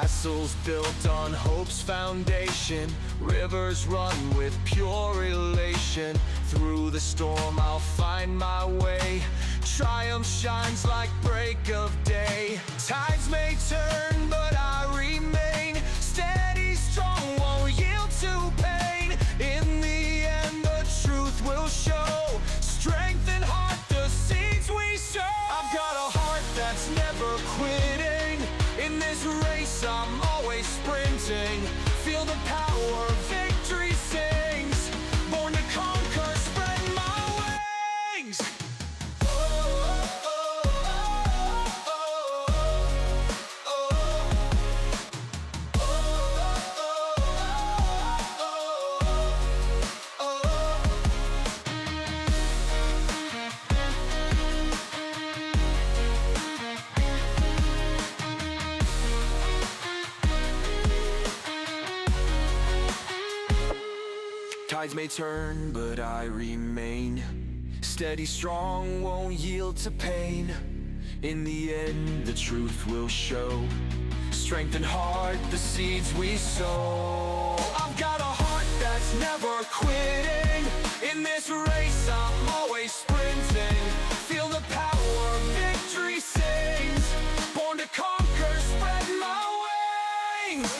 Castles built on hope's foundation, rivers run with pure elation. Through the storm I'll find my way, triumph shines like break of day. Tides may turn but I remain steady, strong, won't yield to pain. In the end the truth will show, strength and heart the seeds we sow. I've got a heart that's never quitting, in this race I'm always sprinting. Feel the power, victory sings, born to conquer, spread my wings. Tides may turn, but I remain steady, strong, won't yield to pain. In the end, the truth will show, strength and heart, the seeds we sow. I've got a heart that's never quitting, in this race I'm always sprinting. Feel the power, victory sings, born to conquer, spread my wings.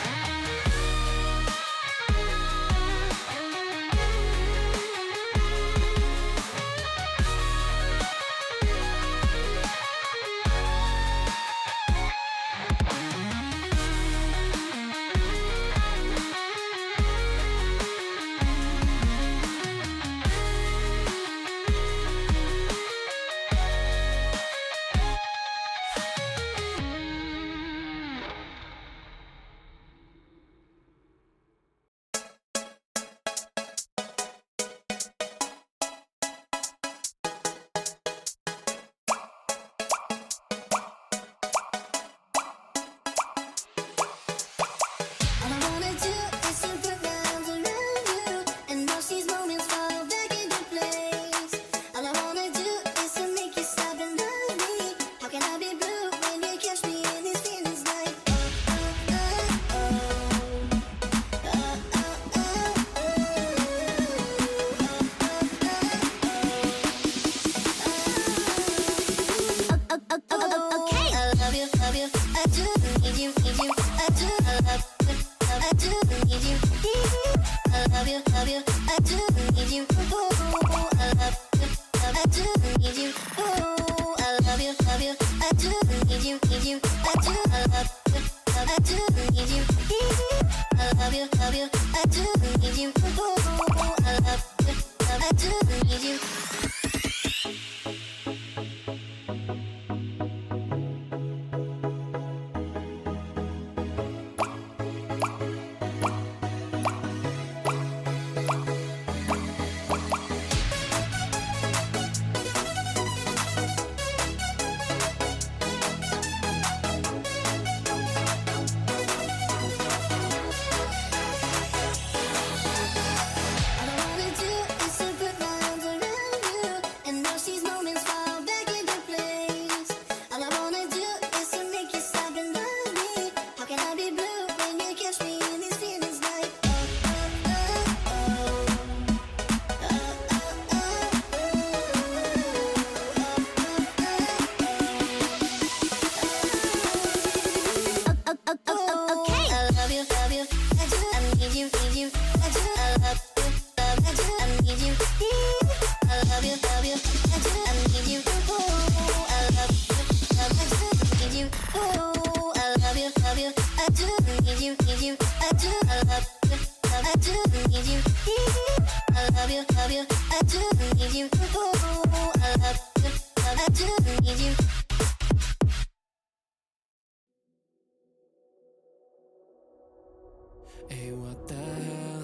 Hey, what the hell?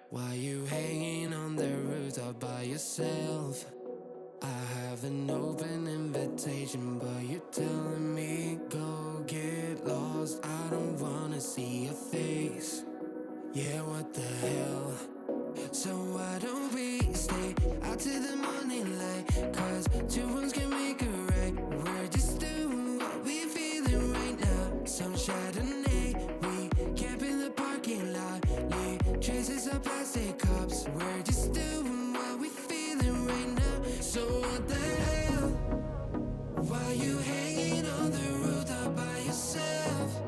Why you hanging on the rooftop by yourself? I have an open invitation, but you're telling me go get lost. I don't wanna see your face. Yeah, what the hell? So why don't we stay out till the morning light? 'Cause two wrongs can make a right. We're just doing what we feeling right now. Some Chardonnay We're just doing what we feeling right now. So what the hell? Why you hanging on the rooftop by yourself?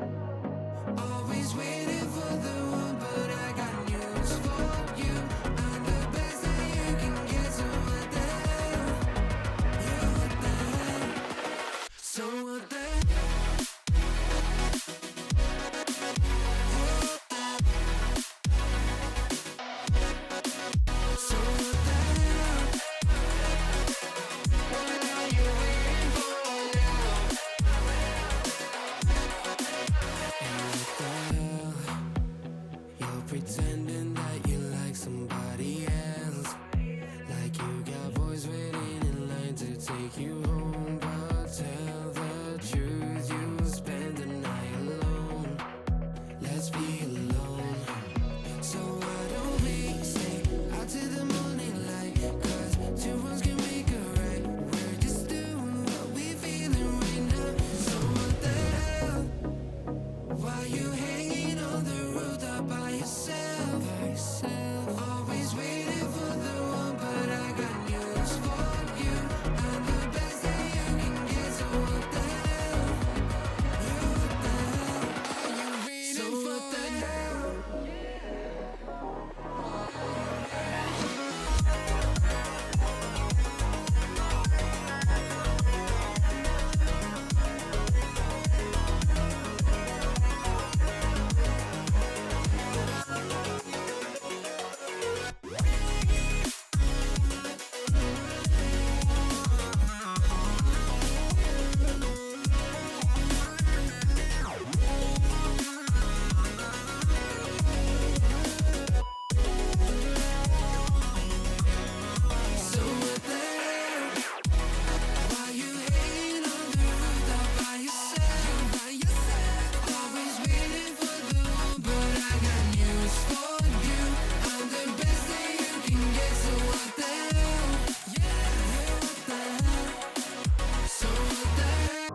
Always waiting for the one, but I got news for you. I'm the best that you can get. So what the hell? Yeah, what the hell? So what the hell? So what the hell? What are you waiting for now? And what the hell? You're pretending that you like somebody else, like you got boys waiting in line to take you home. But tell the truth, you'll spend the night alone. Let's be alone. So why don't we stay out till the morning light? 'Cause two wrongs can make a right. We're just doing what we feeling right now. So what the hell? Why you hanging on the rooftop by yourself? Always waiting for the one, but I got news for you. I'm the best that you can get. So what the hell? Yeah, what the hell? Are you waiting so for what the hell? So what the hell? Why you hanging on the rooftop by yourself? Always waiting for the one, but I got news for you. I'm the best that you can get. So what the hell? Yeah, what the hell? So what the hell?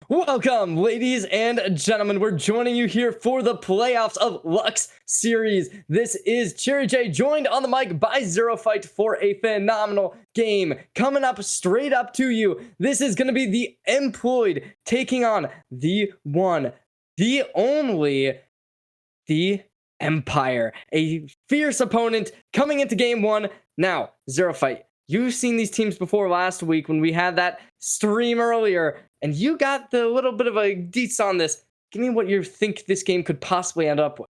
Welcome, ladies and gentlemen. We're joining you here for the playoffs of Luxe series. This is Cherry J, joined on the mic by Zero Fight for a phenomenal game coming up straight up to you. This is going to be the Employed taking on the one, the only, the Empire. A fierce opponent coming into game one. Now, Zero Fight, you've seen these teams before last week when we had that stream earlier, and you got the little bit of a deets on this. Give me what you think this game could possibly end up with.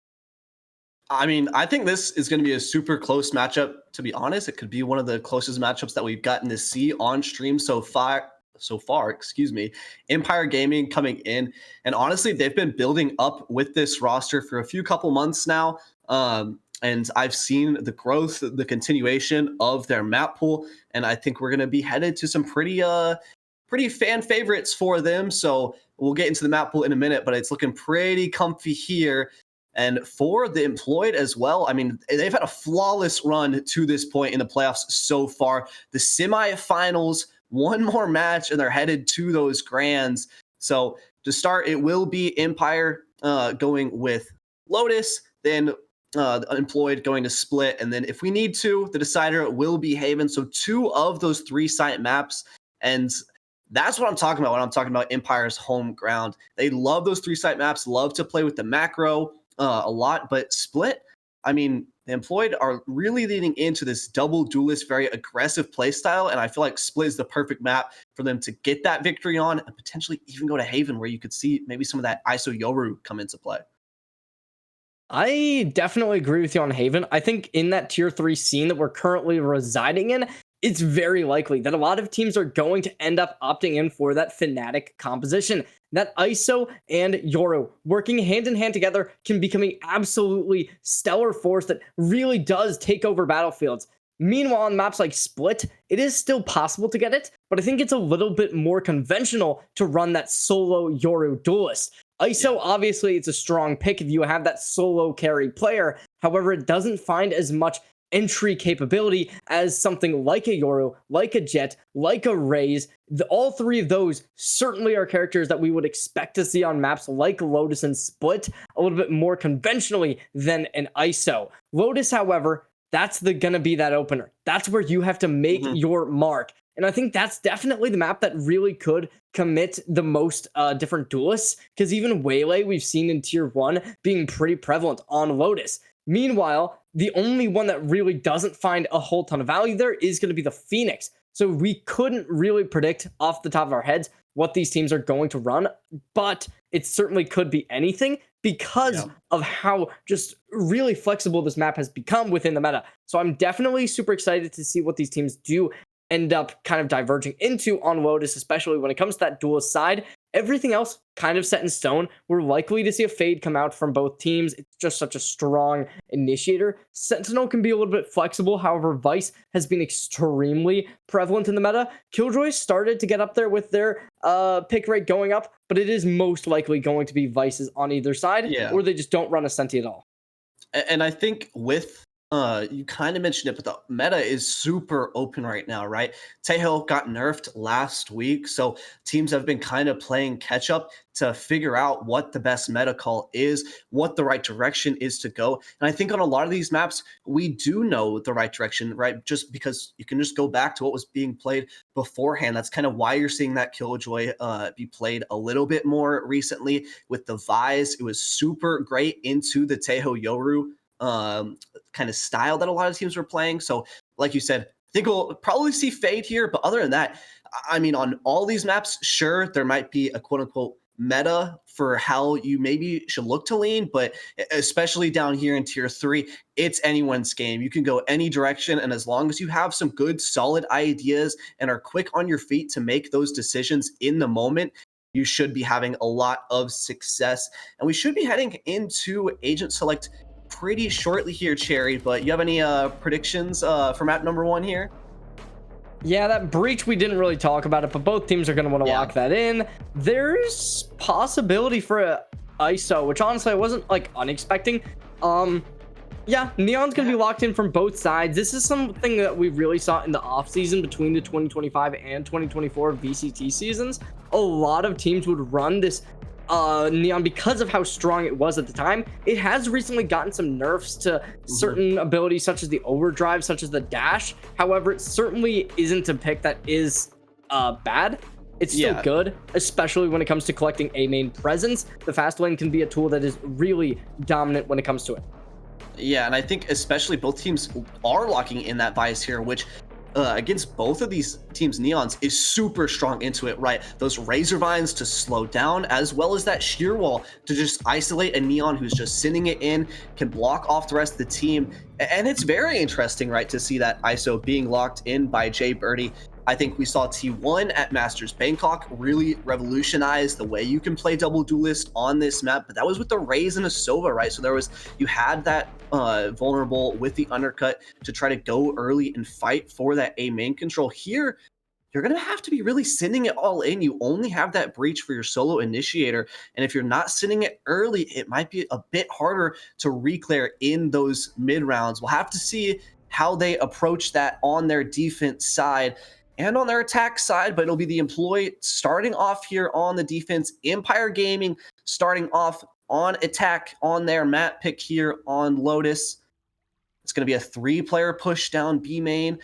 I mean, I think this is going to be a super close matchup. To be honest, it could be one of the closest matchups that we've gotten to see on stream so far. Excuse me. Empire Gaming coming in, and honestly, they've been building up with this roster for a couple months now. And I've seen the growth, the continuation of their map pool, and I think we're going to be headed to some pretty fan favorites for them. So we'll get into the map pool in a minute, but it's looking pretty comfy here. And for the Employed as well, I mean, they've had a flawless run to this point in the playoffs so far. The semifinals, one more match, and they're headed to those grands. So to start, it will be Empire going with Lotus, then the Employed going to Split, and then if we need to, the decider will be Haven. So 2 of those 3 site maps, and that's what I'm talking about when I'm talking about Empire's home ground. They love those 3 site maps, love to play with the macro a lot, but Split, I mean, the Employed are really leaning into this double duelist, very aggressive play style, and I feel like Split is the perfect map for them to get that victory on and potentially even go to Haven, where you could see maybe some of that ISO Yoru come into play. I definitely agree with you on Haven. I think in that tier 3 scene that we're currently residing in, it's very likely that a lot of teams are going to end up opting in for that Fnatic composition. That ISO and Yoru working hand in hand together can become an absolutely stellar force that really does take over battlefields. Meanwhile, on maps like Split, it is still possible to get it, but I think it's a little bit more conventional to run that solo Yoru duelist. ISO, obviously, it's a strong pick if you have that solo carry player. However, it doesn't find as much entry capability as something like a Yoru, like a Jet, like a Raze. All 3 of those certainly are characters that we would expect to see on maps like Lotus and Split a little bit more conventionally than an ISO. Lotus, however, that's gonna be that opener. That's where you have to make your mark. And I think that's definitely the map that really could commit the most different duelists, because even Waylay we've seen in tier 1 being pretty prevalent on Lotus. Meanwhile, the only one that really doesn't find a whole ton of value there is going to be the Phoenix. So we couldn't really predict off the top of our heads what these teams are going to run, but it certainly could be anything because of how just really flexible this map has become within the meta. So I'm definitely super excited to see what these teams do end up kind of diverging into on Lotus, especially when it comes to that duelist side. Everything else kind of set in stone. We're likely to see a fade come out from both teams. It's just such a strong initiator. Sentinel can be a little bit flexible. However, Vice has been extremely prevalent in the meta. Killjoy started to get up there with their pick rate going up, but it is most likely going to be Vices on either side, or they just don't run a Senti at all. And I think with you kind of mentioned it, but the meta is super open right now, right? Taeho got nerfed last week, so teams have been kind of playing catch up to figure out what the best meta call is, what the right direction is to go. And I think on a lot of these maps, we do know the right direction, right? Just because you can just go back to what was being played beforehand. That's kind of why you're seeing that Killjoy be played a little bit more recently with the Vise. It was super great into the Taeho Yoru kind of style that a lot of teams were playing. So like you said, I think we'll probably see fade here, but other than that, I mean, on all these maps, sure, there might be a quote unquote meta for how you maybe should look to lean, but especially down here in tier 3, it's anyone's game. You can go any direction, and as long as you have some good solid ideas and are quick on your feet to make those decisions in the moment, you should be having a lot of success. And we should be heading into Agent Select pretty shortly here, Cherry, but you have any predictions for map number 1 here? Yeah, that breach, we didn't really talk about it, but both teams are going to want to lock that in. There's possibility for a ISO, which honestly I wasn't like unexpecting. Yeah, Neon's going to be locked in from both sides. This is something that we really saw in the offseason between the 2025 and 2024 VCT seasons. A lot of teams would run this Neon because of how strong it was at the time. It has recently gotten some nerfs to certain abilities such as the overdrive, such as the dash. However, it certainly isn't a pick that is bad. It's still good, especially when it comes to collecting A main presence. The fast lane can be a tool that is really dominant when it comes to it. Yeah, and I think especially both teams are locking in that bias here, which against both of these teams, Neons is super strong into it, right? Those Razor Vines to slow down, as well as that Sheer Wall to just isolate a Neon who's just sending it in, can block off the rest of the team. And it's very interesting, right, to see that ISO being locked in by Jay Birdie. I think we saw T1 at Masters Bangkok really revolutionize the way you can play double duelist on this map, but that was with the Raze and a Sova, right? So you had that vulnerable with the undercut to try to go early and fight for that A main control. Here, you're going to have to be really sending it all in. You only have that breach for your solo initiator, and if you're not sending it early, it might be a bit harder to reclear in those mid rounds. We'll have to see how they approach that on their defense side and on their attack side, but it'll be the Employ starting off here on the defense. Empire Gaming starting off on attack on their map pick here on Lotus. It's going to be a 3-player push down B main.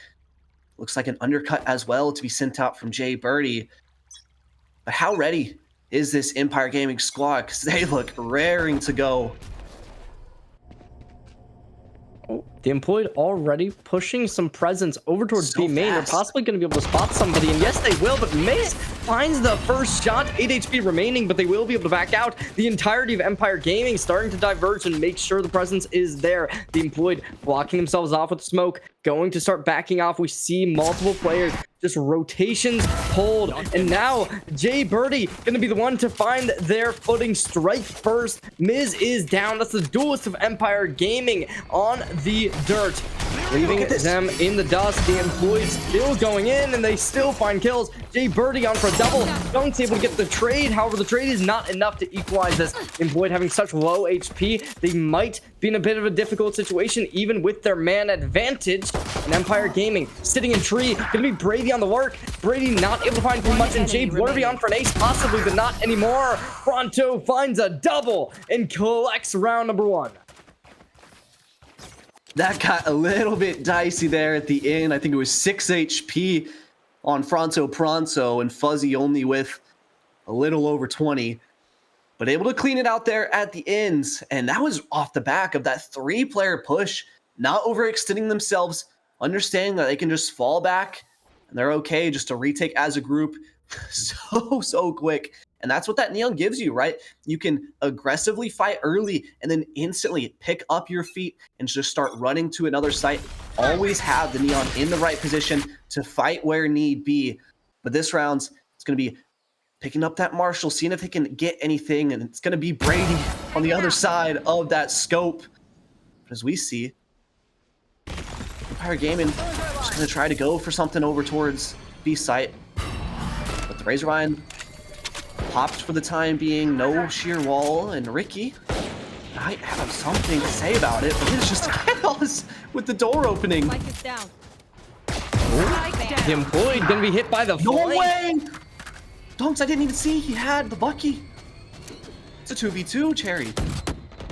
Looks like an undercut as well to be sent out from Jay Birdie. But how ready is this Empire Gaming squad? Because they look raring to go. The Employed already pushing some presence over towards B main. They're possibly going to be able to spot somebody, and yes, they will, but Maze finds the first shot. 8 HP remaining, but they will be able to back out. The entirety of Empire Gaming starting to diverge and make sure the presence is there. The Employed blocking themselves off with smoke, going to start backing off. We see multiple players, just rotations pulled, and now Jay Birdie gonna be the one to find their footing. Strike first. Miz is down. That's the duelist of Empire Gaming on the dirt, leaving them in the dust. The Employees still going in, and they still find kills. Jay Birdie on for a double. Dunk's able to get the trade. However, the trade is not enough to equalize this. Employed having such low HP, they might be in a bit of a difficult situation, even with their man advantage. And Empire Gaming sitting in tree. Gonna be Brady on the work. Brady not able to find too much, and Jay Blurby on for an ace, possibly, but not anymore. Pronto finds a double and collects round number 1. That got a little bit dicey there at the end. I think it was 6 HP on Pronto, and Fuzzy only with a little over 20. But able to clean it out there at the ends. And that was off the back of that 3-player push, not overextending themselves, understanding that they can just fall back and they're okay just to retake as a group so quick. And that's what that Neon gives you, right? You can aggressively fight early and then instantly pick up your feet and just start running to another site. Always have the Neon in the right position to fight where need be. But this round's it's going to be picking up that Marshall, seeing if he can get anything, and it's going to be Brady on the other side of that scope. But as we see, Empire Gaming just going to try to go for something over towards B site. But the Razorvine popped for the time being. No sheer wall, and Ricky might have something to say about it, but it's just chaos with the door opening. The Employed gonna be hit by the No flank. way! Dunks, I didn't even see he had the Bucky. It's a 2v2, Cherry.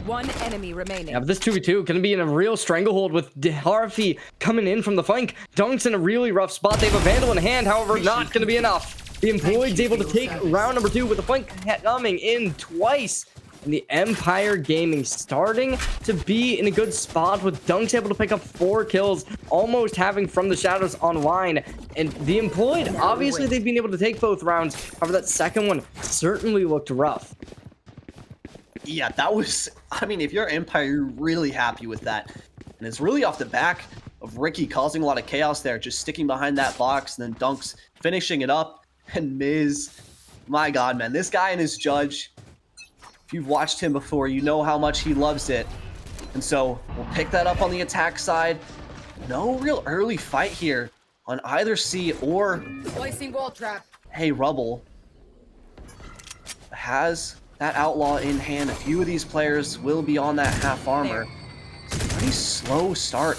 One enemy remaining. Yeah, but this 2v2 gonna be in a real stranglehold with Harvey coming in from the flank. Dunk's in a really rough spot. They have a Vandal in hand, however, not gonna be enough. The Employed's able to take round number 2 with the flank coming in twice. And the Empire Gaming starting to be in a good spot, with Dunk's able to pick up 4 kills, almost having From the Shadows online. And the Employed, obviously they've been able to take both rounds. However, that second one certainly looked rough. Yeah, that was, I mean, if you're Empire, you're really happy with that. And it's really off the back of Ricky causing a lot of chaos there, just sticking behind that box, and then Dunks finishing it up. And Miz, my God, man, this guy and his judge, if you've watched him before, you know how much he loves it. And so we'll pick that up on the attack side. No real early fight here on either C or Placing wall trap. Hey Rubble. Has that outlaw in hand. A few of these players will be on that half armor. So Pretty slow start.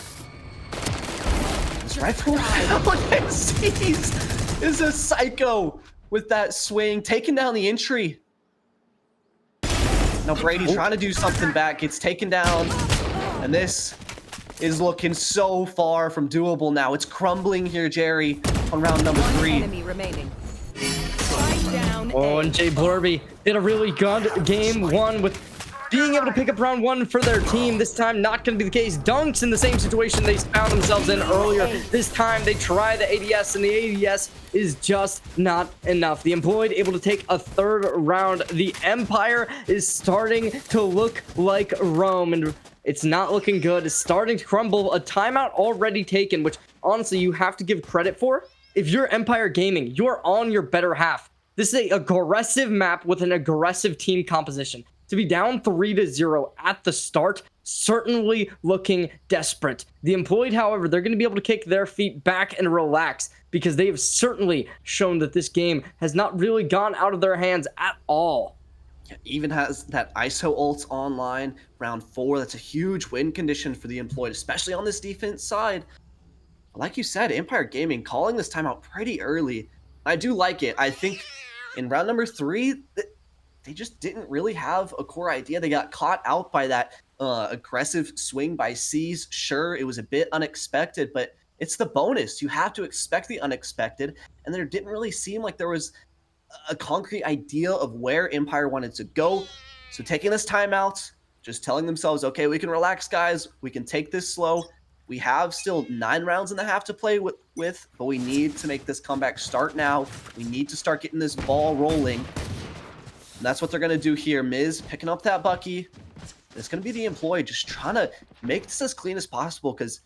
It's right for round. Sees is a psycho with that swing, taking down the entry. Now Brady trying to do something back, gets taken down, and this is looking so far from doable now. It's crumbling here, Jerry, on round number 3. Enemy remaining. Strike down Oh, A. and Jay Blurby did a really good game 1 with being able to pick up round 1 for their team. This time, not going to be the case. Dunks in the same situation they found themselves in earlier. This time, they try the ADS, and the ADS is just not enough. The Employed able to take a 3rd round. The Empire is starting to look like Rome, and it's not looking good. It's starting to crumble. A timeout already taken, which honestly, you have to give credit for. If you're Empire Gaming, you're on your better half. This is an aggressive map with an aggressive team composition. To be down 3-0 at the start, certainly looking desperate. The Employed, however, they're going to be able to kick their feet back and relax because they have certainly shown that this game has not really gone out of their hands at all. Even has that ISO ult online, round 4. That's a huge win condition for the Employed, especially on this defense side. Like you said, Empire Gaming calling this timeout pretty early. I do like it. I think in round number 3, they just didn't really have a core idea. They got caught out by that aggressive swing by C's. Sure, it was a bit unexpected, but it's the bonus. You have to expect the unexpected, and there didn't really seem like there was a concrete idea of where Empire wanted to go. So taking this timeout, just telling themselves, okay, we can relax, guys. We can take this slow. We have still 9 rounds and a half to play with, but we need to make this comeback start now. We need to start getting this ball rolling. And that's what they're going to do here. Miz picking up that Bucky. It's going to be the Employed just trying to make this as clean as possible because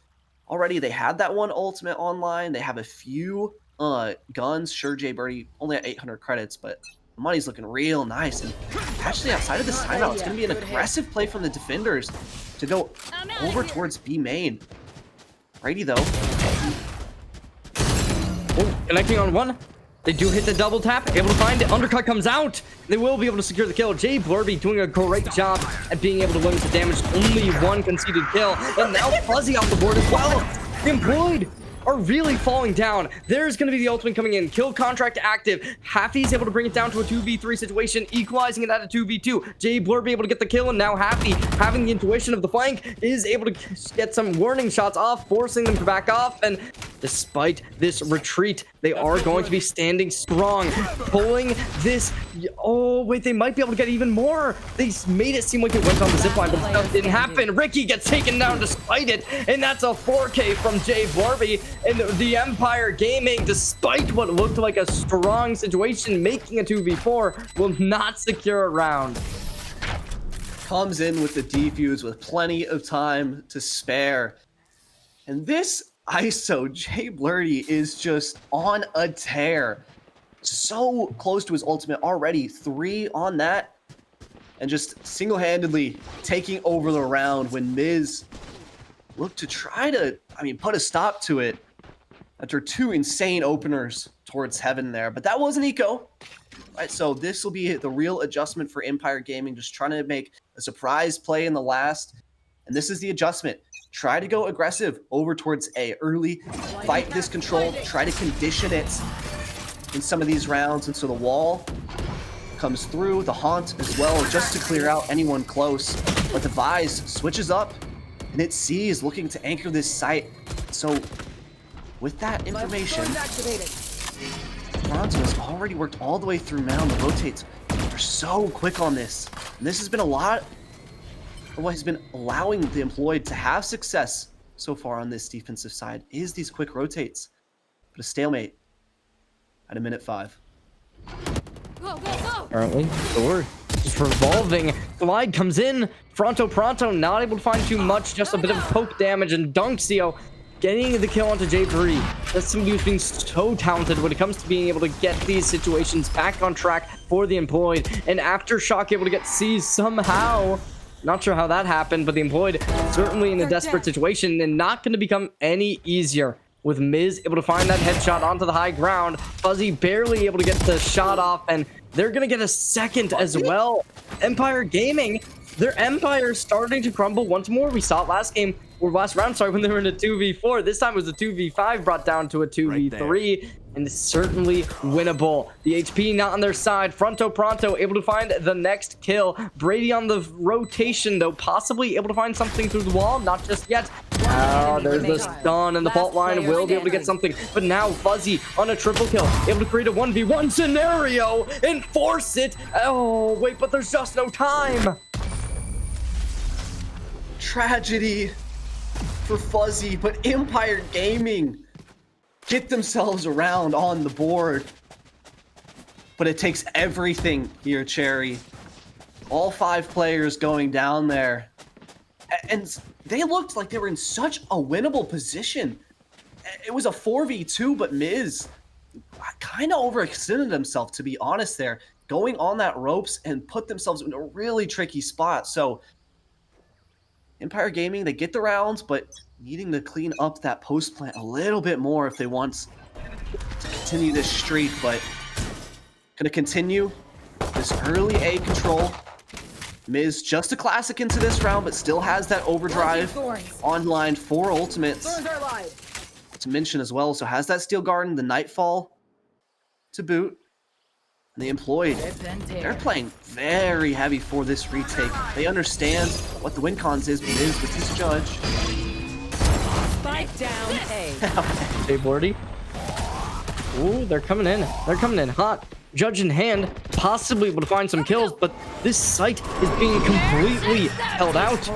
already they had that one ultimate online. They have a few guns. Sure, Jay Birdie only at 800 credits, but the money's looking real nice. And actually, outside of this timeout, it's going to be an aggressive play from the defenders to go over towards B main. Brady, though. Oh, connecting on 1. They do hit the double tap, able to find it. Undercut comes out. They will be able to secure the kill. Jay Blurby doing a great job at being able to limit the damage. Only 1 conceded kill. And now Fuzzy off the board as well. The Employed are really falling down. There's going to be the ultimate coming in. Kill contract active. Happy's able to bring it down to a 2v3 situation, equalizing it at a 2v2. Jay Blurby able to get the kill, and now Happy, having the intuition of the flank, is able to get some warning shots off, forcing them to back off. And despite this retreat, they are going to be standing strong, pulling this. Oh, wait, they might be able to get even more. They made it seem like it went on the zipline, but stuff didn't happen. Ricky gets taken down despite it, and that's a 4K from Jay Blurby. And the Empire Gaming, despite what looked like a strong situation, making a 2v4, will not secure a round. Comes in with the defuse with plenty of time to spare. And this ISO, Jay Blurdy, is just on a tear. So close to his ultimate already. 3 on that. And just single-handedly taking over the round when Miz looked to try to, put a stop to it after 2 insane openers towards heaven there. But that wasn't eco. Right, so this will be the real adjustment for Empire Gaming, just trying to make a surprise play in the last. And this is the adjustment. Try to go aggressive over towards A early, fight this control, try to condition it in some of these rounds. And so the wall comes through, the haunt as well, just to clear out anyone close. But the Vise switches up, and it sees looking to anchor this site. So with that information, Toronto has already worked all the way through Mound. The rotates are so quick on this. And this has been a lot of what has been allowing the Employed to have success so far on this defensive side is these quick rotates. But a stalemate at a minute 5. Apparently, door just revolving. Glide comes in. Pronto not able to find too much, just a bit of poke damage, and Dunksio getting the kill onto J3. That's somebody who's been so talented when it comes to being able to get these situations back on track for the Employed. And Aftershock able to get seized somehow. Not sure how that happened, but the Employed certainly in a desperate situation and not going to become any easier. With Miz able to find that headshot onto the high ground. Fuzzy barely able to get the shot off, and they're going to get a second as well. Empire Gaming their empire is starting to crumble once more. We saw it last game, or last round, sorry, when they were in a 2v4. This time it was a 2v5 brought down to a 2v3, and it's certainly winnable. The HP not on their side. Fronto Pronto able to find the next kill. Brady on the rotation, though, possibly able to find something through the wall. Not just yet. There's the stun, and the fault line will be able to get something. But now Fuzzy on a triple kill, able to create a 1v1 scenario and force it. Oh, wait, but there's just no time. Tragedy for Fuzzy, but Empire Gaming get themselves around on the board. But it takes everything here, Cherry. All 5 players going down there. And they looked like they were in such a winnable position. It was a 4v2, but Miz kind of overextended himself, to be honest there. Going on that ropes and put themselves in a really tricky spot. So Empire Gaming, they get the rounds, but needing to clean up that post plant a little bit more if they want to continue this streak. But gonna continue this early A control. Miz just a classic into this round, but still has that overdrive online for ultimates to mention as well. So has that Steel Garden, the Nightfall to boot. And the Employed, they're playing very heavy for this retake. They understand what the win cons is, but Miz with his judge. Spike down A. Hey, Bordy. Ooh, they're coming in. They're coming in hot. Judge in hand, possibly able to find some kills, but this site is being completely held out.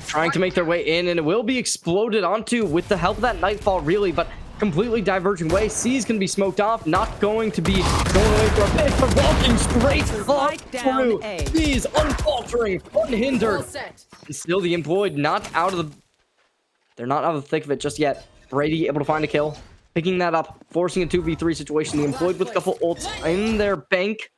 Trying to make their way in, and it will be exploded onto with the help of that Nightfall, really, but completely diverging way. C's going to be smoked off, not going to be going away for a bit, but walking straight on through. C's unfaltering, unhindered. And still the Employed not out of the... They're not out of the thick of it just yet. Brady able to find a kill. Picking that up, forcing a 2v3 situation. The Employed with a couple ults in their bank.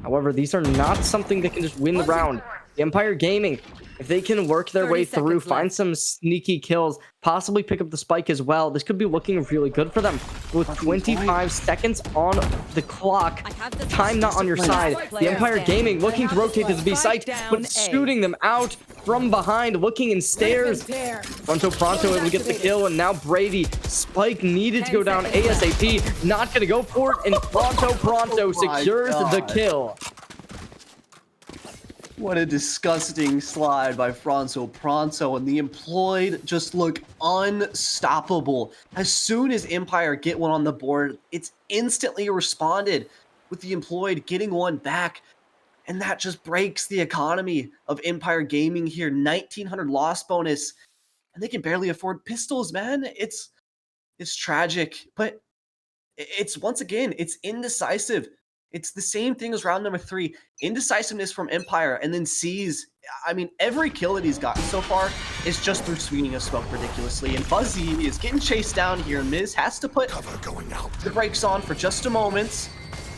However, these are not something that can just win the round. The Empire Gaming, if they can work their way through, find some sneaky kills, possibly pick up the spike as well, this could be looking really good for them. With 25 seconds on the clock, time not on your side. The Empire Gaming looking to rotate to the B site, but shooting them out from behind, looking in stairs. Fronto Pronto able to get the kill, and now Brady. Spike needed to go down ASAP, not going to go for it, and Pronto secures the kill. What a disgusting slide by Fronto Pronto, and the Employed just look unstoppable. As soon as Empire get one on the board, it's instantly responded with the Employed getting one back, and that just breaks the economy of Empire Gaming here. 1,900 loss bonus, and they can barely afford pistols, man. It's tragic, but it's, once again, it's indecisive. It's the same thing as round number 3. Indecisiveness from Empire, and then C's. I mean, every kill that he's gotten so far is just through swinging a smoke ridiculously. And Fuzzy is getting chased down here, and Miz has to put the brakes on for just a moment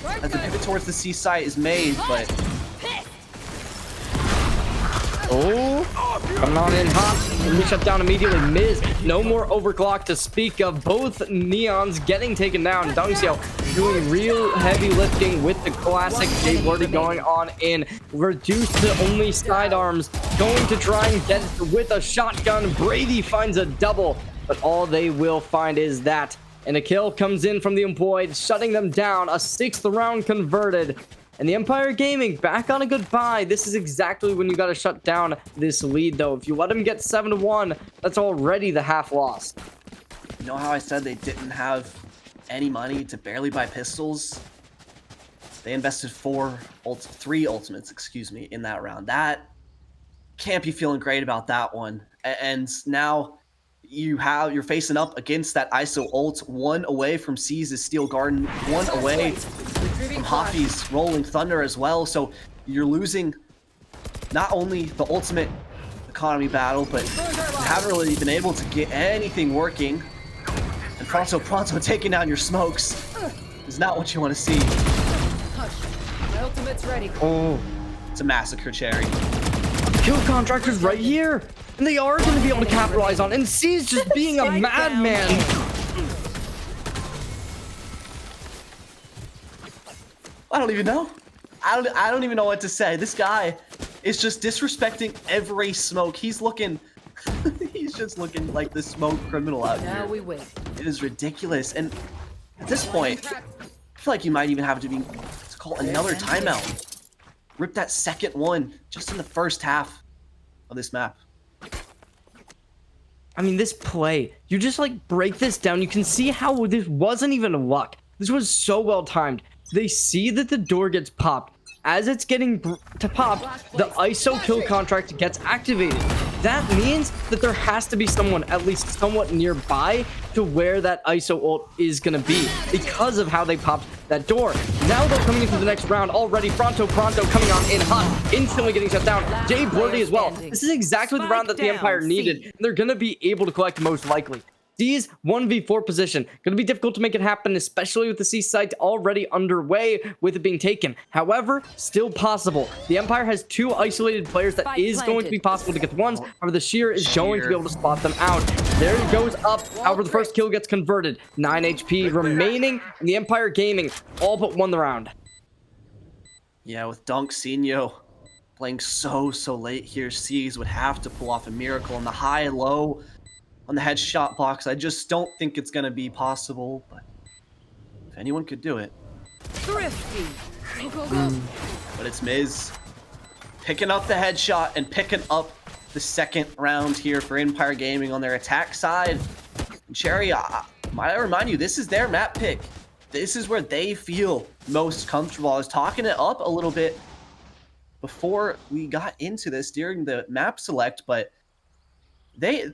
as the pivot towards the C site is made, but... Oh, coming on in hot. And we shut down immediately. Miz, no more overclock to speak of. Both Neons getting taken down. Dungseo doing real heavy lifting with the classic. Jay Blurdy going on in. Reduced to only sidearms. Going to try and get it with a shotgun. Brady finds a double, but all they will find is that. And a kill comes in from the Employed, shutting them down. A 6th round converted. And the Empire Gaming back on a good buy. This is exactly when you got to shut down this lead, though. If you let them get 7-1, that's already the half lost. You know how I said they didn't have any money to barely buy pistols? They invested 3 ultimates, excuse me, in that round. That can't be feeling great about that one. And now you're facing up against that ISO ult, 1 away from C's Steel Garden, 1 away from Hoppy's Rolling Thunder as well. So you're losing not only the ultimate economy battle, but you haven't really been able to get anything working. And Fronto Pronto taking down your smokes is not what you want to see. My ultimate's ready. Oh, It's a massacre, Cherry. kill contractors right here. And they are going to be able to capitalize on it. And C's just being a madman. I don't even know. I don't even know what to say. This guy is just disrespecting every smoke. He's looking, he's just looking like the smoke criminal out Now here. we wait. It is ridiculous. And at this point, I feel like you might even have to call another timeout. Rip that second one just in the first half of this map. I mean, this play, you just like break this down. You can see how this wasn't even luck. This was so well timed. They see that the door gets popped. As it's getting to pop, the ISO kill contract gets activated. That means that there has to be someone at least somewhat nearby to where that ISO ult is going to be because of how they popped that door. Now they're coming into the next round already. Pronto coming on in hot, instantly getting shut down. Jay Blurdy as well. This is exactly the round that the Empire needed. They're going to be able to collect most likely. C's 1v4 position. Going to be difficult to make it happen, especially with the C site already underway with it being taken. However, still possible. The Empire has two isolated players that is going to be possible to get the ones. However, the Sheer is going to be able to spot them out. There it goes up. However, the first kill gets converted. 9 HP remaining, and the Empire Gaming all but won the round. Yeah, with Dunksinho playing so late here, C's would have to pull off a miracle on the high and low. On the headshot box, I just don't think it's going to be possible, but if anyone could do it. Thrifty. Go, go, go. But it's Miz picking up the headshot and picking up the second round here for Empire Gaming on their attack side. And Cherry, might I remind you, this is their map pick. This is where they feel most comfortable. I was talking it up a little bit before we got into this during the map select, but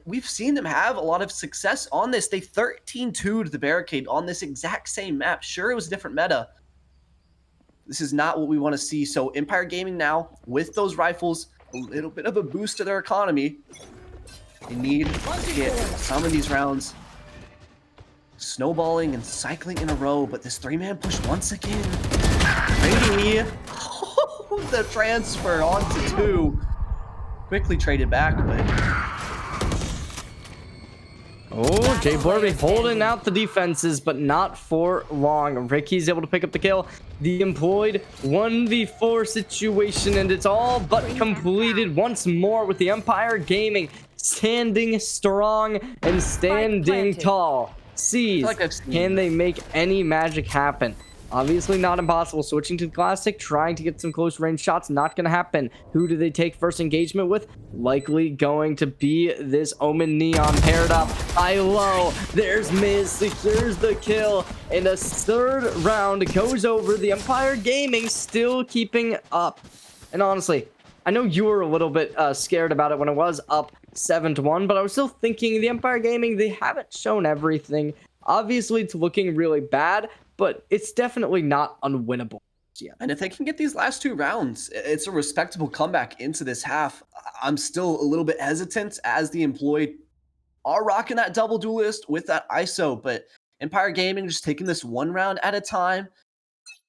we've seen them have a lot of success on this. They 13-2'd the barricade on this exact same map. Sure, it was a different meta. This is not what we want to see. So Empire Gaming now, with those rifles, a little bit of a boost to their economy. They need to get some of these rounds snowballing and cycling in a row, but this three-man push once again. Brady, the transfer onto 2. Quickly traded back, but... Oh, Jay Blurby holding out the defenses, but not for long. Ricky's able to pick up the kill. The employed 1v4 situation, and it's all but completed once more with the Empire Gaming standing strong and standing tall. C's, can they make any magic happen? Obviously not impossible. Switching to the classic, trying to get some close range shots, not going to happen. Who do they take first engagement with? Likely going to be this Omen Neon paired up high low. There's Miz, secures the kill, and a third round goes over. The Empire Gaming still keeping up. And honestly, I know you were a little bit scared about it when it was up 7-1, but I was still thinking the Empire Gaming, they haven't shown everything. Obviously, it's looking really bad, but it's definitely not unwinnable. Yeah. And if they can get these last 2 rounds, it's a respectable comeback into this half. I'm still a little bit hesitant as the employed are rocking that double duelist with that ISO, but Empire Gaming just taking this 1 round at a time.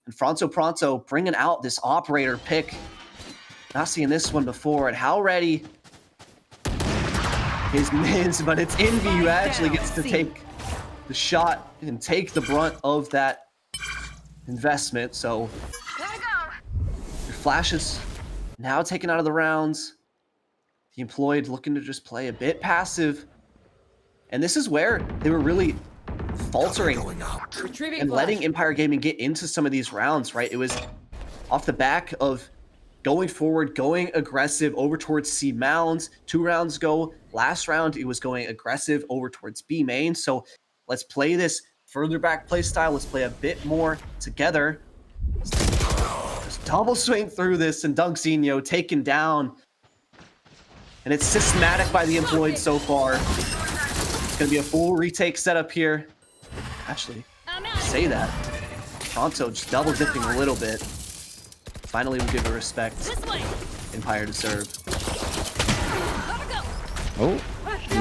And Pronto bringing out this operator pick. Not seeing this one before. And how ready is Miz, but it's Envy who actually gets to take the shot and take the brunt of that investment. So your flashes now taken out of the rounds. The employed looking to just play a bit passive, and this is where they were really faltering and letting Empire Gaming get into some of these rounds, right? It was off the back of going forward, going aggressive over towards C mounds. 2 rounds ago, last round it was going aggressive over towards B main. So let's play this further back play style. Let's play a bit more together. Just double swing through this, and Dunksinho taken down. And it's systematic by the employed so far. It's going to be a full retake setup here. Actually, say that. Pronto just double dipping a little bit. Finally, we'll give the respect Empire deserve. Oh,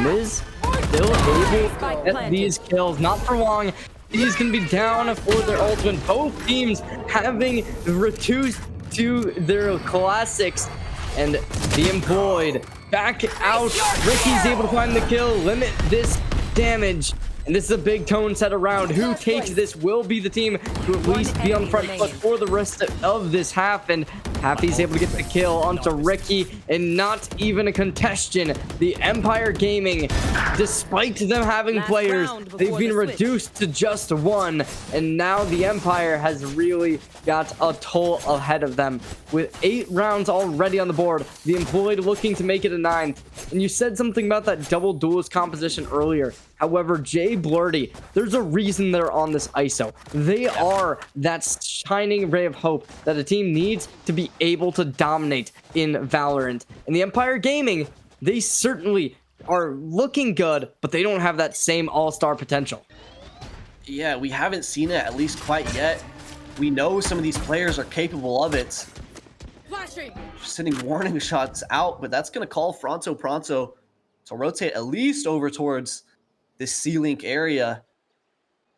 Miz still able to get these kills. Not for long. These can be down for their ultimate. Both teams having reduced to their classics. And the employed back out. Ricky's able to find the kill, limit this damage. And this is a big tone set around. Who takes this will be the team to at least be on the front foot for the rest of this half. And Happy's able to get the kill onto Ricky, and not even a contestation. The Empire Gaming, despite them having Last players, round before they've been the switch. reduced to just one, and now the Empire has really got a toll ahead of them. With 8 rounds already on the board, the Employed looking to make it a 9th. And you said something about that double duelist composition earlier. However, Jay Blurdy, there's a reason they're on this ISO. They are that shining ray of hope that a team needs to be able to dominate in Valorant. And the Empire Gaming, they certainly are looking good, but they don't have that same all-star potential. Yeah, we haven't seen it, at least quite yet. We know some of these players are capable of it. Flashing. Just sending warning shots out, but that's going to call Fronto Pronto to rotate at least over towards this C-Link area.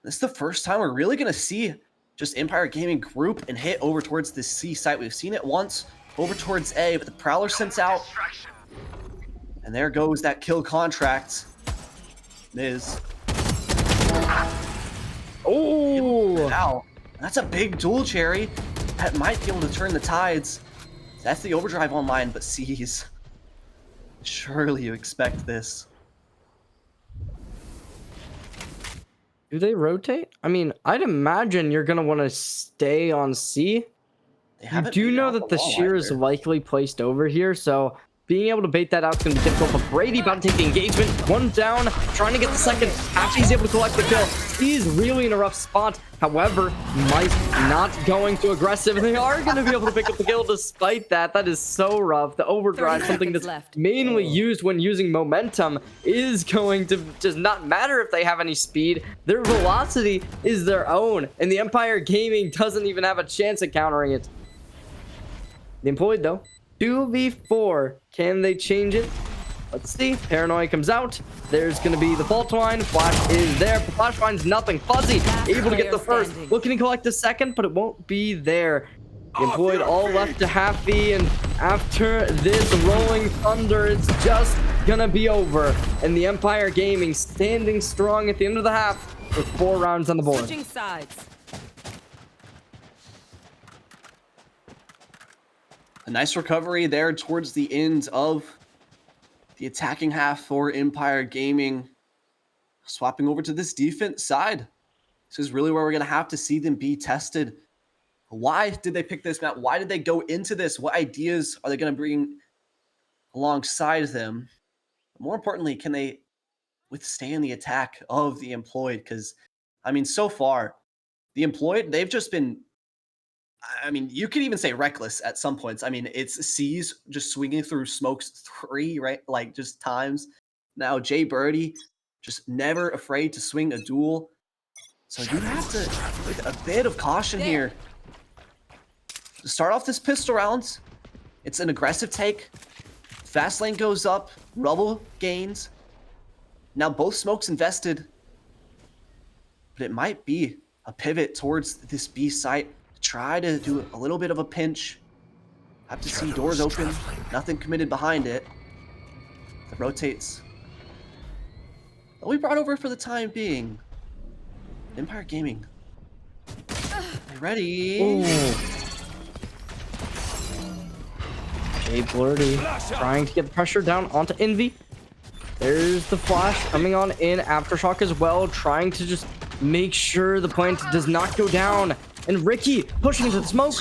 This is the first time we're really going to see just Empire Gaming group and hit over towards this C site. We've seen it once over towards A, but the Prowler sent out. And there goes that kill contract. Miz. Oh! Wow. That's a big dual cherry. That might be able to turn the tides. That's the overdrive online, but C's. Surely you expect this. Do they rotate? I mean, I'd imagine you're going to want to stay on C. They You haven't do made know out that the wall shear is either. likely placed over here, so being able to bait that out is going to be difficult. But Brady about to take the engagement. One down, trying to get the second. Happy's able to collect the kill. He's really in a rough spot. However, Mice not going too aggressive. They are going to be able to pick up the kill despite that. That is so rough. The overdrive, 30 something seconds that's left. mainly used when using momentum, is going to just not matter if they have any speed. Their velocity is their own, and the Empire Gaming doesn't even have a chance at countering it. The Employed, though, 2v4. Can they change it? Let's see. Paranoia comes out. There's going to be the fault line. Flash is there. Flash finds nothing. Fuzzy able to get the player first. standing. Looking to collect the second, but it won't be there. The Employed all left to Happy, and after this rolling thunder, it's just going to be over. And the Empire Gaming standing strong at the end of the half with 4 rounds on the board. Switching sides. A nice recovery there towards the end of the attacking half for Empire Gaming. Swapping over to this defense side. This is really where we're going to have to see them be tested. Why did they pick this map? Why did they go into this? What ideas are they going to bring alongside them? More importantly, can they withstand the attack of the Employed? Because, I mean, so far, the Employed, they've just been, I mean, you could even say reckless at some points. I mean, it's C's just swinging through smokes 3, right? Like, just times. Now, Jay Birdie, just never afraid to swing a duel. So you have to with a bit of caution here. To start off this pistol round, it's an aggressive take. Fast lane goes up, rubble gains. Now both smokes invested. But it might be a pivot towards this B site. Try to do a little bit of a pinch. Have to see doors open. Nothing committed behind it. It rotates. But we brought over for the time being. Empire Gaming. They ready? Ooh. Jay Blurdy trying to get the pressure down onto Envy. There's the flash coming on in. Aftershock as well, trying to just make sure the plant does not go down. And Ricky pushing into the smoke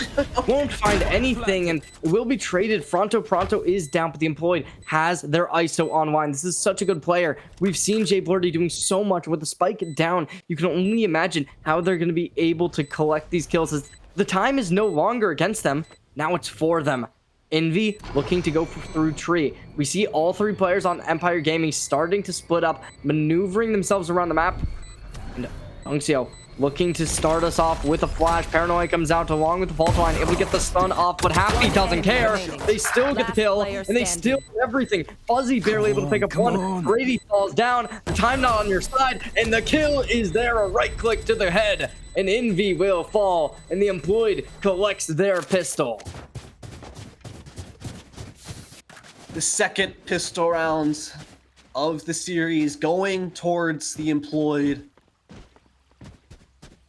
won't find anything and will be traded. Fronto Pronto is down, but the Employed has their ISO online. This is such a good player. We've seen Jay Blurdy doing so much with the spike down. You can only imagine how they're going to be able to collect these kills. As the time is no longer against them. Now it's for them. Envy looking to go through tree. We see all 3 players on Empire Gaming starting to split up, maneuvering themselves around the map. And Unxio looking to start us off with a flash. Paranoia comes out along with the fault line, able to get the stun off, but Happy doesn't care. They still get the kill, and they steal everything. Fuzzy barely able to pick up one. Brady falls down. The time not on your side, and the kill is there. A right click to the head, and Envy will fall, and the Employed collects their pistol. The second pistol round of the series going towards the Employed.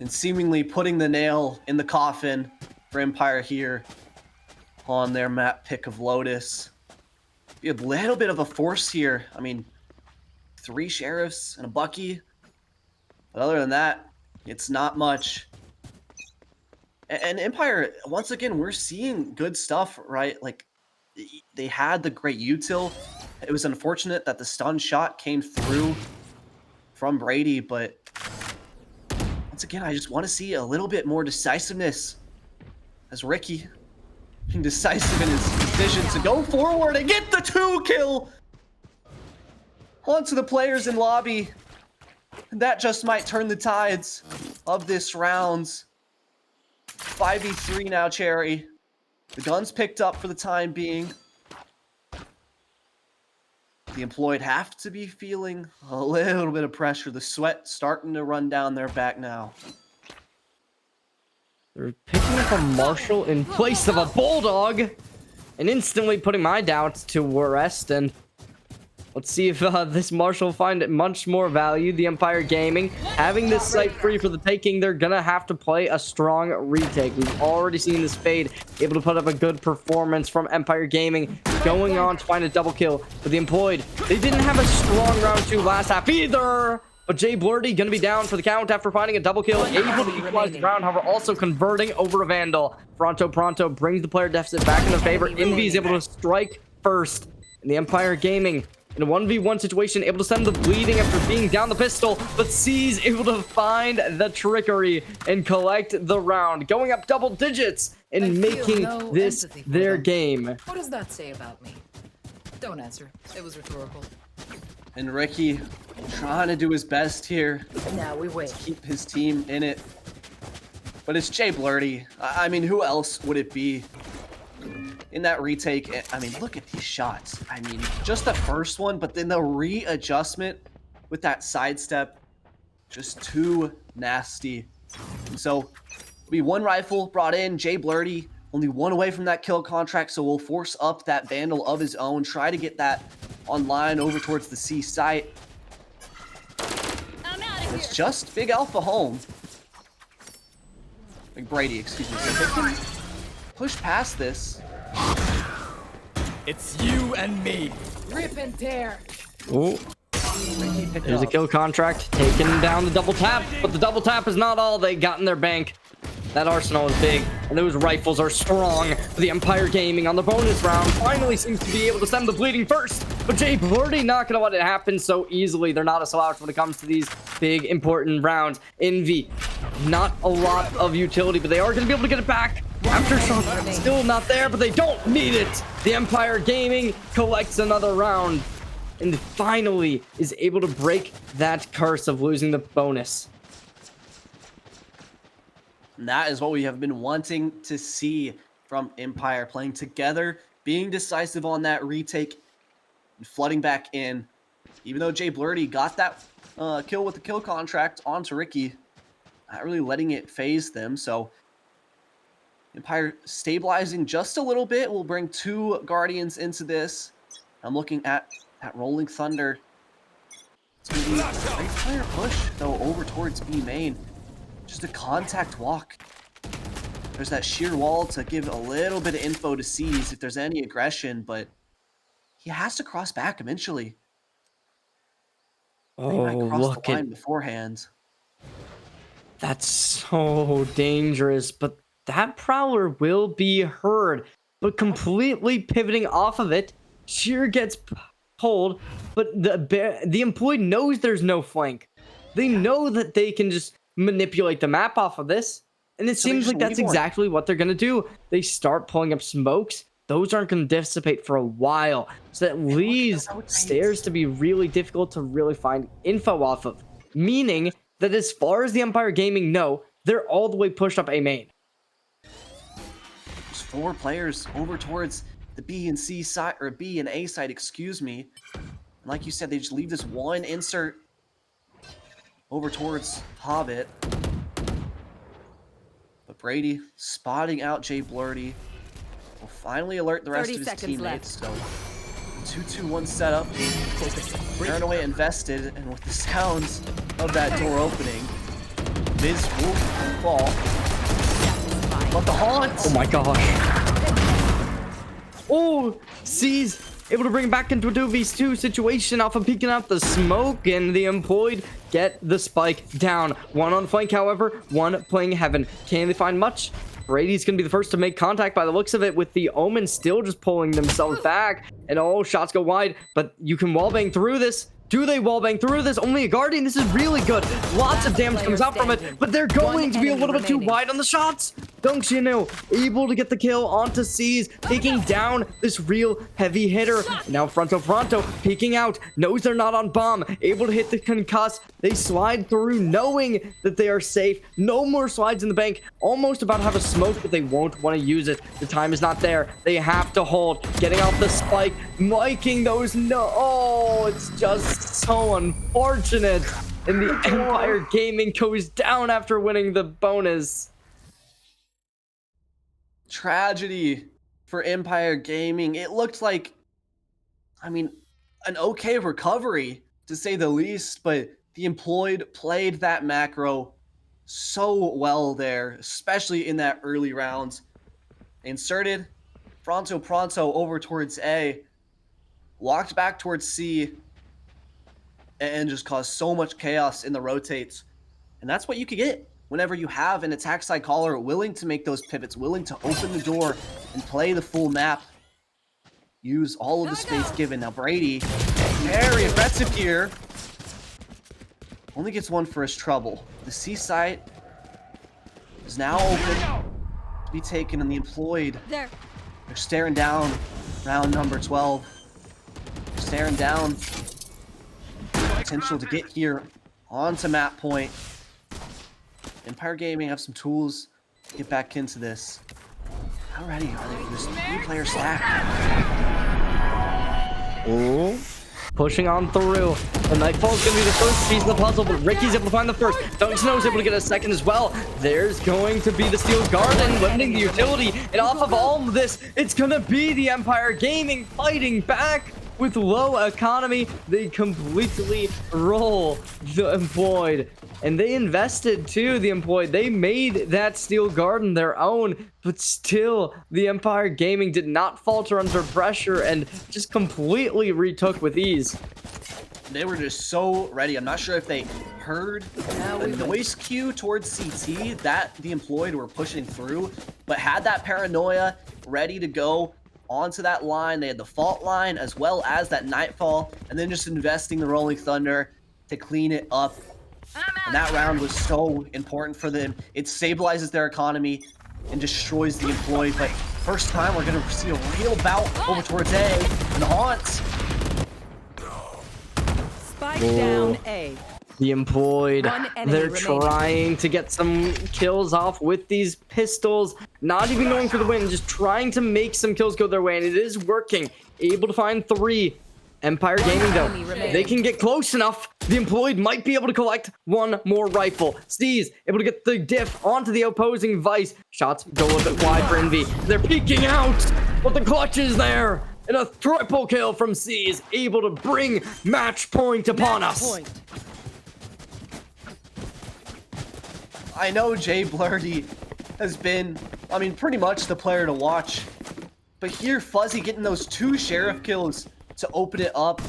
And seemingly putting the nail in the coffin for Empire here. on their map pick of Lotus. Be a little bit of a force here. I mean, 3 sheriffs and a Bucky. But other than that, it's not much. And Empire, once again, we're seeing good stuff, right? Like, they had the great util. It was unfortunate that the stun shot came through from Brady, but once again, I just want to see a little bit more decisiveness as Ricky being decisive in his decision to go forward and get the 2 kill onto the players in lobby. And that just might turn the tides of this round. 5v3 now, Cherry. The gun's picked up for the time being. The employed have to be feeling a little bit of pressure. The sweat starting to run down their back now. They're picking up a Marshall in place of a Bulldog and instantly putting my doubts to rest. And let's see if this Marshall will find much more value. The Empire Gaming having this site free for the taking. They're gonna have to play a strong retake. We've already seen this fade able to put up a good performance from Empire Gaming, going on to find a double kill. But the employed, they didn't have a strong round 2 last half either. But Jay Blurdy gonna be down for the count after finding a double kill, able to equalize the round, however, also converting over a Vandal. Pronto brings the player deficit back in their favor. Envy is able to strike first, and the Empire Gaming in a 1v1 situation, able to send the bleeding after being down the pistol, but C's able to find the trickery and collect the round, going up double digits and making this their game. What does that say about me? Don't answer. It was rhetorical. And Ricky trying to do his best here. Now we wait. Keep his team in it. But it's Jay Blurdy. I mean, who else would it be in that retake? I mean, look at these shots. I mean, just the first one, but then the readjustment with that sidestep, just too nasty. And so, we 1 rifle brought in. Jay Blurdy only 1 away from that kill contract, so we'll force up that Vandal of his own, try to get that online over towards the C site. It's just Big Alpha home. Big Brady, excuse me. So if they can push past this. It's you and me. Rip and tear. Oh, there's a kill contract, taking down the double tap, but the double tap is not all they got in their bank. That arsenal is big, and those rifles are strong. The Empire Gaming on the bonus round finally seems to be able to stem the bleeding first, but Jay Blurdy not going to let it happen so easily. They're not a slouch when it comes to these big, important rounds. Envy, not a lot of utility, but they are going to be able to get it back. Aftershock still not there, but they don't need it. The Empire Gaming collects another round, and finally is able to break that curse of losing the bonus. And that is what we have been wanting to see from Empire, playing together, being decisive on that retake, and flooding back in. Even though Jay Blurdy got that kill with the kill contract onto Ricky, not really letting it phase them. So Empire stabilizing just a little bit. We'll bring 2 Guardians into this. I'm looking at Rolling Thunder. It's going to be a great player push, though, over towards B main. Just a contact walk. There's that sheer wall to give a little bit of info to seize if there's any aggression, but he has to cross back eventually. They might cross the line beforehand. That's so dangerous, but that Prowler will be heard. But completely pivoting off of it, Sheer gets pulled, but the employee knows there's no flank. They know that they can just manipulate the map off of this, and it seems like that's exactly what they're gonna do. They start pulling up smokes. Those aren't gonna dissipate for a while, so that leaves stairs to be really difficult to really find info off of, meaning that as far as the Empire Gaming know, they're all the way pushed up A main. There's 4 players over towards the B and C side, or B and A side, excuse me. And like you said, they just leave this 1 insert over towards Hobbit. But Brady spotting out Jay Blurdy will finally alert the rest of his teammates. So 2-2-1 setup. Paranoia invested, and with the sounds of that door opening, Miz will fall. But the haunt! Oh my gosh. Oh, sees able to bring it back into a 2v2 situation off of peeking out the smoke, and the employed get the spike down. One on the flank, however, one playing heaven. Can they find much? Brady's going to be the first to make contact by the looks of it, with the Omen still just pulling themselves back. And oh, shots go wide, but you can wallbang through this. Do they wallbang through this? Only a Guardian. This is really good. Lots of damage comes out from it, but they're going to be a little bit too wide on the shots. Dunkshino able to get the kill onto C's, taking down this real heavy hitter. Now Fronto peeking out, knows they're not on bomb, able to hit the concuss. They slide through knowing that they are safe. No more slides in the bank. Almost about to have a smoke, but they won't want to use it. The time is not there. They have to hold. Getting off the spike, miking those. No, oh, it's just so unfortunate. And the Empire Gaming goes down after winning the bonus. Tragedy for Empire Gaming. It looked like, I mean, an okay recovery to say the least, but the employed played that macro so well there, especially in that early rounds. Inserted Pronto over towards A, walked back towards C, and just caused so much chaos in the rotates. And that's what you could get whenever you have an attack side caller willing to make those pivots, willing to open the door and play the full map. Use all of the space given. Now Brady, very aggressive here. Only gets one for his trouble. The C site is now open to be taken, and the employed, they're staring down round number 12. Staring down potential to get here onto map point. Empire Gaming have some tools to get back into this. How ready are they for this 3-player stack? Oh, pushing on through. The Nightfall's going to be the first piece of the puzzle, but Ricky's able to find the first. Dunksnow's able to get a second as well. There's going to be the Steel Garden, limiting the utility. And off of all of this, it's going to be the Empire Gaming fighting back. With low economy, they completely roll the employed. And they invested too, the employed. They made that Steel Garden their own, but still, the Empire Gaming did not falter under pressure and just completely retook with ease. They were just so ready. I'm not sure if they heard the noise cue towards CT that the employed were pushing through, but had that paranoia ready to go onto that line. They had the fault line as well as that Nightfall, and then just investing the Rolling Thunder to clean it up. And that round was so important for them. It stabilizes their economy and destroys the employee. But first time we're going to see a real bout over towards A and Haunt. Spike down A. The employed, they're remaining. trying to get some kills off with these pistols, not even going for the win, just trying to make some kills go their way, and it is working. Able to find 3. Empire Gaming, though, they can get close enough. The employed might be able to collect one more rifle. Steez able to get the diff onto the opposing Vice. Shots go a little bit wide for Envy. They're peeking out, but the clutch is there. And a triple kill from C's, able to bring match point upon us. I know Jay Blurdy has been, I mean, pretty much the player to watch. But here, Fuzzy getting those 2 Sheriff kills to open it up,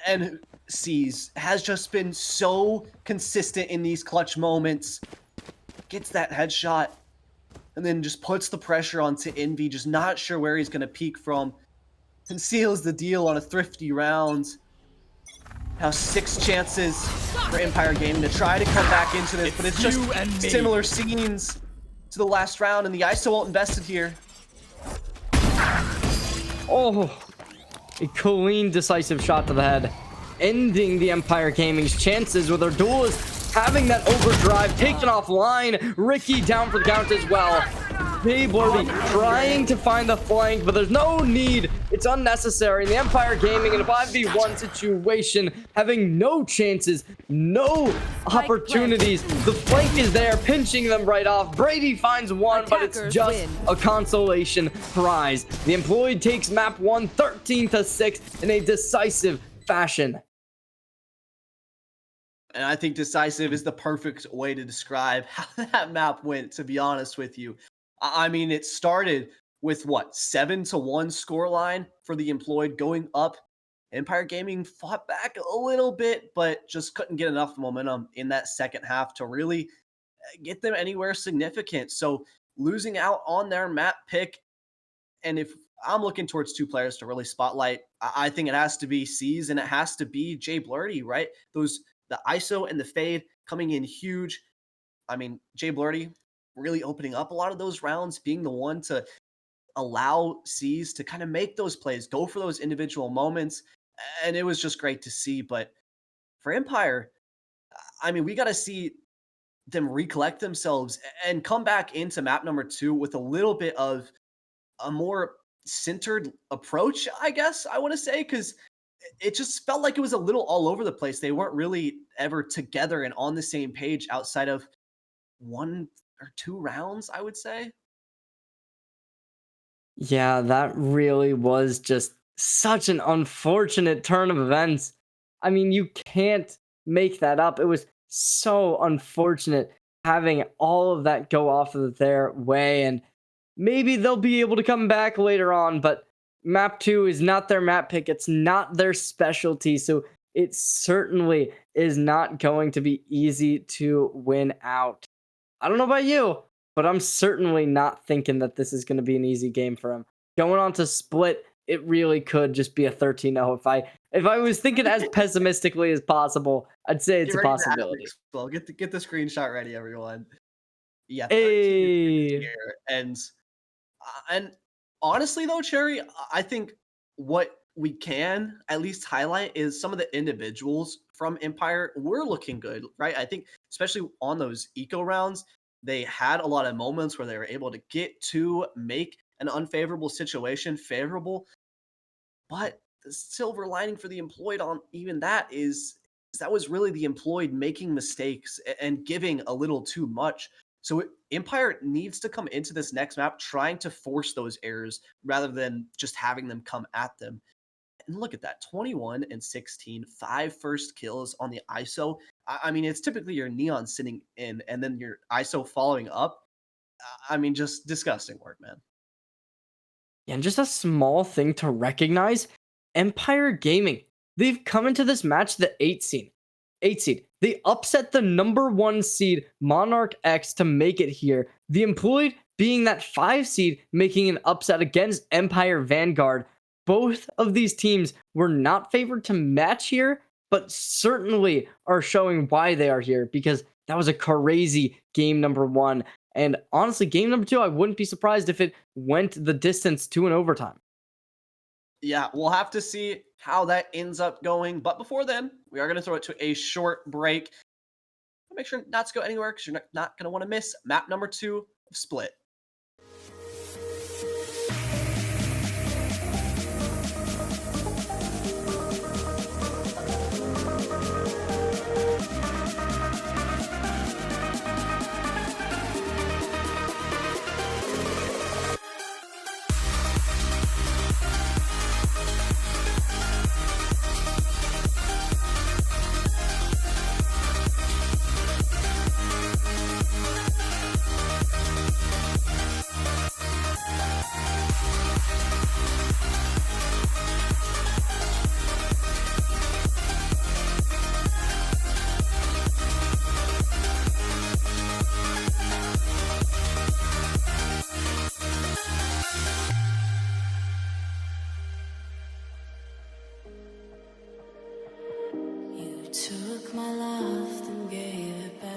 and C's has just been so consistent in these clutch moments. Gets that headshot, and then just puts the pressure onto Envy, just not sure where he's going to peek from. And seals the deal on a thrifty round. Now 6 chances for Empire Gaming to try to come back into this, but it's just similar scenes to the last round, and the ISO won't invested here. Oh, a clean, decisive shot to the head, ending the Empire Gaming's chances with their duelist having that overdrive taken offline. Ricky down for the count as well. Jay Blurdy trying to find the flank, but there's no need. It's unnecessary. The Empire Gaming in a 5v1 situation, having no chances, no opportunities. The flank is there, pinching them right off. Brady finds one, but it's just a consolation prize. The employed takes map 1, 13-6 in a decisive fashion. And I think decisive is the perfect way to describe how that map went, to be honest with you. I mean, it started with what, 7-1 scoreline for the employed going up. Empire Gaming fought back a little bit, but just couldn't get enough momentum in that second half to really get them anywhere significant. So losing out on their map pick, and if I'm looking towards two players to really spotlight, I think it has to be C's and it has to be Jay Blurdy, right? The ISO and the fade coming in huge. I mean, Jay Blurdy really opening up a lot of those rounds, being the one to allow C's to kind of make those plays, go for those individual moments. And it was just great to see. But for Empire, I mean, we got to see them recollect themselves and come back into map number 2 with a little bit of a more centered approach, I guess I want to say, because it just felt like it was a little all over the place. They weren't really ever together and on the same page outside of 1 or 2 rounds, I would say. Yeah, that really was just such an unfortunate turn of events. I mean, you can't make that up. It was so unfortunate having all of that go off of their way, and maybe they'll be able to come back later on, but map 2 is not their map pick. It's not their specialty, so it certainly is not going to be easy to win out. I don't know about you, but I'm certainly not thinking that this is going to be an easy game for him. Going on to split, it really could just be a 13-0. If I was thinking as pessimistically as possible, I'd say it's Get a ready for possibility. Alex. Well, get the screenshot ready, everyone. Yeah, 13 Hey. here. And honestly though, Cherry, I think what we can at least highlight is some of the individuals from Empire were looking good, right? I think especially on those eco rounds, they had a lot of moments where they were able to get to make an unfavorable situation favorable. But the silver lining for the employed on even that is that was really the employed making mistakes and giving a little too much. So Empire needs to come into this next map trying to force those errors rather than just having them come at them. And look at that, 21 and 16, 5 first kills on the ISO. I mean, it's typically your Neon sitting in and then your ISO following up. I mean, just disgusting work, man. And just a small thing to recognize, Empire Gaming. They've come into this match the 8 seed. 8 seed. They upset the number 1 seed Monarch X to make it here. The employed being that 5 seed making an upset against Empire Vanguard. Both of these teams were not favored to match here, but certainly are showing why they are here because that was a crazy game number 1. And honestly, game number 2, I wouldn't be surprised if it went the distance to an overtime. Yeah, we'll have to see how that ends up going. But before then, we are going to throw it to a short break. Make sure not to go anywhere because you're not going to want to miss map number 2 of Split. You took my love and gave it back.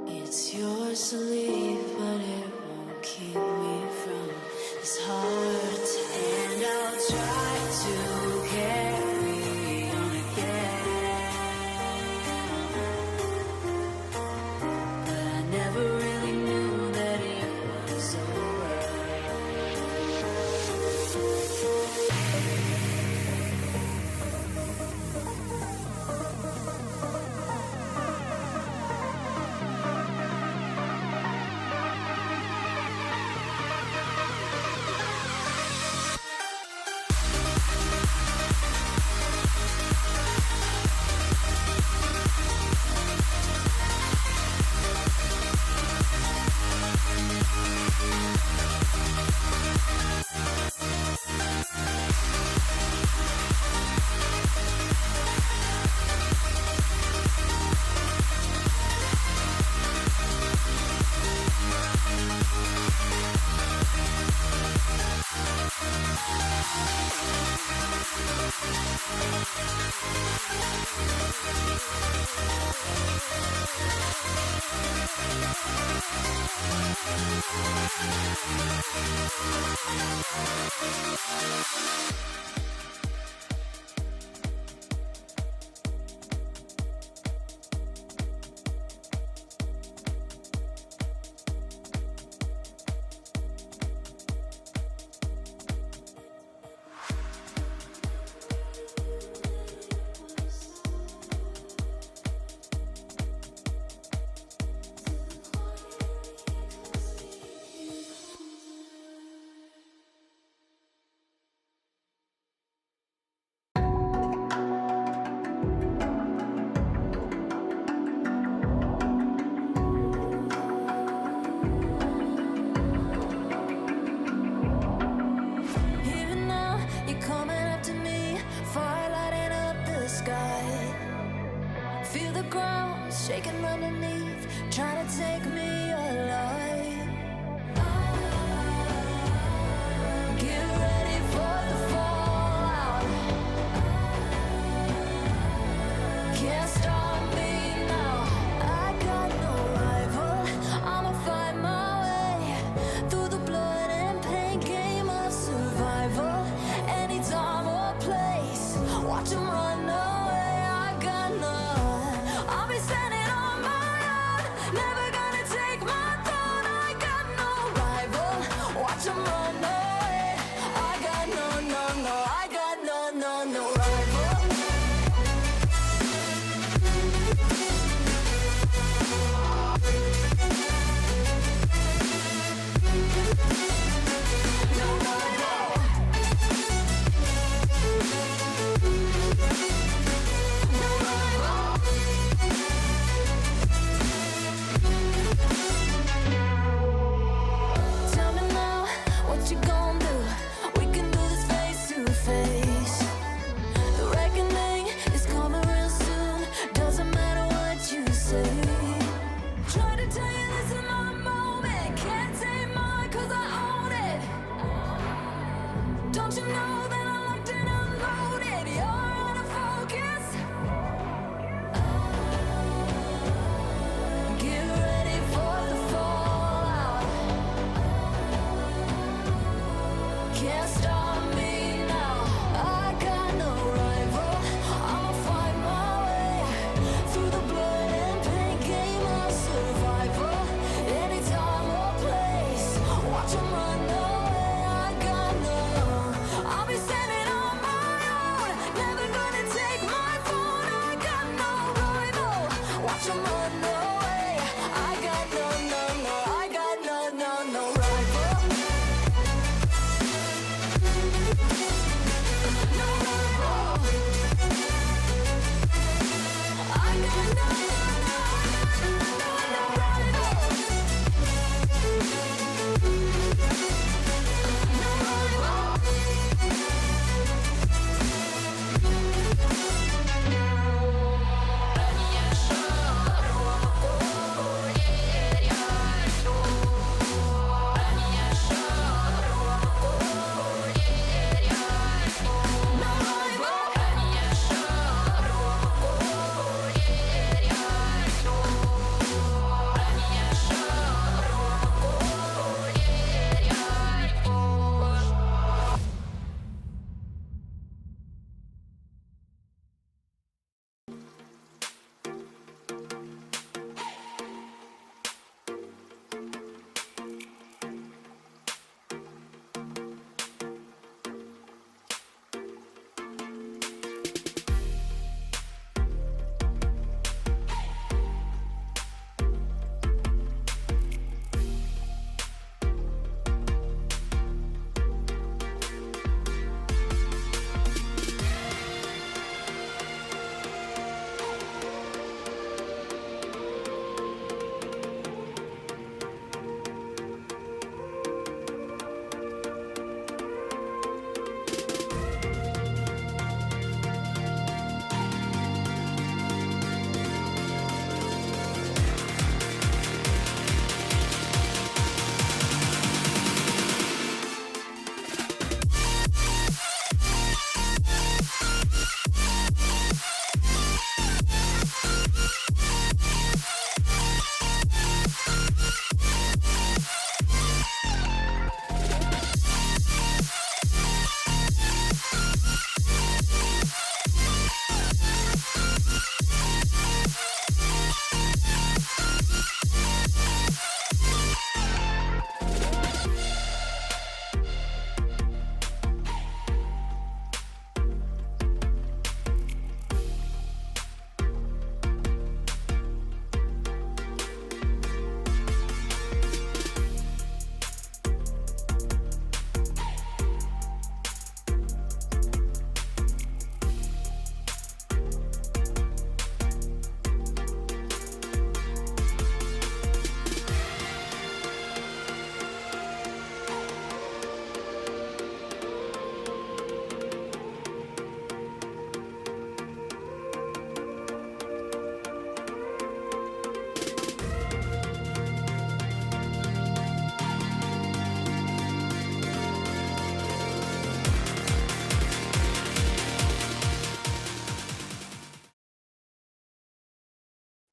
It's yours to leave, but it won't keep me from this heart. And I'll try to carry on again, but I never really knew that it was over. shaking underneath, trying to take me alive. Get ready for the fallout. Can't stop me now. I got no rival. I'ma find my way through the blood and pain game of survival. Any time or place, watch 'em run away. I got none. I'll be standing on my own, never gonna take my throne. I got no rival. Watch 'em run away. I got no, no, no. I got no, no, no rival. No rival.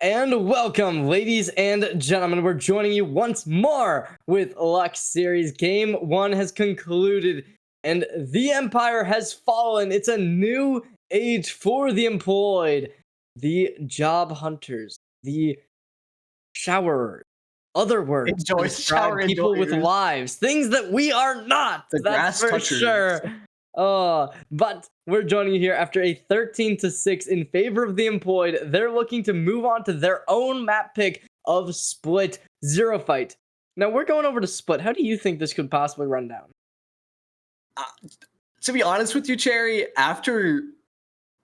And welcome, ladies and gentlemen. We're joining you once more with Luxe Series. Game 1 has concluded, and the Empire has fallen. It's a new age for the employed, the job hunters, the showerers, other words to Enjoy describe shower people with enjoyers. lives, things that we are not. The That's grass for touchers. sure. But we're joining you here after a 13-6 in favor of the employed. They're looking to move on to their own map pick of Split Zero Fight. Now we're going over to Split. How do you think this could possibly run down? To be honest with you, Cherry, after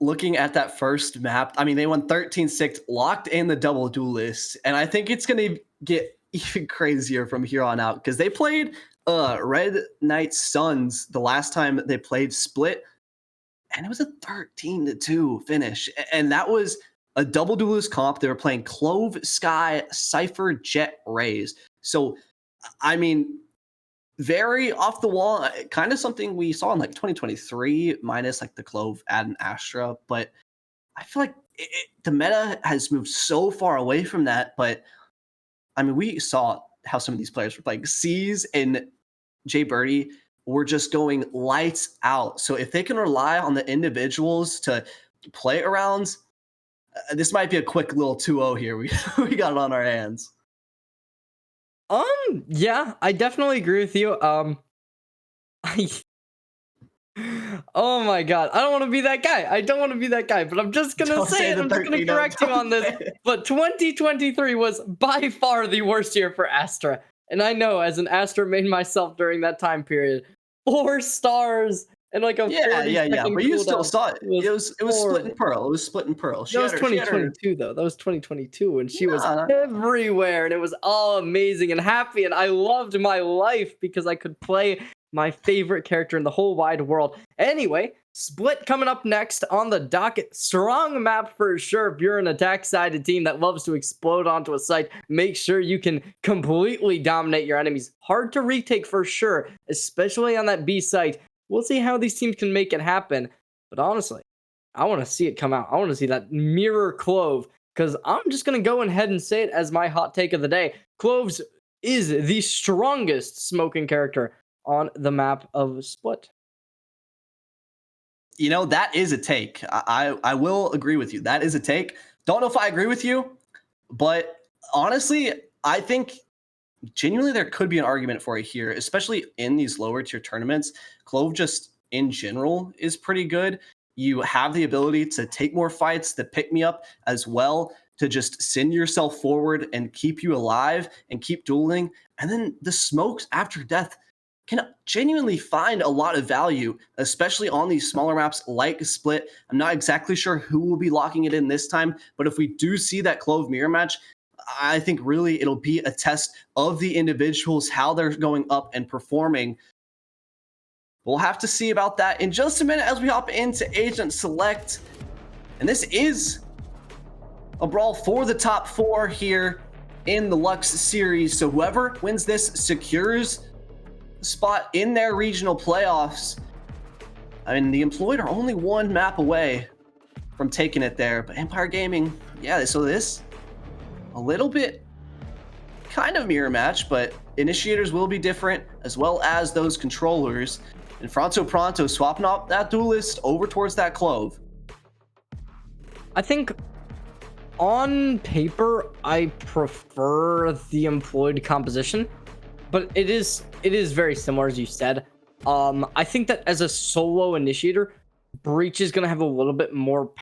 looking at that first map, I mean, they won 13-6, locked in the double duelist, and I think it's going to get even crazier from here on out because they played Red Knight Suns the last time they played Split, and it was a 13-2 finish, and that was a double duelist comp. They were playing Clove, Sky, Cypher, Jet, Rays. So, I mean, very off the wall, kind of something we saw in like 2023, minus like the Clove, Ad, and Astra. But I feel like the meta has moved so far away from that. But I mean, we saw how some of these players were playing. C's and Jay Birdie were just going lights out. So if they can rely on the individuals to play around, this might be a quick little 2-0 here. We got it on our hands. Yeah, I definitely agree with you. I Oh my god, I don't want to be that guy. I don't want to be that guy, but I'm just gonna Don't say it. the I'm just gonna 13, no, correct you don't on this. say it. But 2023 was by far the worst year for Astra. And I know, as an Astra main myself during that time period, 4 stars and like a Yeah. 40-second But you still cooldown saw it. It was Split horrible. and Pearl. It was Split and Pearl. That was 2022 though. That was 2022 and she was Nah. everywhere and it was all amazing and happy and I loved my life because I could play my favorite character in the whole wide world. Anyway, Split coming up next on the docket. Strong map for sure. If you're an attack-sided team that loves to explode onto a site, make sure you can completely dominate your enemies. Hard to retake for sure, especially on that B site. We'll see how these teams can make it happen. But honestly, I want to see it come out. I want to see that mirror Clove because I'm just going to go ahead and say it as my hot take of the day. Cloves is the strongest smoking character on the map of Split. You know, that is a take. I will agree with you. That is a take. Don't know if I agree with you, but honestly, I think genuinely there could be an argument for it here, especially in these lower tier tournaments. Clove just in general is pretty good. You have the ability to take more fights, to pick me up as well, to just send yourself forward and keep you alive and keep dueling. And then the smokes after death can genuinely find a lot of value, especially on these smaller maps like Split. I'm not exactly sure who will be locking it in this time, but if we do see that Clove mirror match, I think really it'll be a test of the individuals, how they're going up and performing. We'll have to see about that in just a minute as we hop into Agent Select. And this is a brawl for the top 4 here in the Luxe series. So whoever wins this secures spot in their regional playoffs. I mean, the employed are only 1 map away from taking it there, but Empire Gaming, yeah, so this a little bit kind of mirror match, but initiators will be different as well as those controllers. And Fronto Pronto swapping off that duelist over towards that Clove. I think on paper, I prefer the employed composition, but it is very similar as you said. I think that as a solo initiator, Breach is going to have a little bit more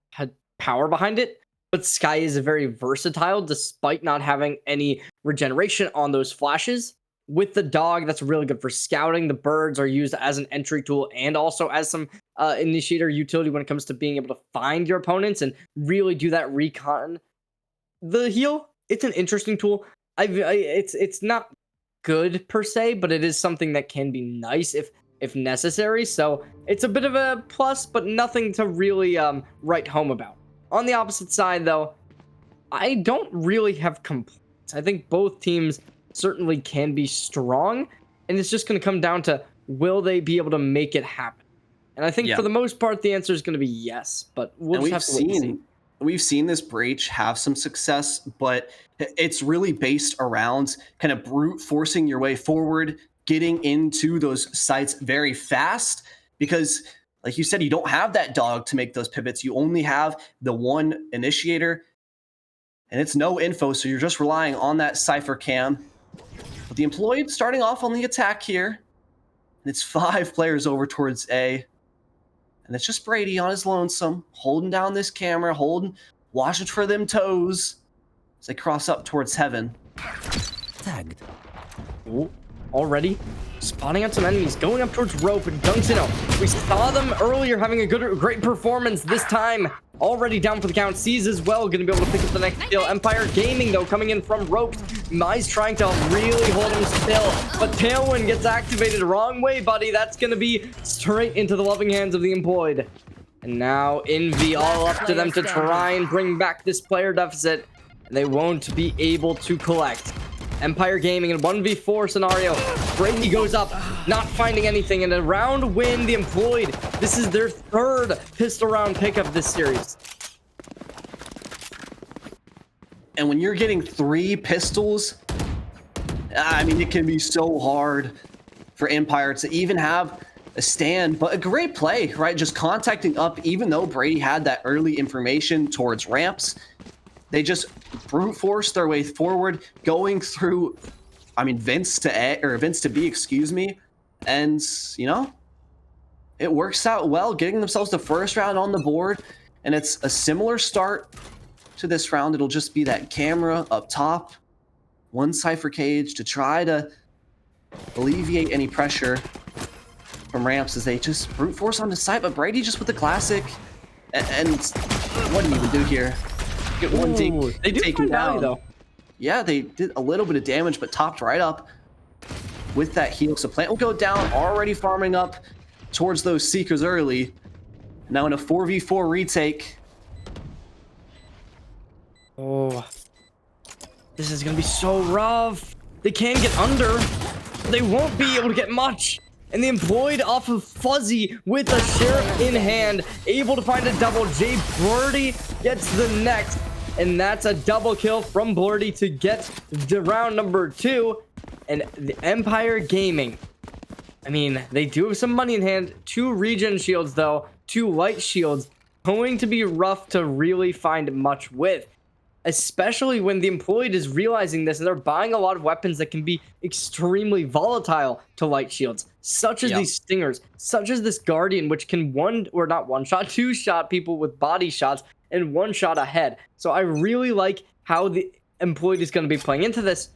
power behind it, but Sky is very versatile despite not having any regeneration on those flashes. With the dog, that's really good for scouting. The birds are used as an entry tool and also as some initiator utility when it comes to being able to find your opponents and really do that recon. The heal, it's an interesting tool. It's not good per se, but it is something that can be nice if necessary. So it's a bit of a plus, but nothing to really write home about. On the opposite side, though, I don't really have complaints. I think both teams certainly can be strong, and it's just going to come down to will they be able to make it happen. And I think for the most part, the answer is going to be yes, but we'll just have to wait and see. we've seen this breach have some success, but it's really based around kind of brute forcing your way forward, getting into those sites very fast, because like you said, you don't have that dog to make those pivots. You only have the one initiator, and it's no info, so you're just relying on that Cypher cam. But the Employed starting off on the attack here, and it's 5 players over towards A. And it's just Brady on his lonesome, holding down this camera, watching for them toes as they cross up towards heaven. Tagged. Ooh, already spotting out some enemies, going up towards rope and Gunsino. We saw them earlier having a great performance. This time already down for the count. Sees as well, gonna be able to pick up the next kill. Empire Gaming though coming in from ropes. Mai's trying to really hold him still, but Tailwind gets activated. Wrong way, buddy. That's gonna be straight into the loving hands of the Employed. And now Envy all up to them to try and bring back this player deficit, and they won't be able to collect. Empire Gaming in 1v4 scenario. Brady goes up, not finding anything, and a round win. The Employed. This is their 3rd pistol round pick of this series. And when you're getting 3 pistols, I mean, it can be so hard for Empire to even have a stand, but a great play, right? Just contacting up, even though Brady had that early information towards ramps. They just brute force their way forward, going through, I mean, vents to A, or vents to B, excuse me. And, you know, it works out well, getting themselves the first round on the board. And it's a similar start to this round. It'll just be that camera up top, one Cypher cage to try to alleviate any pressure from ramps as they just brute force onto site. But Brady just with the classic. And what do you even do here? Get one They do taken find value, down. though. Yeah, they did a little bit of damage, but topped right up with that heal. So Plant will go down, already farming up towards those Seekers early. Now in a 4v4 retake. Oh, this is gonna be so rough. They can get under. They won't be able to get much. And the Employed off of Fuzzy with a Sheriff in hand, able to find a double. Jay Blurdy gets the next, and that's a double kill from Blurdy to get the round number 2. And the Empire Gaming, I mean, they do have some money in hand. 2 regen shields though, 2 light shields, going to be rough to really find much with. Especially when the Employed is realizing this and they're buying a lot of weapons that can be extremely volatile to light shields, such as these Stingers, such as this Guardian, which can two-shot people with body shots and 1-shot a head. So I really like how the Employed is going to be playing into this.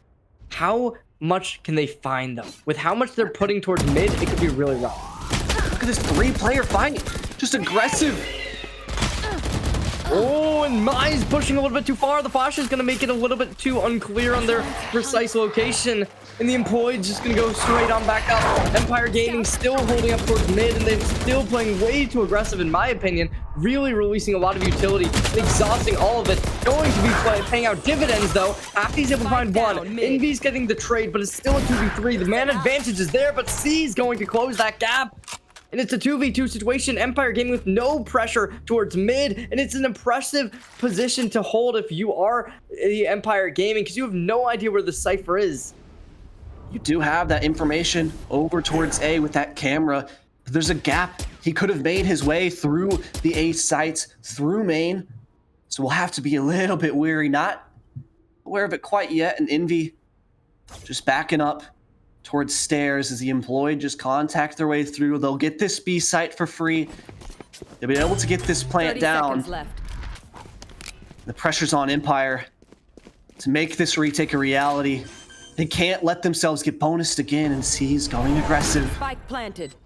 How much can they find though? With how much they're putting towards mid, it could be really rough. Look at this 3-player fight. Just aggressive. Oh, and Mai's pushing a little bit too far. The flash is going to make it a little bit too unclear on their precise location. And the Employed just going to go straight on back up. Empire Gaming still holding up towards mid, and they're still playing way too aggressive, in my opinion. Really releasing a lot of utility and exhausting all of it. Going to be paying out dividends, though. After he's able to find one. Envy's getting the trade, but it's still a 2v3. The man advantage is there, but C's going to close that gap. And it's a 2v2 situation. Empire Gaming with no pressure towards mid. And it's an impressive position to hold if you are the Empire Gaming, because you have no idea where the Cypher is. You do have that information over towards A with that camera. But there's a gap. He could have made his way through the A sites, through main. So we'll have to be a little bit wary. Not aware of it quite yet. And Envy just backing up towards stairs as the Employed just contact their way through. They'll get this B site for free. They'll be able to get this plant down. Left. The pressure's on Empire to make this retake a reality. They can't let themselves get bonused again, and C's going aggressive. Spike planted.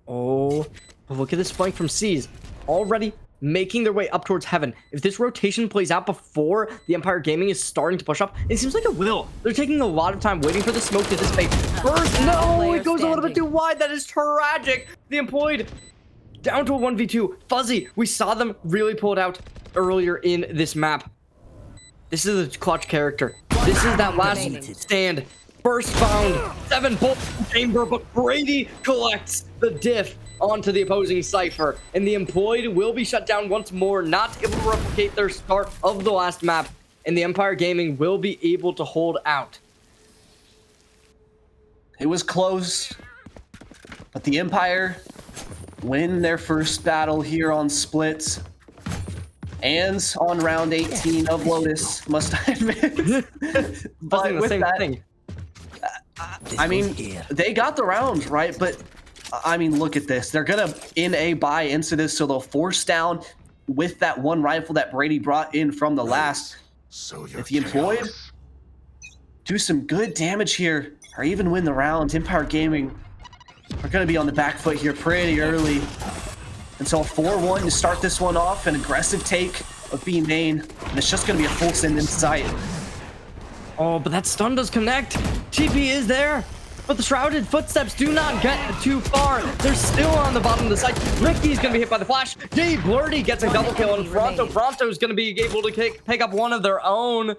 Oh, look at this flank from C's. Already making their way up towards heaven. If this rotation plays out before the Empire Gaming is starting to push up, it seems like it will. They're taking a lot of time waiting for the smoke to dissipate. First, no, it goes a little bit too wide. That is tragic. The Employed down to a 1v2. Fuzzy, we saw them really pull it out earlier in this map. This is a clutch character. This is that last stand. First found, 7 bullet chamber, but Brady collects the diff. onto the opposing Cypher, and the Employed will be shut down once more, not able to replicate their start of the last map, and the Empire Gaming will be able to hold out. It was close, but the Empire win their first battle here on Splits and on round 18 of Lotus, must I admit. But with that, I mean, they got the round, right? But I mean, look at this. They're gonna in a buy into this, so they'll force down with that one rifle that Brady brought in from the last. If the Employed do some good damage here, or even win the round, Empire Gaming are going to be on the back foot here pretty early. And so a 4-1 to start this one off, an aggressive take of B main, and it's just going to be a full send in sight. Oh, but that stun does connect. TP is there, but the Shrouded Footsteps do not get too far. They're still on the bottom of the site. Ricky's going to be hit by the flash. Jay Blurdy gets a double kill, and Pronto's going to be able to pick up one of their own.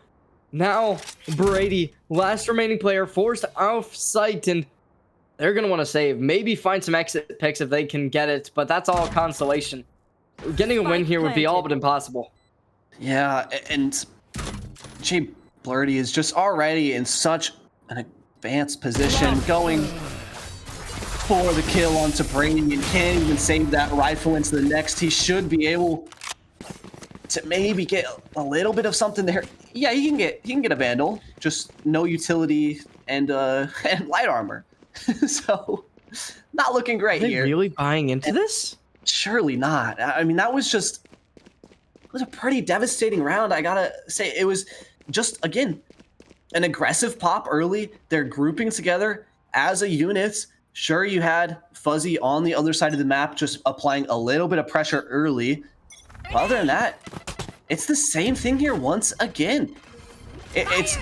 Now, Brady, last remaining player, forced off site, and they're going to want to save. Maybe find some exit picks if they can get it, but that's all consolation. Getting a win here would be all but impossible. Yeah, and Jay Blurdy is just already in such an advanced position, going for the kill onto Brady and can't even save that rifle into the next. He should be able to maybe get a little bit of something there. Yeah, he can get a Vandal, just no utility and light armor. So not looking great Are they here. Really buying into this? Surely not. I mean, it was a pretty devastating round. I gotta say, it was just, again, an aggressive pop early. They're grouping together as a unit. Sure, you had Fuzzy on the other side of the map, just applying a little bit of pressure early. But other than that, it's the same thing here once again. It's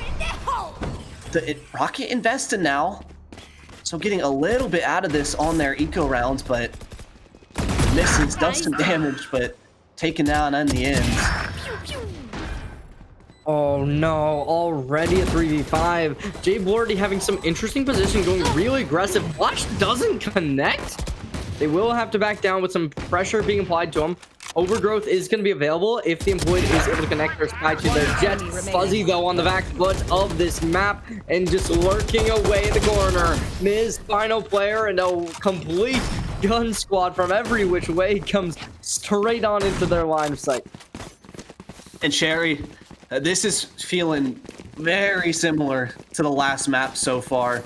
Rocket invested now, so getting a little bit out of this on their eco rounds, but misses, does some damage, but taken down in the end. Oh no, already a 3v5. Jay Blurdy having some interesting position, going really aggressive. Flash doesn't connect. They will have to back down with some pressure being applied to them. Overgrowth is going to be available if the Employed is able to connect their spy to their jet. Fuzzy, though, on the back foot of this map and just lurking away in the corner. Miz, final player, and a complete gun squad from every which way comes straight on into their line of sight. And Sherry, this is feeling very similar to the last map so far.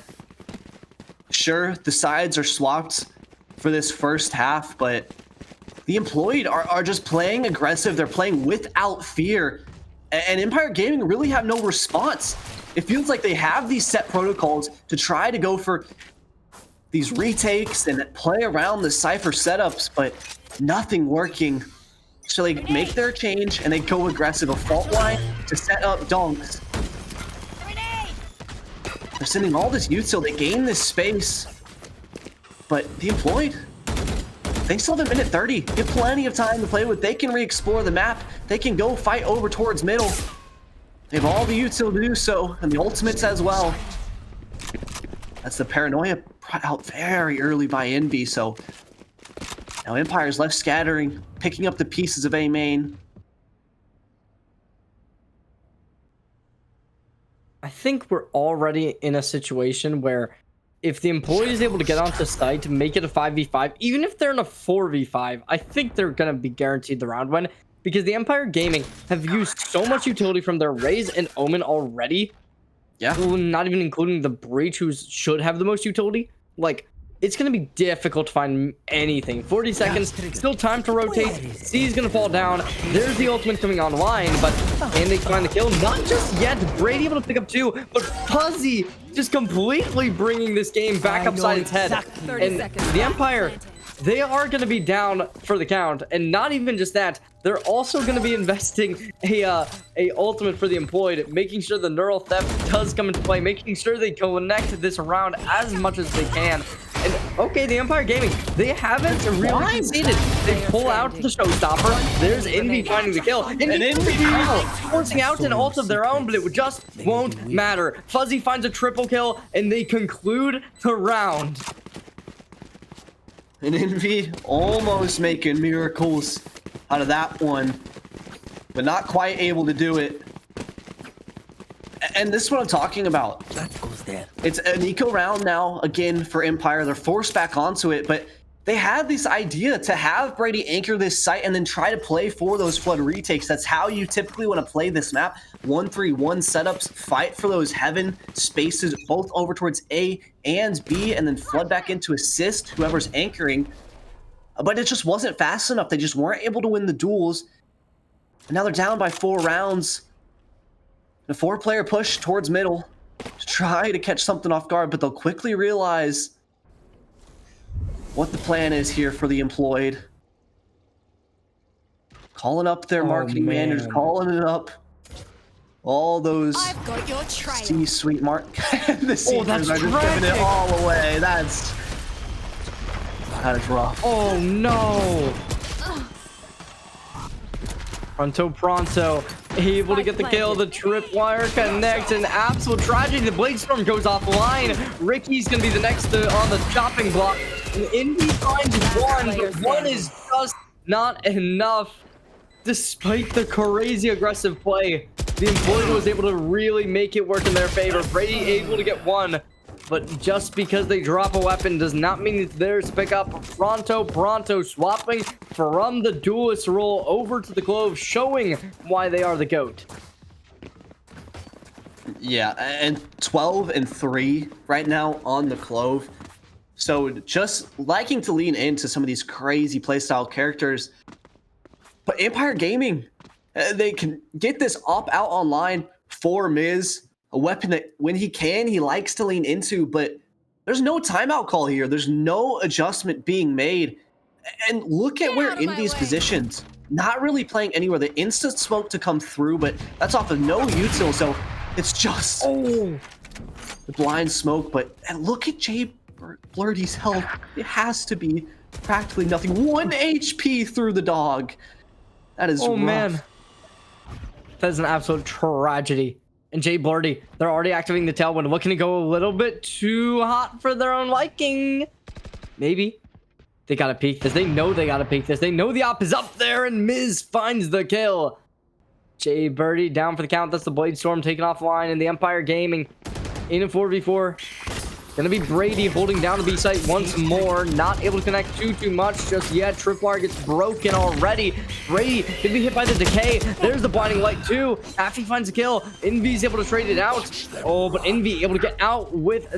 Sure, the sides are swapped for this first half, but the Employed are just playing aggressive. They're playing without fear. And Empire Gaming really have no response. It feels like they have these set protocols to try to go for these retakes and play around the Cypher setups, but nothing working. So they make their change and they go aggressive. A fault line to set up dunks. They're sending all this util. They gain this space. But the Employed, they still have a minute 30. They have plenty of time to play with. They can re-explore the map. They can go fight over towards middle. They have all the util to do so, and the ultimates as well. That's the paranoia brought out very early by Envy, so now Empire's left scattering, picking up the pieces of A main. I think we're already in a situation where if the Employee is able to get onto site to make it a 5v5, even if they're in a 4v5, I think they're going to be guaranteed the round win, because the Empire Gaming have used so much utility from their Raze and Omen already. Yeah. Well, not even including the Breach, who should have the most utility. Like, it's going to be difficult to find anything. 40 seconds, still time to rotate. C's going to fall down. There's the ultimate coming online, but can they find the kill? Not just yet. Brady able to pick up 2, but Fuzzy just completely bringing this game back upside its head. And the Empire, they are going to be down for the count, and not even just that, they're also going to be investing a ultimate for the Employed, making sure the neural theft does come into play, making sure they connect this around as much as they can. And okay, the Empire Gaming, they haven't really conceded. They pull out the showstopper. There's Envy finding the kill, and Envy forcing out an ult of their own, but it just won't matter. Fuzzy finds a triple kill, and they conclude the round. And Envy almost making miracles out of that one, but not quite able to do it. And this is what I'm talking about. That goes there. It's an eco round now, again, for Empire. They're forced back onto it, but they had this idea to have Brady anchor this site and then try to play for those flood retakes. That's how you typically want to play this map. 1-3-1 setups, fight for those heaven spaces, both over towards A and B, and then flood back into assist whoever's anchoring. But it just wasn't fast enough. They just weren't able to win the duels. And now they're down by 4 rounds. A 4-player push towards middle to try to catch something off guard, but they'll quickly realize what the plan is here for the employed. Calling up their marketing managers, calling it up. All those I've got your trail. C-suite the Seekers are just giving it all away. That is rough. Oh no! Pronto, able to get the kill. The tripwire connects. An absolute tragedy. The Blade Storm goes offline. Ricky's gonna be the next on the chopping block. And Indy finds one, but one is just not enough. Despite the crazy aggressive play, the employee was able to really make it work in their favor. Brady able to get one, but just because they drop a weapon does not mean it's theirs to pick up. Pronto swapping from the duelist role over to the Clove, showing why they are the GOAT. Yeah, and 12-3 right now on the Clove. So just liking to lean into some of these crazy playstyle characters. But Empire Gaming, they can get this op out online for Miz, a weapon that when he can, he likes to lean into, but there's no timeout call here. There's no adjustment being made. And look at where Indy's positioned. Not really playing anywhere. The instant smoke to come through, but that's off of no util, so it's just the blind smoke. But and look at Jay Blurdy's health. It has to be practically nothing. 1 HP through the dog. That is rough. Man. That is an absolute tragedy. And Jay Blurdy, they're already activating the tailwind, looking to go a little bit too hot for their own liking. Maybe. They gotta peek this. They know they gotta peek this. They know the op is up there, and Miz finds the kill. Jay Birdie down for the count. That's the Blade Storm taken offline, and the Empire Gaming in a 4v4. Gonna be Brady holding down the B site once more. Not able to connect too much just yet. Tripwire gets broken already. Brady can be hit by the decay. There's the blinding light too. Affy finds a kill. Envy's able to trade it out. Oh, but Envy able to get out with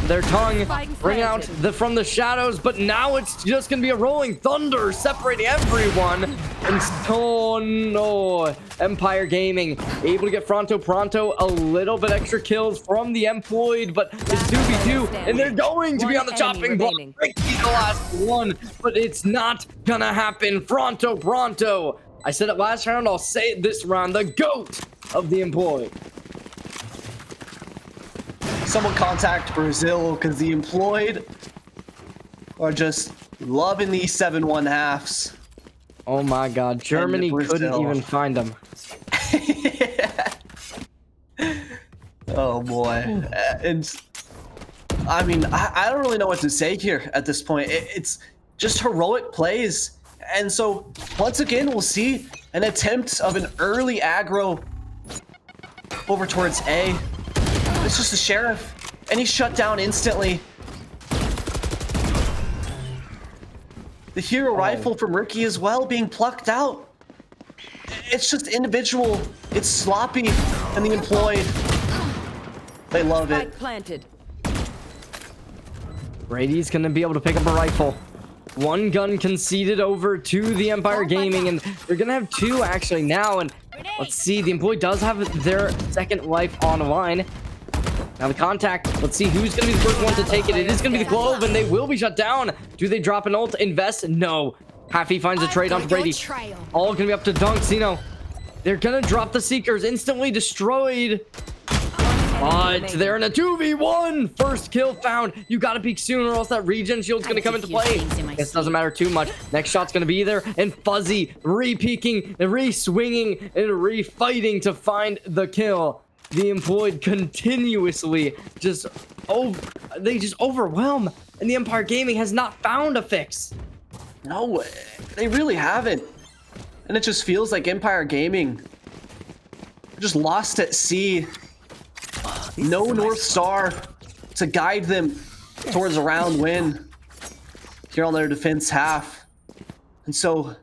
their tongue. Bring out from the shadows. But now it's just gonna be a rolling thunder separating everyone. And oh no. Empire Gaming able to get Pronto a little bit extra kills from the employed, but it's 2v2, and they're going to be on the chopping block. Ricky's the last one, but it's not gonna happen. Pronto. I said it last round, I'll say it this round. The GOAT of the employed. Someone contact Brazil, because the employed are just loving these 7-1 halves. Oh my god, Germany couldn't even find them. Oh boy. And I mean, I don't really know what to say here at this point. It's just heroic plays. And so once again, we'll see an attempt of an early aggro over towards A. It's just the sheriff, and he's shut down instantly. The hero rifle from Ricky as well being plucked out. It's just individual. It's sloppy, and the employed, they love it. Planted. Brady's gonna be able to pick up a rifle. One gun conceded over to the Empire Gaming, and they're gonna have two actually now. And let's see, the employee does have their second life online. Now the contact, let's see who's gonna be the first one to take it. It is gonna be the Clove, and they will be shut down. Do they drop an ult, invest? No. Happy finds a trade onto Brady. All gonna be up to Dunks, you know. They're gonna drop the Seekers, instantly destroyed. But they're in a 2v1. First kill found. You gotta peek soon, or else that regen shield's gonna come into play. This doesn't matter too much. Next shot's gonna be there, and Fuzzy re-peeking, re-swinging, and re-fighting to find the kill. the Employed continuously just they just overwhelm, and the Empire Gaming has not found a fix. No, they really haven't. And it just feels like Empire Gaming just lost at sea. No North Star to guide them towards a round win here on their defense half. And so,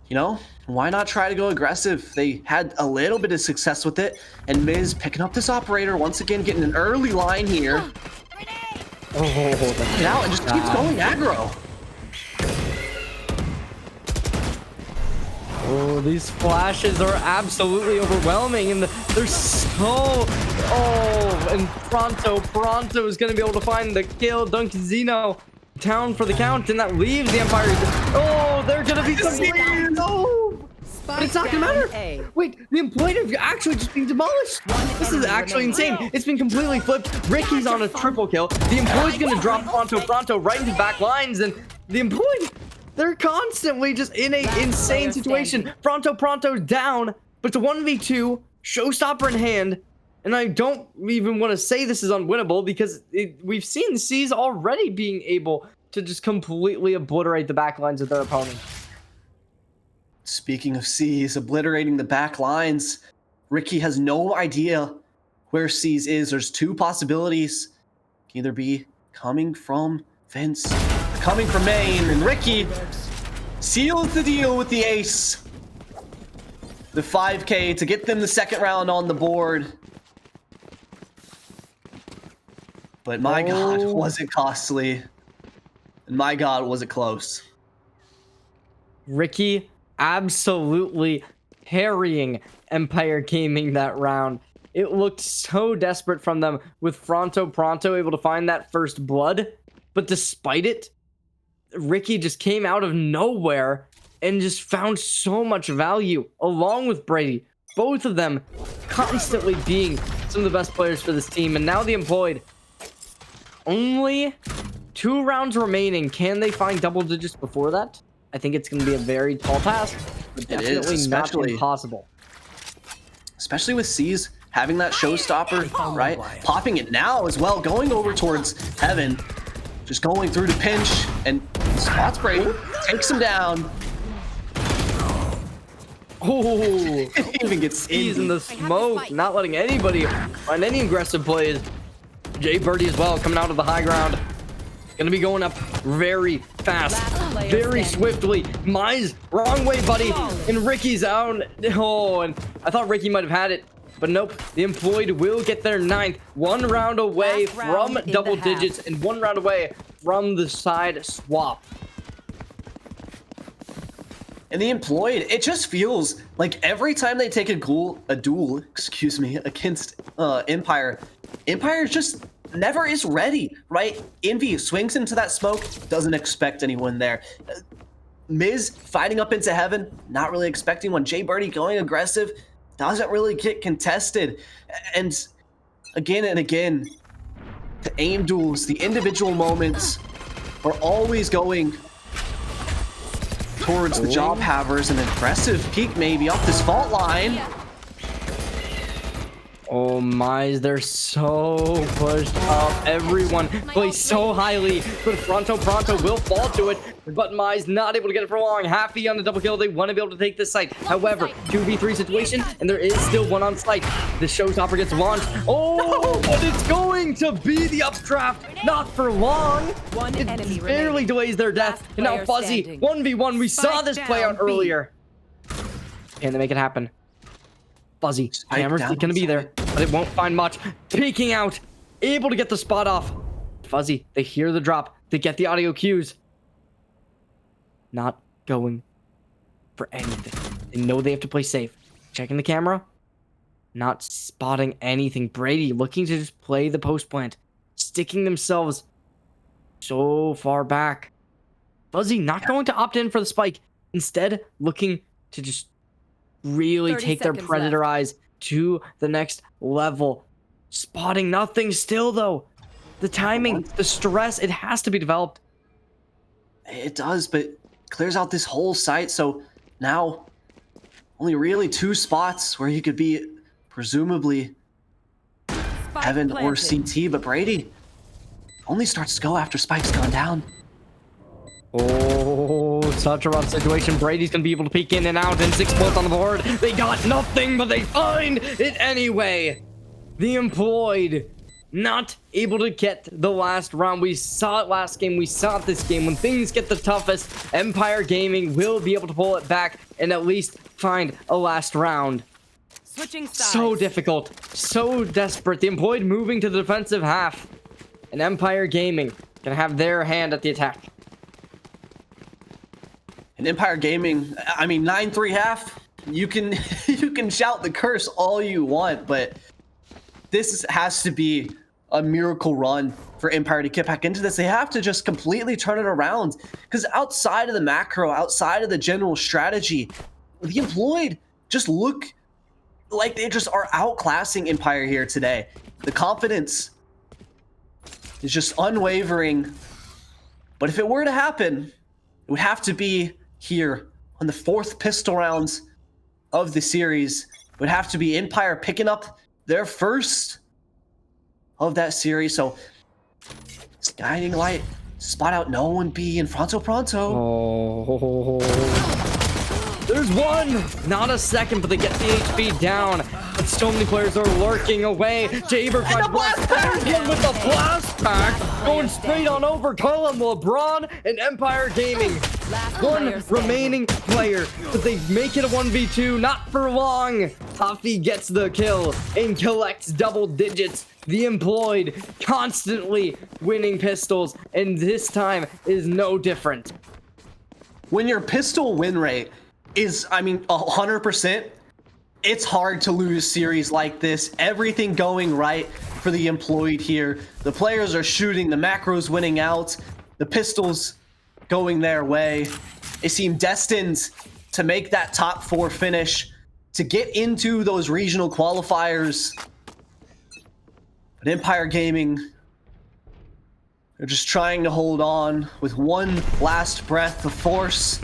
you know, why not try to go aggressive? They had a little bit of success with it, and Miz picking up this operator once again, getting an early line here. Oh, Now it just keeps going aggro. oh, these flashes are absolutely overwhelming, and they're so... Oh, and Pronto is going to be able to find the kill. Duncan Zeno down for the count, and that leaves the Empire. Oh, they're going to be completely... No! But it's not going to matter. Wait, the Employed have actually just been demolished. This is actually insane. It's been completely flipped. Ricky's on a triple kill. The Employed's going to drop Pronto right into back lines, and the Employed... They're constantly just in a insane situation. Pronto's down, but it's a 1v2, showstopper in hand, and I don't even want to say this is unwinnable because we've seen C's already being able to just completely obliterate the back lines of their opponent. Speaking of C's obliterating the back lines, Ricky has no idea where C's is. There's two possibilities. It can either be coming from Vince, coming from main, and Ricky seals the deal with the ace. The 5K to get them the second round on the board. But my God, was it costly. And my God, was it close. Ricky absolutely harrying Empire Gaming that round. It looked so desperate from them with Pronto able to find that first blood. But despite it, Ricky just came out of nowhere and just found so much value along with Brady. Both of them constantly being some of the best players for this team. And now the Employed, only 2 rounds remaining. Can they find double digits before that? I think it's going to be a very tall task, but definitely not impossible. Especially with C's having that showstopper, right? Popping it now as well, going over towards Heaven. Just going through to pinch, and spots Brady, takes him down. Oh, It even gets he's in the smoke, not letting anybody find any aggressive plays. Jay Birdie as well, coming out of the high ground. Gonna be going up very fast, very swiftly. Mize, wrong way, buddy. And Ricky's out. Oh, and I thought Ricky might have had it. But nope, the Employed will get their 9th. 1 round away from double digits and 1 round away from the side swap. And the Employed, it just feels like every time they take a duel, against Empire, Empire just never is ready, right? Envy swings into that smoke, doesn't expect anyone there. Miz fighting up into Heaven, not really expecting one. Jay Birdie going aggressive, doesn't really get contested. And again, the aim duels, the individual moments are always going towards the job havers. An aggressive peek maybe off this fault line. Oh my, they're so pushed up. Everyone plays so highly, but Pronto will fall to it. But Mize not able to get it for long. Happy on the double kill. They want to be able to take this site. However, 2v3 situation, and there is still one on site. The showstopper gets launched. Oh, but it's going to be the updraft. Not for long. It barely delays their death. And now Fuzzy, 1v1. We saw this play out earlier. Can they make it happen? Fuzzy, camera's gonna be there, but it won't find much. Peeking out, able to get the spot off. Fuzzy, they hear the drop. They get the audio cues. Not going for anything. They know they have to play safe. Checking the camera. Not spotting anything. Brady looking to just play the post plant. Sticking themselves so far back. Fuzzy not going to opt in for the spike. Instead, looking to just really take their Predator eyes to the next level. Spotting nothing still, though. The timing, the stress, it has to be developed. It does, but clears out this whole site. So now only really 2 spots where he could be presumably Spike Heaven or planted. CT, but Brady only starts to go after Spike's gone down. Oh, such a rough situation. Brady's gonna be able to peek in and out, and 6 points on the board. They got nothing, but they find it anyway. The Employed not able to get the last round. We saw it last game. We saw it this game. When things get the toughest, Empire Gaming will be able to pull it back and at least find a last round. Switching sides. So difficult, so desperate. The Employed moving to the defensive half, and Empire Gaming gonna have their hand at the attack. And Empire Gaming, I mean, 9-3 half, you can you can shout the curse all you want, but this has to be a miracle run for Empire to get back into this. They have to just completely turn it around, because outside of the macro, outside of the general strategy, the Employed just look like they just are outclassing Empire here today. The confidence is just unwavering. But if it were to happen, it would have to be here on the 4th pistol rounds of the series. It would have to be Empire picking up their first of that series. So it's Guiding Light, spot out no one B, and Pronto. Oh, there's one, not a second, but they get the HP down. But so many players are lurking away. Jaber finds one with the blast pack, going straight on over Colin LeBron and Empire Gaming. One remaining player, but they make it a 1v2, not for long. Huffy gets the kill and collects double digits. The Employed constantly winning pistols, and this time is no different. When your pistol win rate is, I mean, 100%, it's hard to lose series like this. Everything going right for the Employed here. The players are shooting, the macros winning out, the pistols going their way. They seem destined to make that top 4 finish, to get into those regional qualifiers. But Empire Gaming, they're just trying to hold on with one last breath of force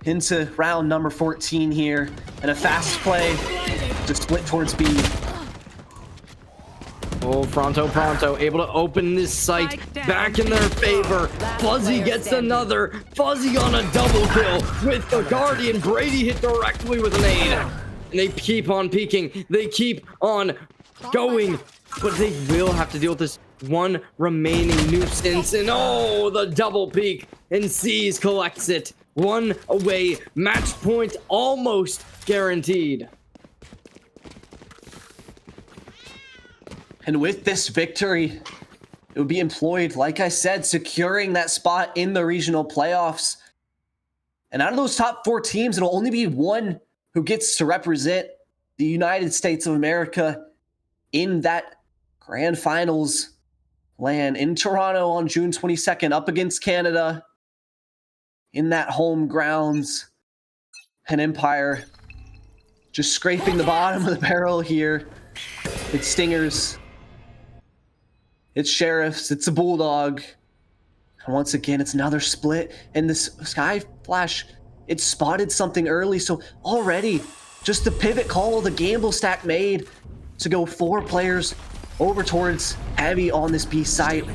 into round number 14 here, and a fast play to split towards B. Oh, Pronto, able to open this site back in their favor. Fuzzy gets another. Fuzzy on a double kill with the Guardian. Brady hit directly with an aid. And they keep on peeking. They keep on going. But they will have to deal with this one remaining nuisance. And oh, the double peek. And C's collects it. One away. Match point almost guaranteed. And with this victory, it would be Employed, like I said, securing that spot in the regional playoffs. And out of those top 4 teams, it'll only be one who gets to represent the United States of America in that grand finals land in Toronto on June 22nd, up against Canada in that home grounds. And Empire just scraping the bottom of the barrel here. It's Stingers. It's Sheriffs, it's a Bulldog. And once again, it's another split. And this Sky Flash, it spotted something early. So already, just the pivot call, the gamble stack made to go 4 players over towards Abby on this B site.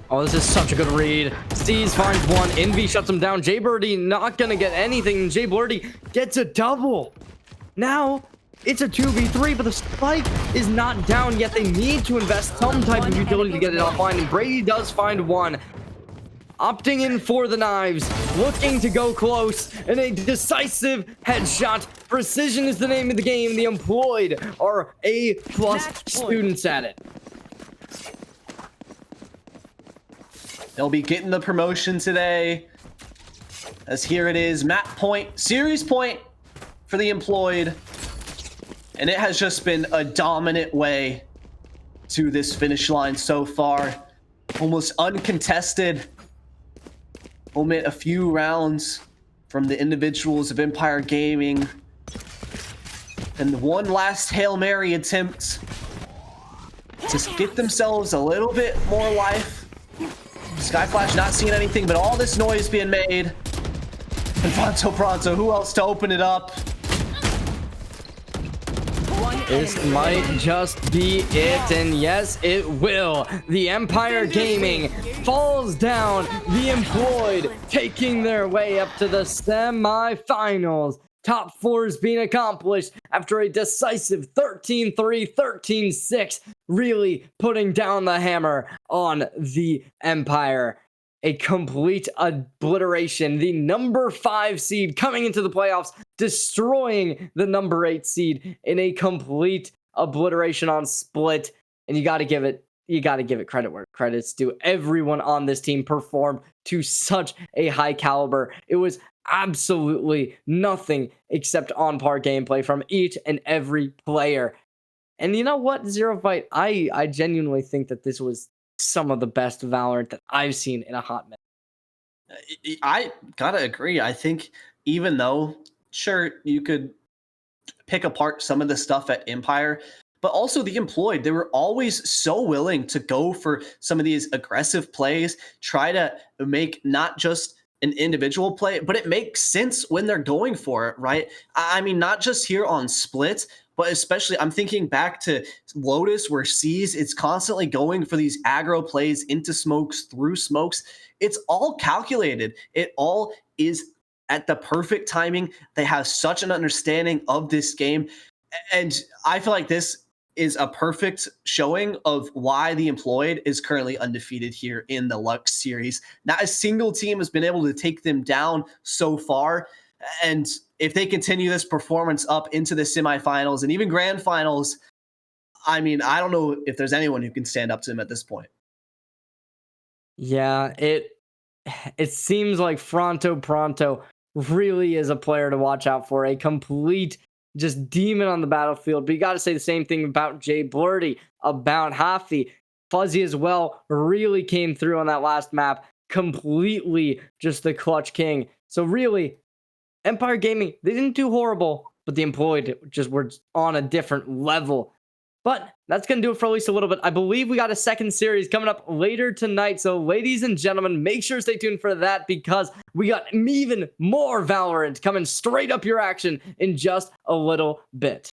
Oh, this is such a good read. Steez finds one. Envy shuts him down. Jay Birdie not going to get anything. Jay Birdie gets a double. Now, it's a 2v3, but the spike is not down yet. They need to invest some type of utility to get it offline, and Brady does find one. Opting in for the knives, looking to go close, and a decisive headshot. Precision is the name of the game. The Employed are A+ students at it. They'll be getting the promotion today, as here it is, map point, series point for the Employed. And it has just been a dominant way to this finish line so far. Almost uncontested. Omit a few rounds from the individuals of Empire Gaming. And one last Hail Mary attempt to get themselves a little bit more life. Skyflash not seeing anything, but all this noise being made. And Pronto, who else to open it up? This might just be it, and yes, it will. The Empire Gaming falls down. The Employed taking their way up to the semifinals. Top 4 is being accomplished after a decisive 13-3, 13-6, really putting down the hammer on the Empire. A complete obliteration. The number 5 seed coming into the playoffs, destroying the number 8 seed in a complete obliteration on Split. And you got to give it credit where credit's due. Everyone on this team performed to such a high caliber. It was absolutely nothing except on par gameplay from each and every player. And you know what, Zero Fight, I genuinely think that this was some of the best Valorant that I've seen in a hot minute. I gotta agree. I think even though, sure, you could pick apart some of the stuff at Empire, but also the Employed, they were always so willing to go for some of these aggressive plays, try to make not just an individual play, but it makes sense when they're going for it, right? I mean, not just here on Split, but especially I'm thinking back to Lotus where C's, it's constantly going for these aggro plays into smokes, through smokes. It's all calculated. It all is at the perfect timing. They have such an understanding of this game. And I feel like this is a perfect showing of why the Employed is currently undefeated here in the Luxe series. Not a single team has been able to take them down so far. And if they continue this performance up into the semifinals and even grand finals, I mean, I don't know if there's anyone who can stand up to them at this point. Yeah, it seems like Fronto Pronto really is a player to watch out for. A complete just demon on the battlefield. But you got to say the same thing about Jay Blurdy, about Hafi. Fuzzy as well really came through on that last map. Completely just the clutch king. So really, Empire Gaming, they didn't do horrible, but the Employed just were on a different level. But that's going to do it for at least a little bit. I believe we got a second series coming up later tonight. So ladies and gentlemen, make sure to stay tuned for that because we got even more Valorant coming straight up your action in just a little bit.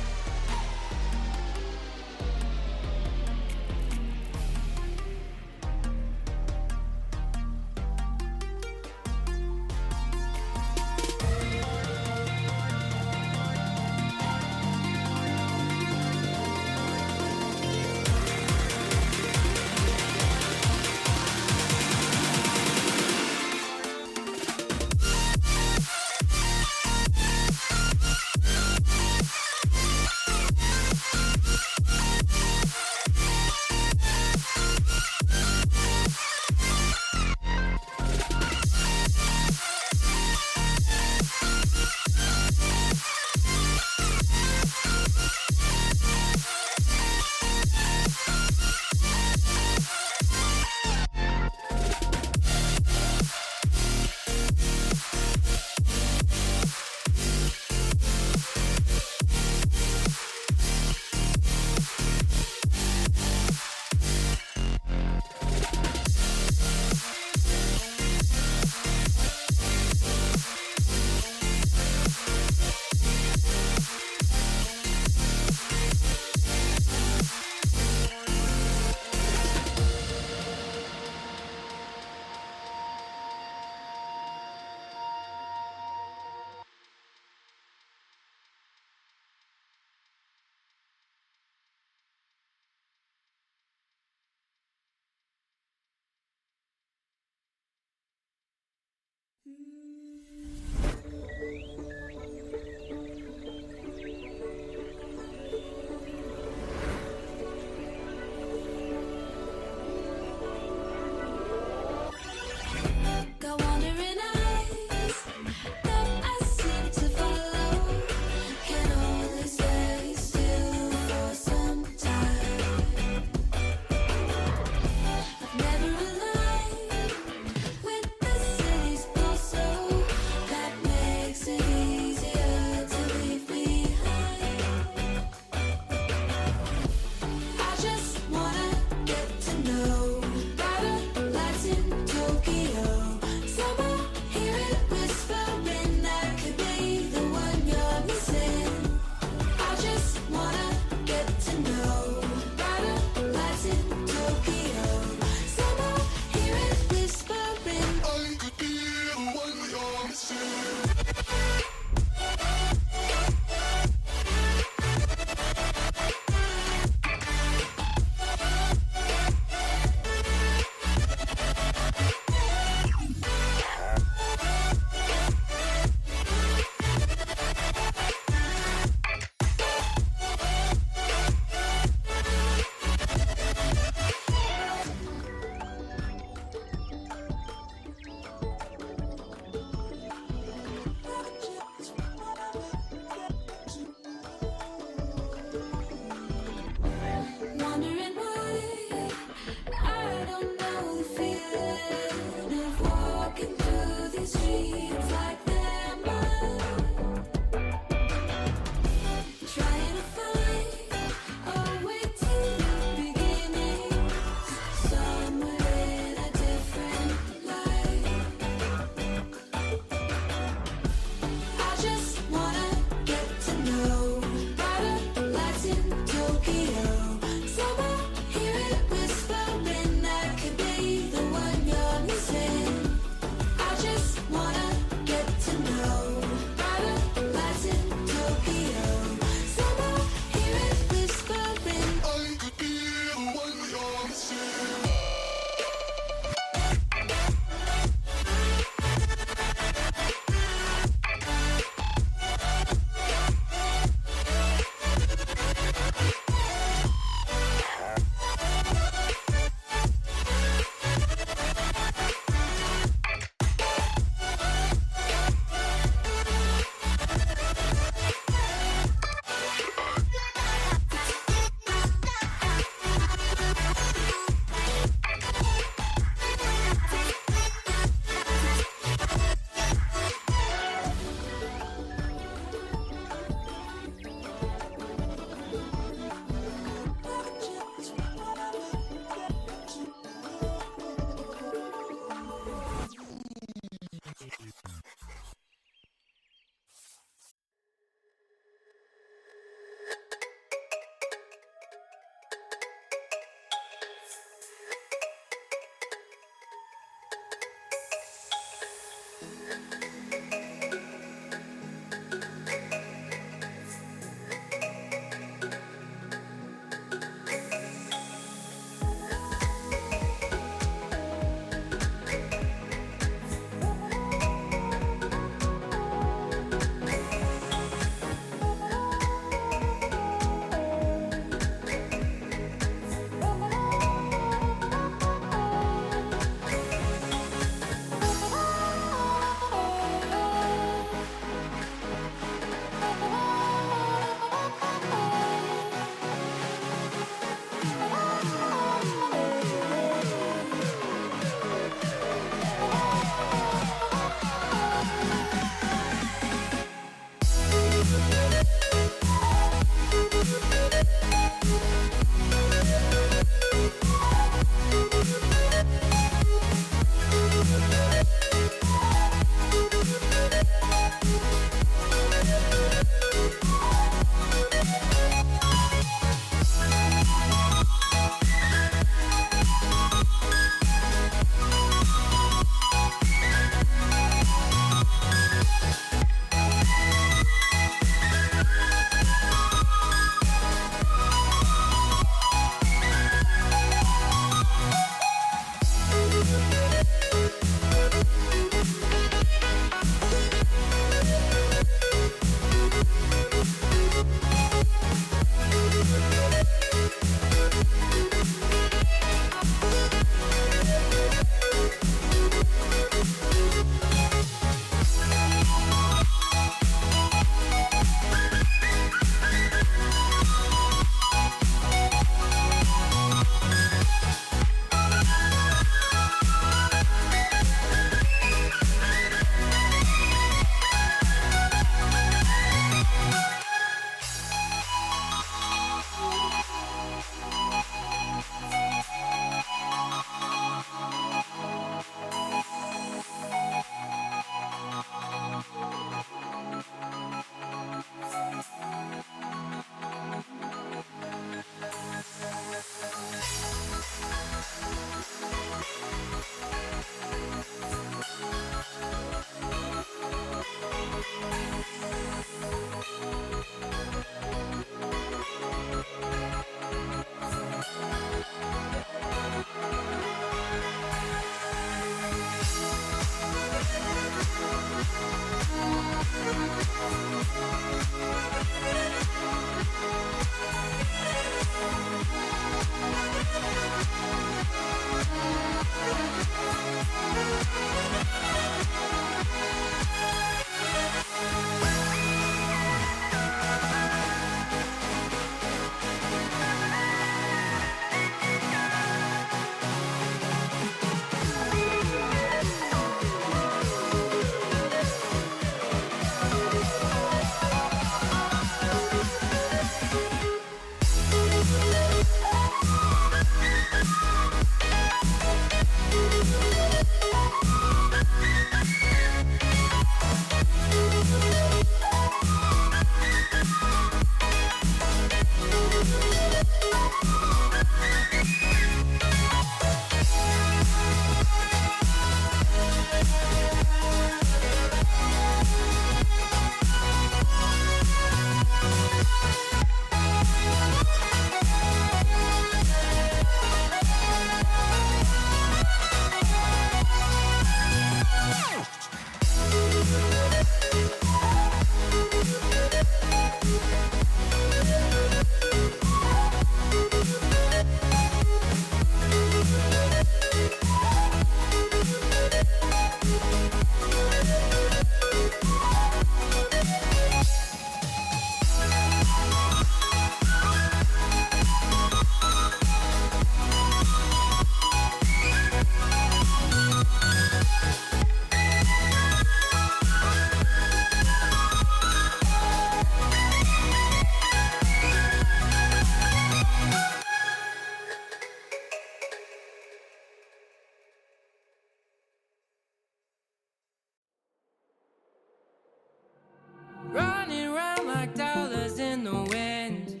Running round like dollars in the wind,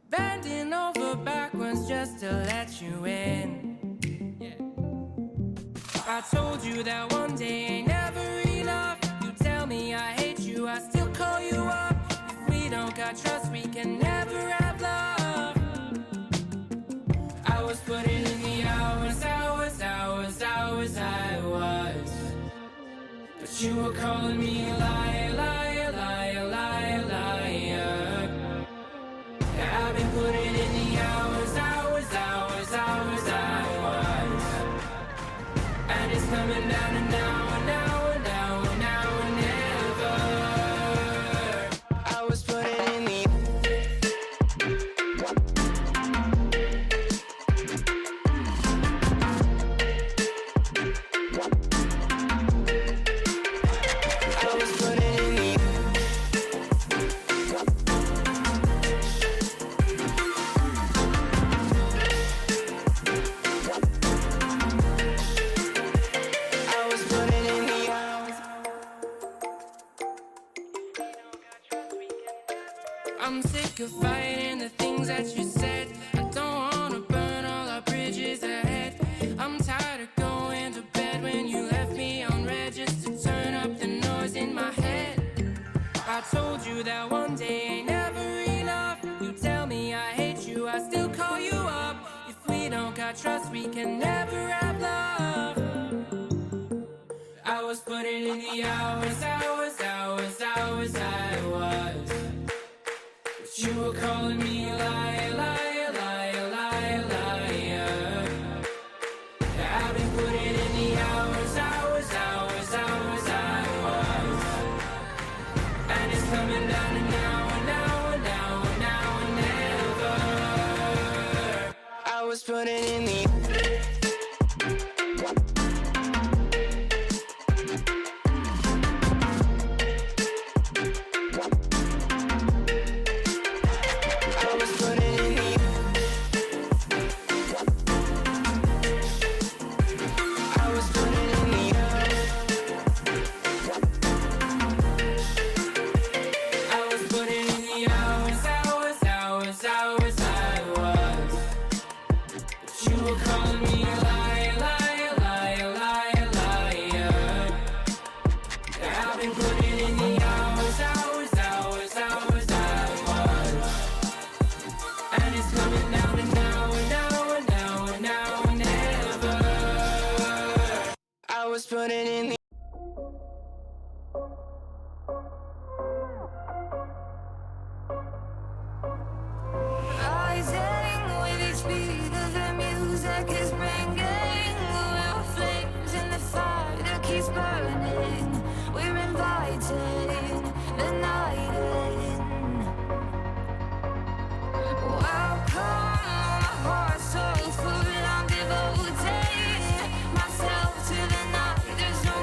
bending over backwards just to let you in. I told you that one day ain't never enough. You tell me I hate you, I still call you up. If we don't got trust, we can never have love. I was putting in the hours, I was. But you were calling me a liar, liar, liar, liar, liar. Yeah, I've been putting in the hours, I was. And it's coming down to now and now and now and now and never. I was putting in the I'm sick of fighting the things that you said. I don't wanna burn all our bridges ahead. I'm tired of going to bed when you left me on red just to turn up the noise in my head. I told you that one day ain't never enough. You tell me I hate you, I still call you up. If we don't got trust, us, we can never have love. I was putting in the hours, I was. But you were calling me a liar, liar, liar, liar, liar. I've been putting in the hours, I was. And it's coming down to now and never. I was putting in the putting in the Rising with each beat of the music is bringing little flames in the fire that keeps burning. We're inviting the night in. Welcome, my heart's so full, I'm devoting myself to the night. There's no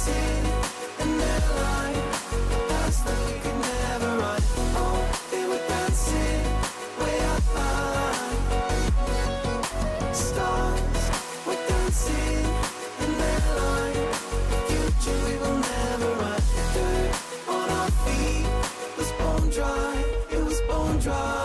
dancing in their line. That's that we could never run. Oh, they were dancing way up high. Stars were dancing in their line. Future we will never run. Dirt on our feet was bone dry. It was bone dry.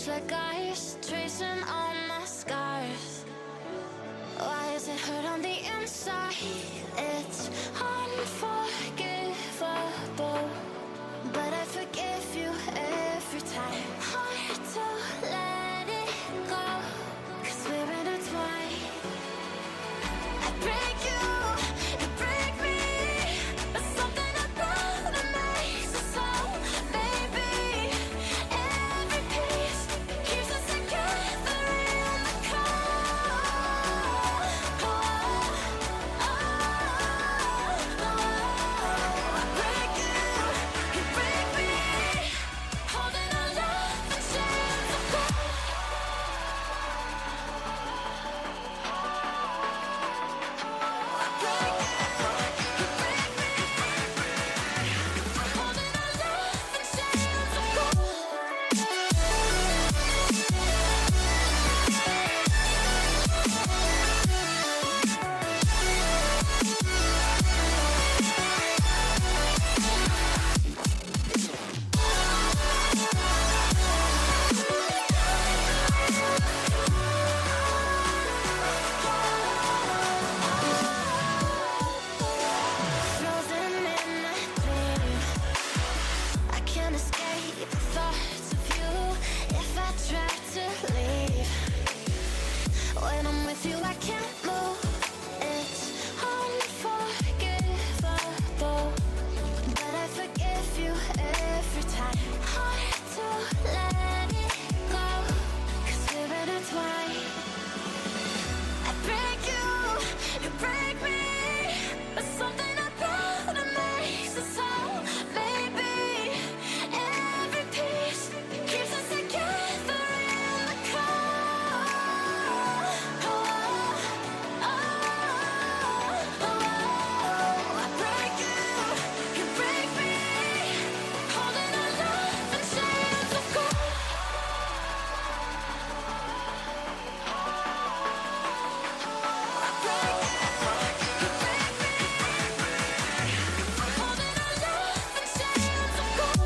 touch like ice, tracing all my scars. Why is it hurt on the inside? It's unforgivable, but I forgive you every time. Hard to let it go, 'cause we're intertwined. I break you break me, but something about it makes us so. Baby, every piece keeps us together in the cold. I break you break me, holding our love in chains of gold. I break you break me, holding our love in chains of gold. Frozen in my dream, I can't escape the thoughts of you. If I try to leave, when I'm with you I can't move. It's unforgivable, but I forgive you every time. Hard to let it go, 'cause we're intertwined. I break you break me, but something about it makes us whole. Baby, every piece keeps us together in the cold. I break you break me, holding our love in chains of gold. I break you break me, holding our love in chains of gold.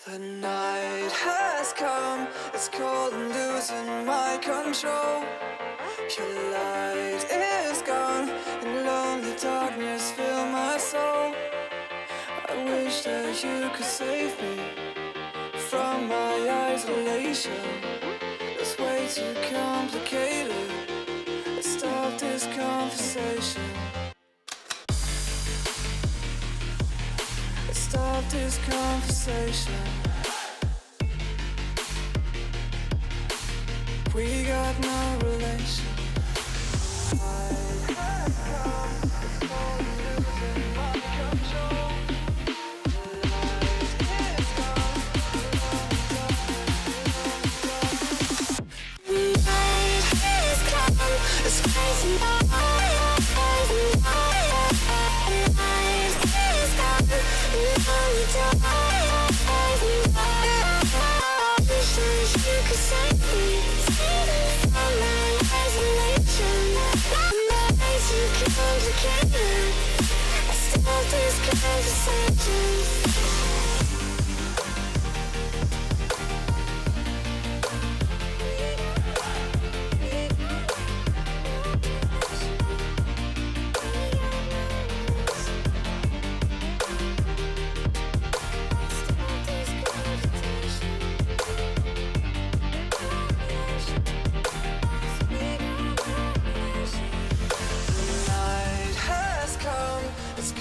The night has come, it's cold and losing my control. Your light is gone, and lonely darkness fill my soul. I wish that you could save me from my isolation. It's way too complicated. Let's stop this conversation. Let's stop this conversation. We got no relation.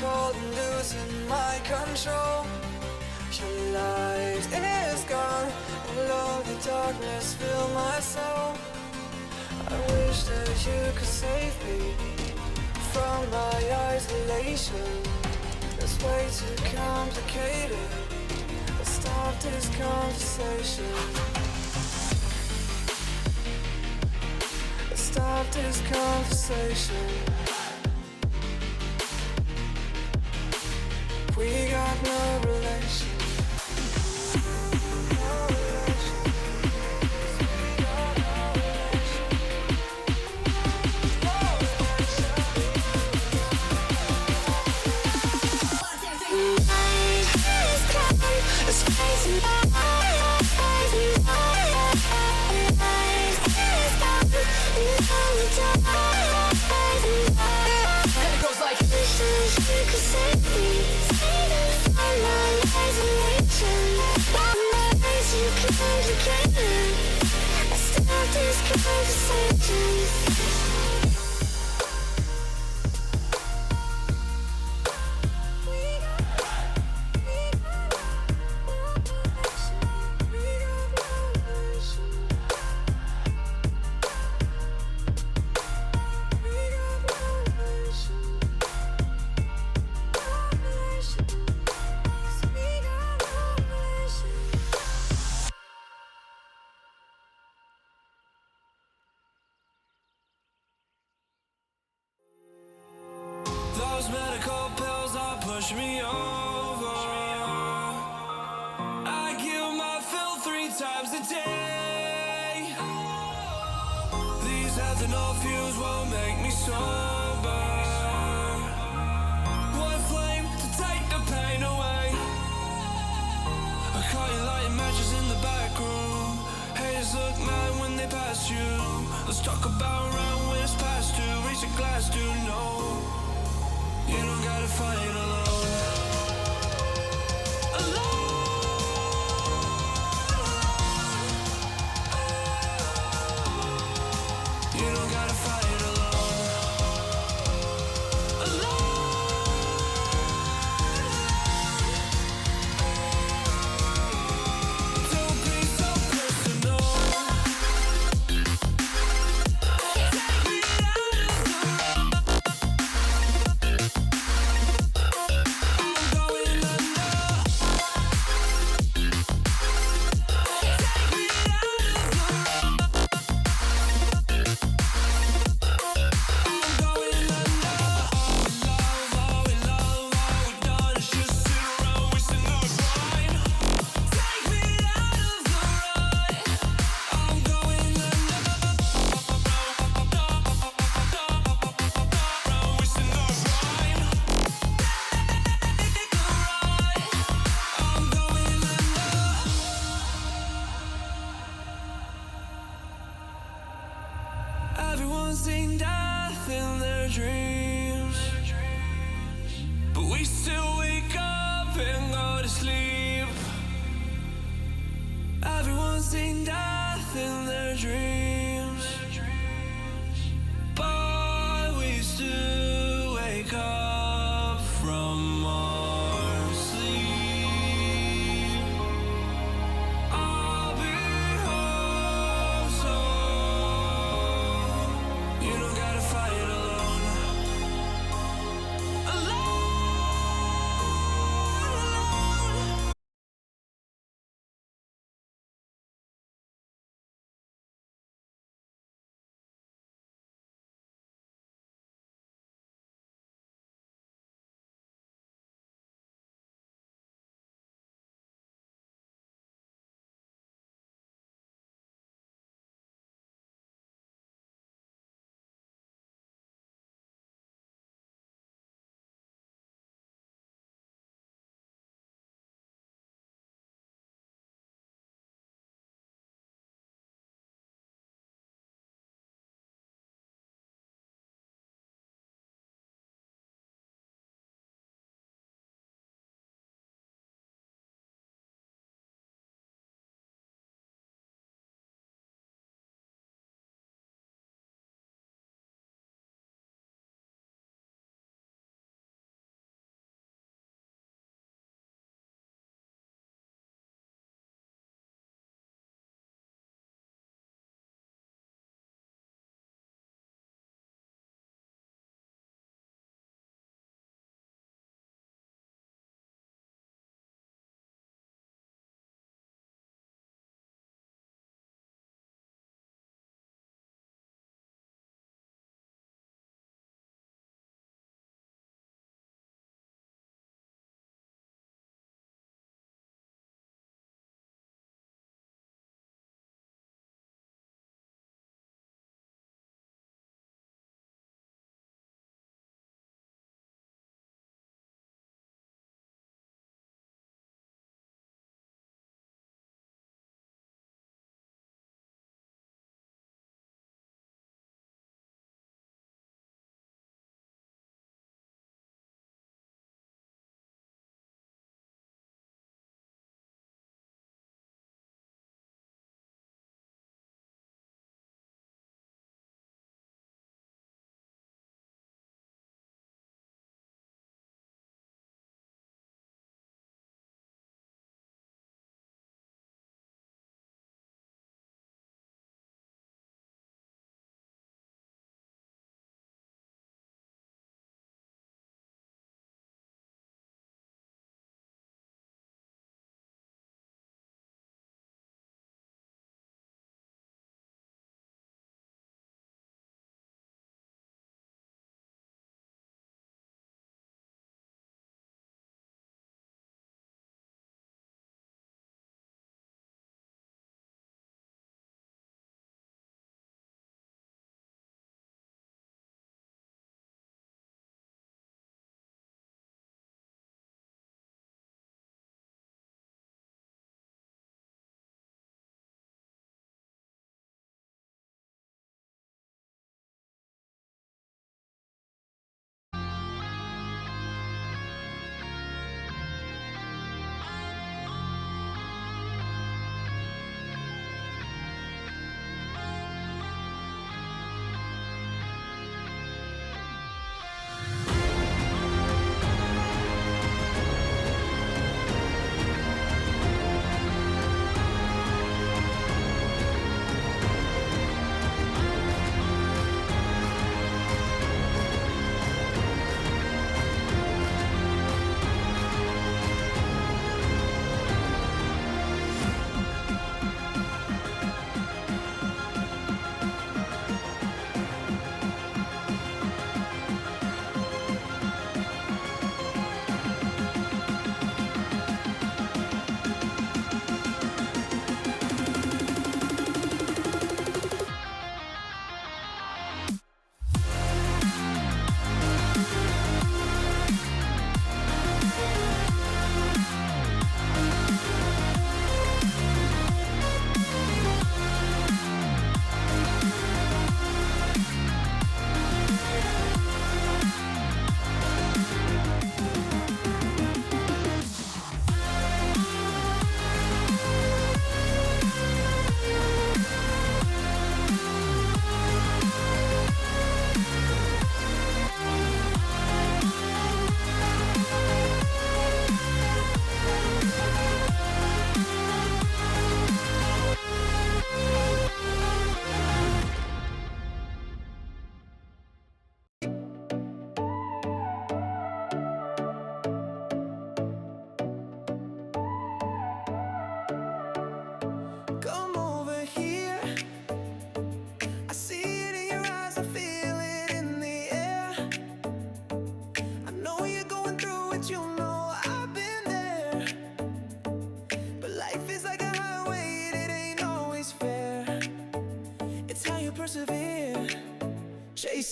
cold and losing my control. Your light is gone, and lonely darkness fill my soul. I wish that you could save me from my isolation. It's way too complicated. Let's stop this conversation. Let's stop this conversation. We got no relation. No relation. We got no relation. It's crazy. And it goes like those medical pills are push me over. I kill my fill 3 times a day. These ethanol fumes won't make me sober. One flame to take the pain away. I caught you lighting matches in the back room. Haters look mad when they pass you. Let's talk about round when it's past 2. Raise a glass to know you don't gotta fight alone.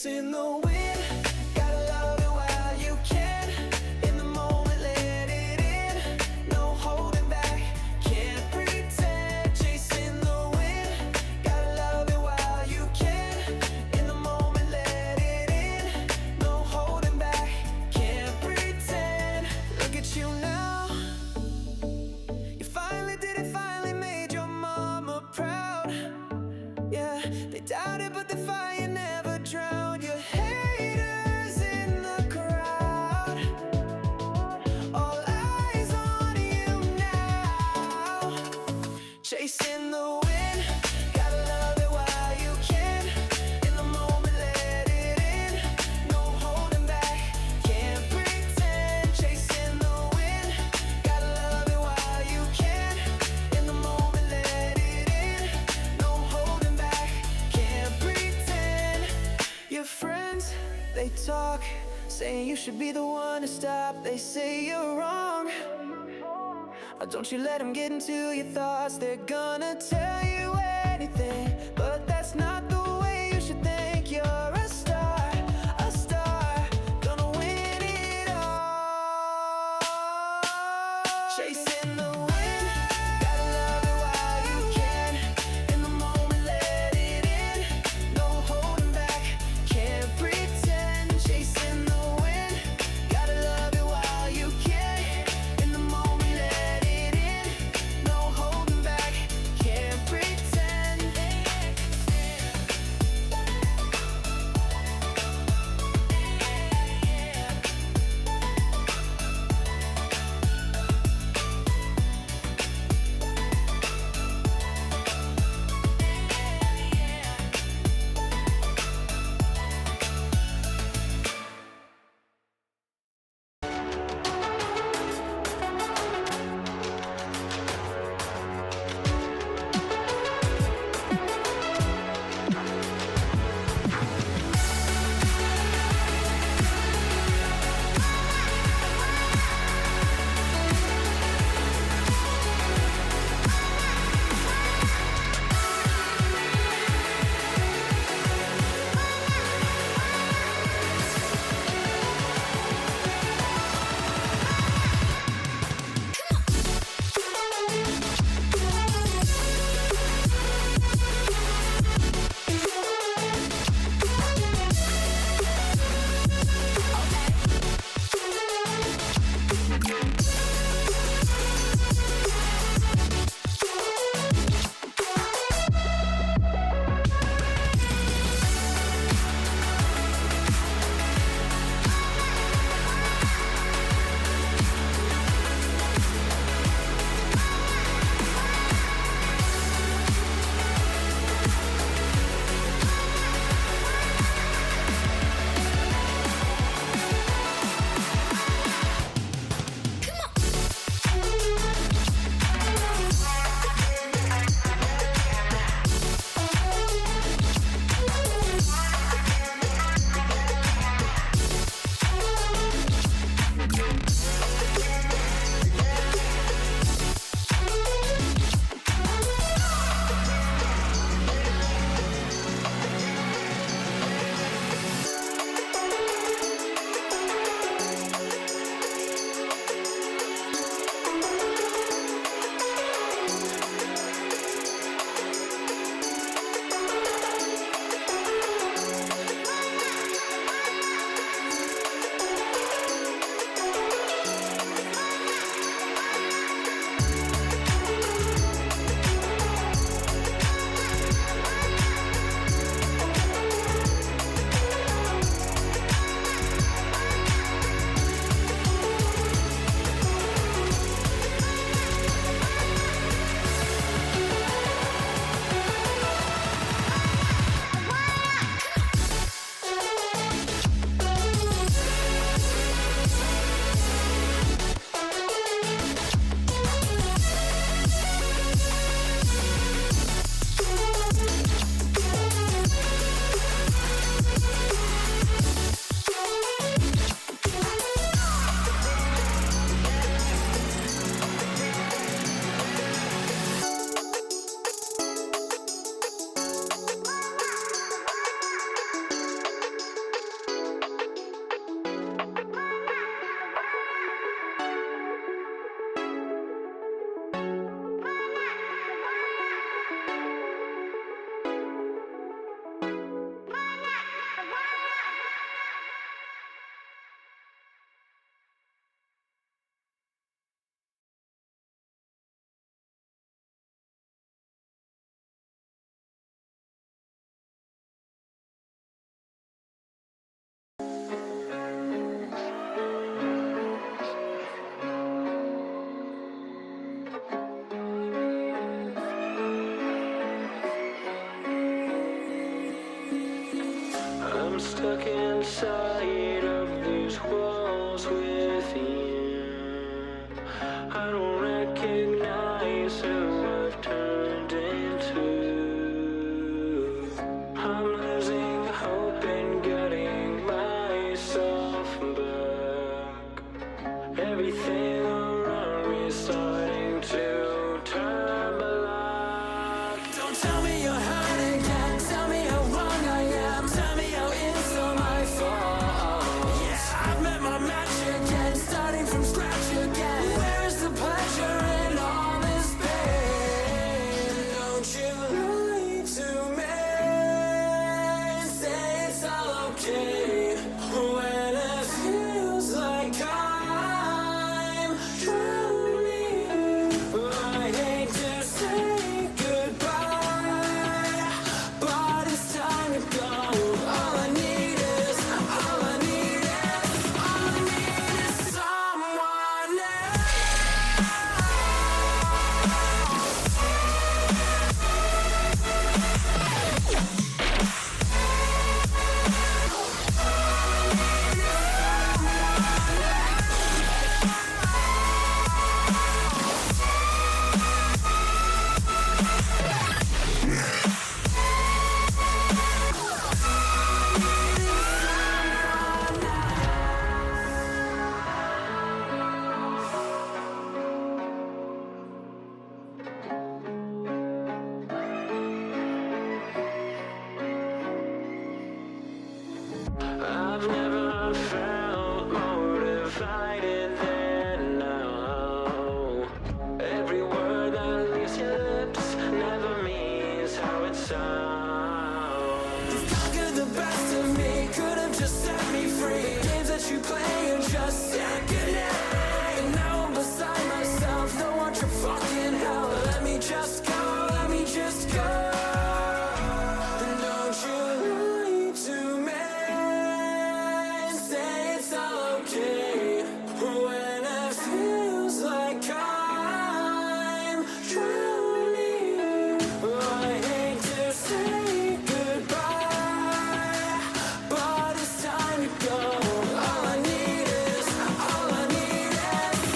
Chasing the wind, gotta love it while you can. In the moment, let it in. No holding back, can't pretend. Chasing the wind, gotta love it while you can. In the moment, let it in. No holding back, can't pretend. Look at you now. You finally did it, finally made your mama proud. Yeah, they doubted, but the fire never drowned. Your haters in the crowd, all eyes on you now. Chasing the wind, gotta love it while you can. In the moment, let it in. No holding back, can't pretend. Chasing the wind, gotta love it while you can. In the moment, let it in. No holding back, can't pretend. Your friends, they talk, saying you should be the one to stop. They say you're wrong. Don't you let them get into your thoughts. They're gonna tell you anything, but that's not the way you should think. You're a star, gonna win it all. Chasing the wind, gotta love it while you can. In the moment, let it in. No holding back, can't pretend. Chasing the wind, gotta love it while you can. In the moment, let it in. No holding back, can't pretend. let you play and just said goodnight. And now I'm beside myself, no one your fucking hell. Let me just go, let me just go. And don't you lie to me, say it's all okay when it feels like I'm drowning. I hate to say goodbye, but it's time to go. All I need is someone else.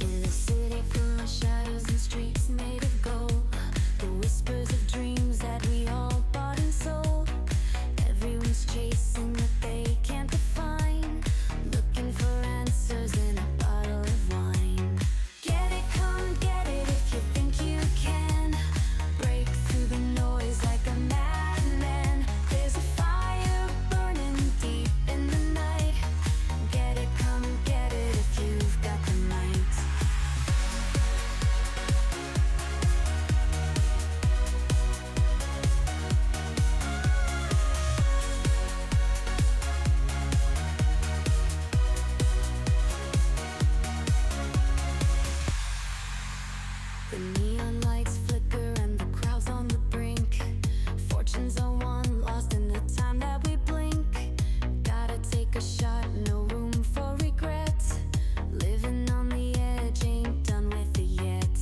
In the city full of shadows and streets made of gold, the whispers of dreams that we all bought and sold. Everyone's chasing what they can't define, looking for answers in a bottle of wine. Get it, come get it if you think you can. Break through the noise like a madman. There's a fire burning deep in the night. Get it, come get it if you've got the might. The neon lights flicker and the crowd's on the brink. Fortunes are won, lost in the time that we blink. Gotta take a shot, no room for regret. Living on the edge, ain't done with it yet.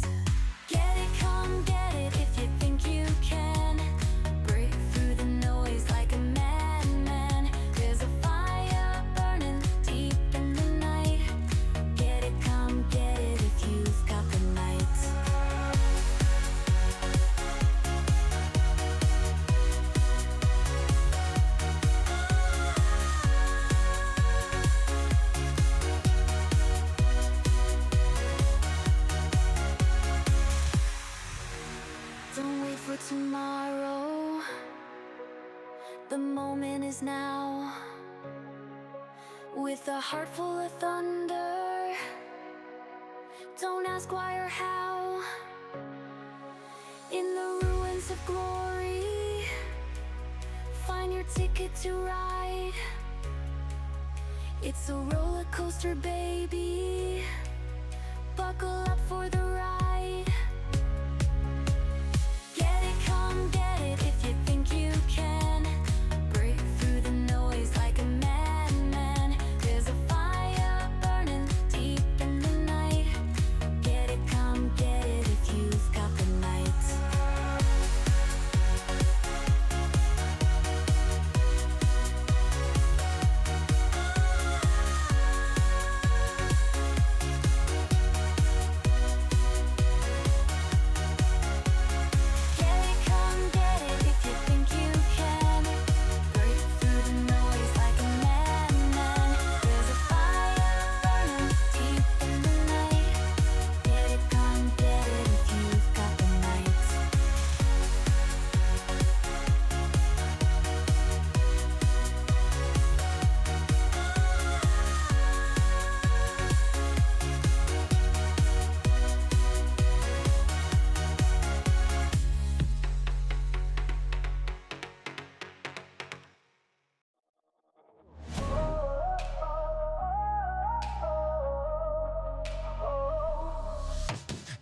Get it, come get it if you think you can. Break through the noise like a madman. There's a fire burning deep in the night. Get it, come get it if you've got the night. Don't wait for tomorrow. The moment is now. With a heart full of thunder, don't ask why or how. In the ruins of glory, find your ticket to ride. It's a roller coaster, baby. Buckle up for the ride. Get it, come get it if you think you can. Break through the noise like a madman. There's a fire burning deep in the night. Get it, come get it if you've got the night.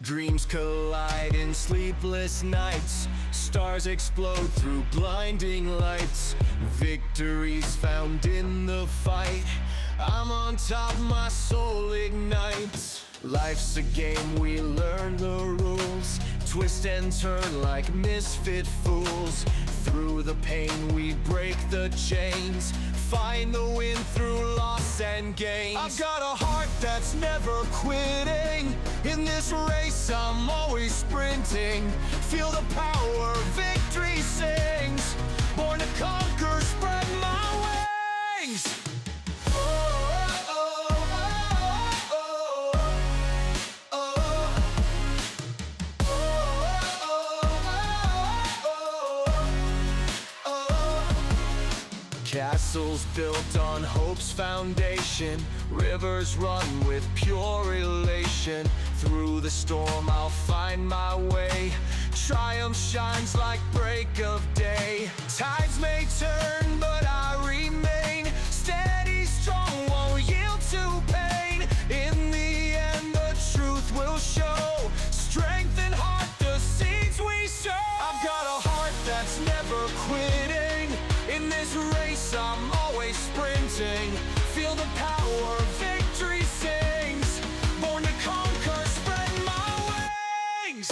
Dreams collide in sleepless nights. Stars explode through blinding lights. Victories found in the fight. I'm on top, my soul ignites. Life's a game, we learn the rules. Twist and turn like misfit fools. Through the pain we break the chains. Find the win through loss and gains. I've got a heart that's never quitting. In this race I'm always sprinting. Feel the power, victory sings. Born to conquer, spread my wings. Castles built on hope's foundation. Rivers run with pure elation. Through the storm I'll find my way. Triumph shines like break of day. Tides may turn, but I remain steady, strong, won't yield to pain. In the end, the truth will show. Strength and heart, the seeds we sow. I've got a heart that's never quitting. In this race, I'm always sprinting. Feel the power, victory sings. Born to conquer, spread my wings.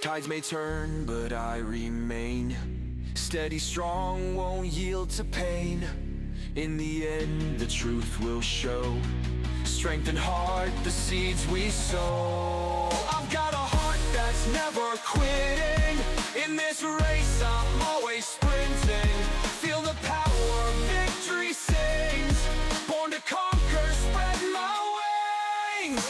Tides may turn, but I remain steady, strong, won't yield to pain. In the end, the truth will show. Strength and heart, the seeds we sow. I've got a heart that's never quitting. In this race, I'm always sprinting. Feel the power, victory sings. Born to conquer, spread my wings.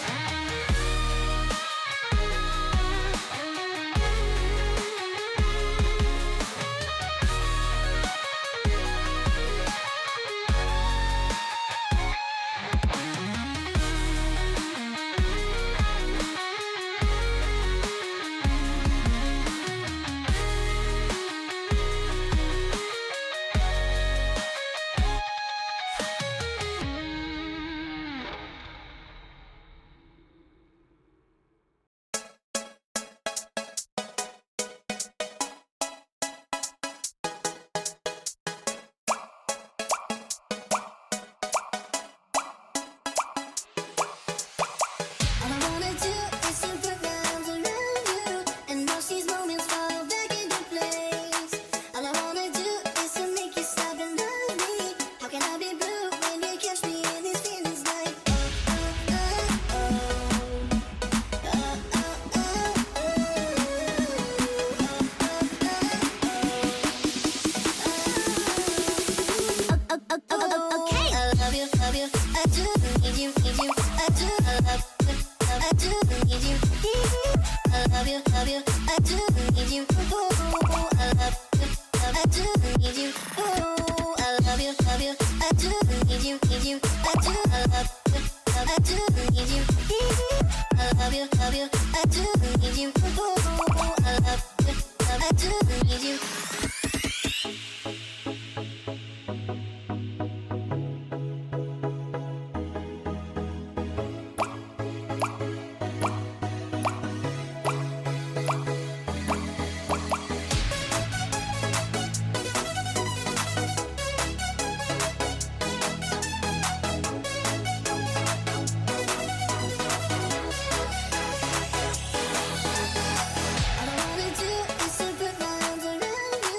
All I wanna do is to put my arms around you and watch these moments fall back into place. All I wanna do is to make you stop and love me. How can I be blue when you catch me in these feelings like okay. I love you, I do need you, I do love. I do need you. I love you, I do need you. Ooh, I love you, I do need you. Ooh, I love you, I do need you, I do love you, I do need you. I love you, I do need you. Ooh, I love you, I do need you. All I wanna do is to put my arms around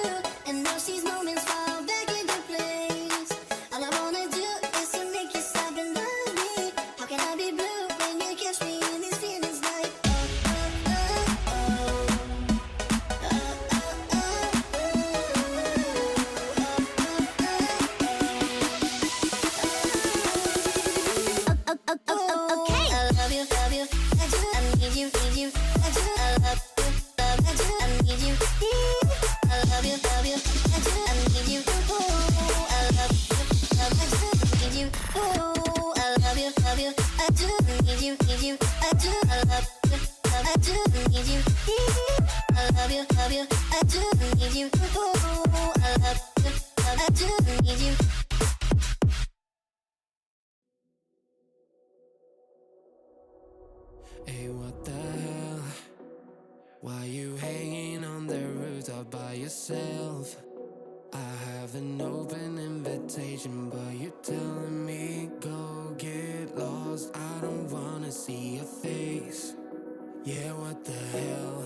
I do need you, need you. I do, I love you, I do need you. I love you, love you. I do need you. Ooh, I love you, I do need you. Hey, what the hell? Why you hanging on the rooftop by yourself? I have an open invitation, but you're telling me go get lost. I don't wanna see your face. Yeah, what the hell?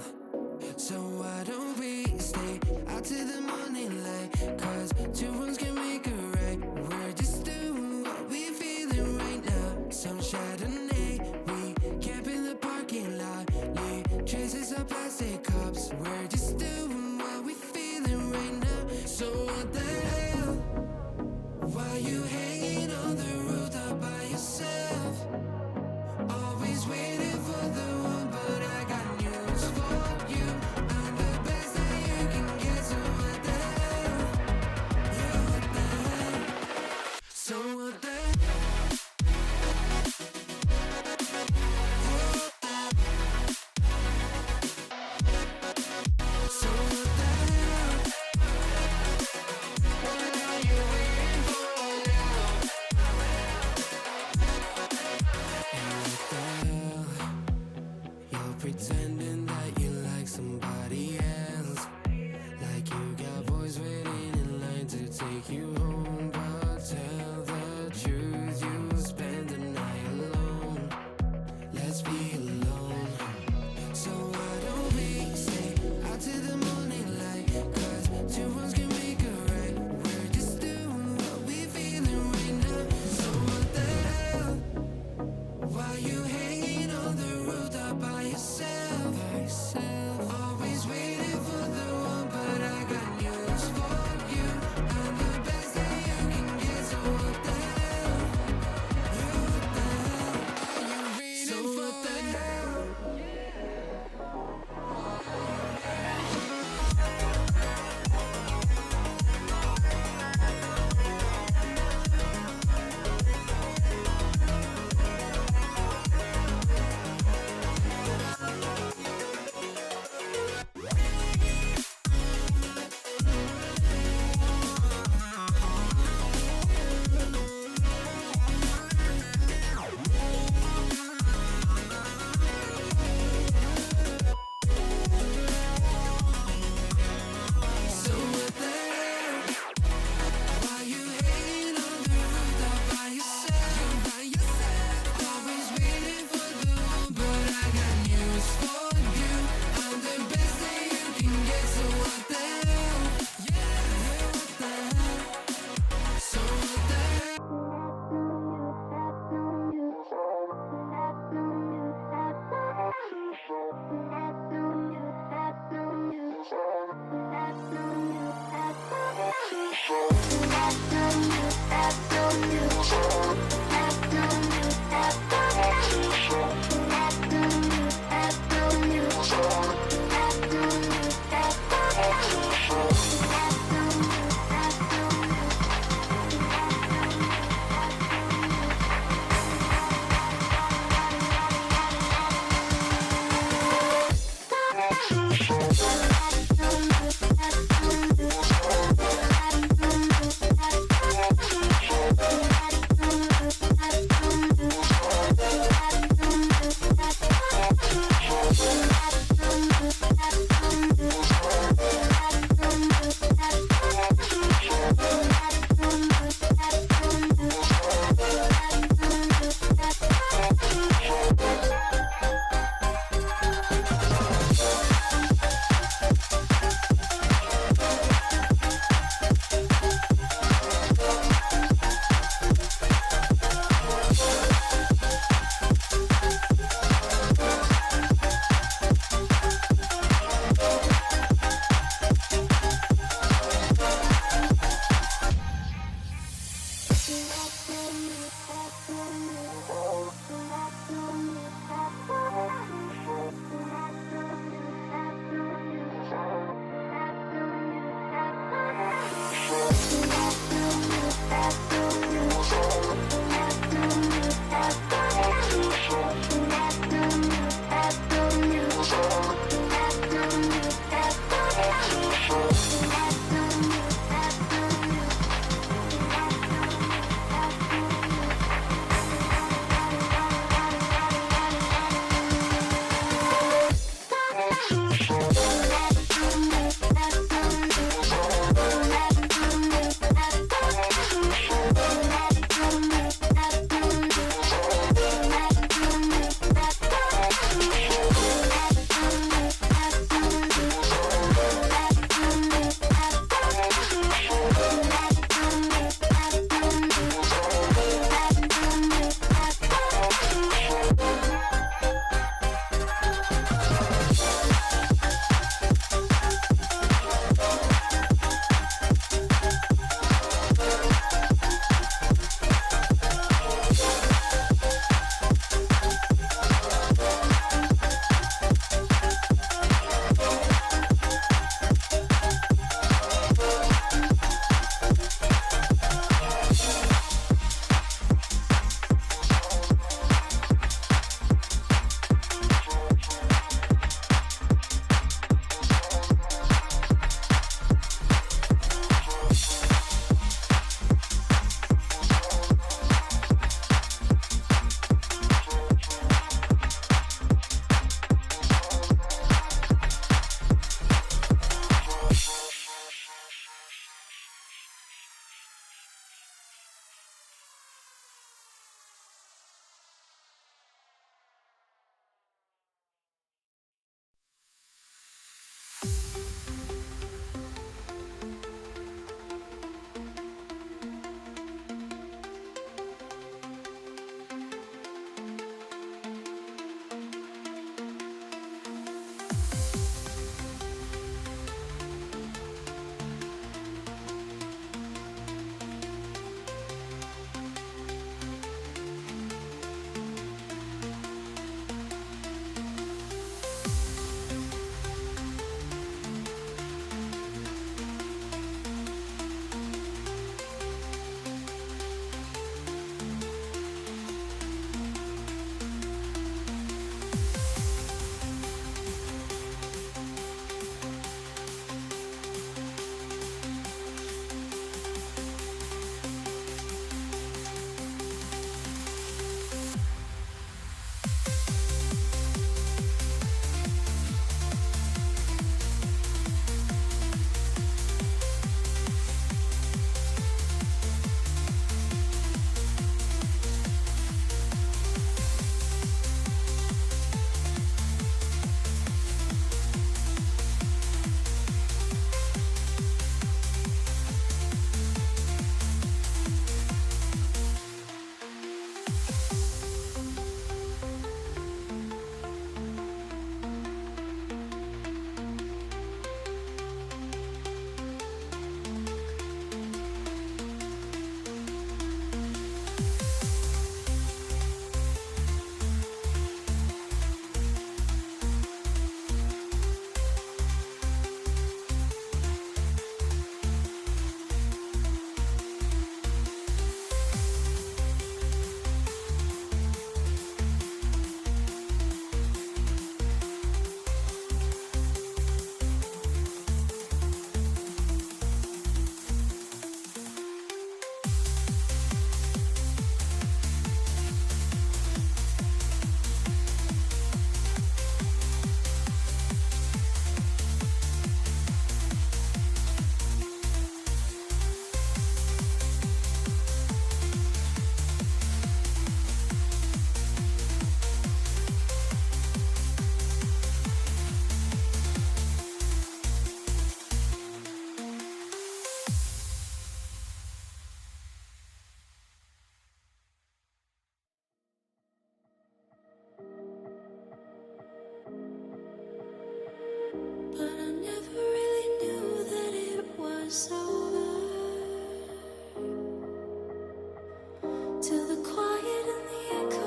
So why don't we stay out till the morning light? Cause two wrongs can make a right. We're just doing what we feeling right now. Some Chardonnay, we camp in the parking lot. Leave traces of plastic cups. We're just doing what we feeling right now. So what the hell? Why you hanging on the rooftop by yourself? Always waiting for the one, but I got news for you. I'm the best that you can get, so what the hell? Yeah, what the hell? So what the hell? So what the hell? What are you waiting for now? And what the hell? You're pretending that you like somebody else. Like you got boys waiting in line to take you home. But tell the truth, you spend the night alone. Let's be alone. So why don't we stay out till the morning light? Cause two wrongs can make a right. We're just doing what we feeling right now. So what the hell? Why you hanging on the rooftop by yourself? Always waiting for the one, but I got news for you. I'm the best that you can get, so what the hell? Yeah, what the hell? Are you waiting so for what the hell? So what the hell? Why you hanging on the rooftop by yourself? Always waiting for the one, but I got news for you. I'm the best that you can get, so what the hell? Yeah, what the hell? So what the hell?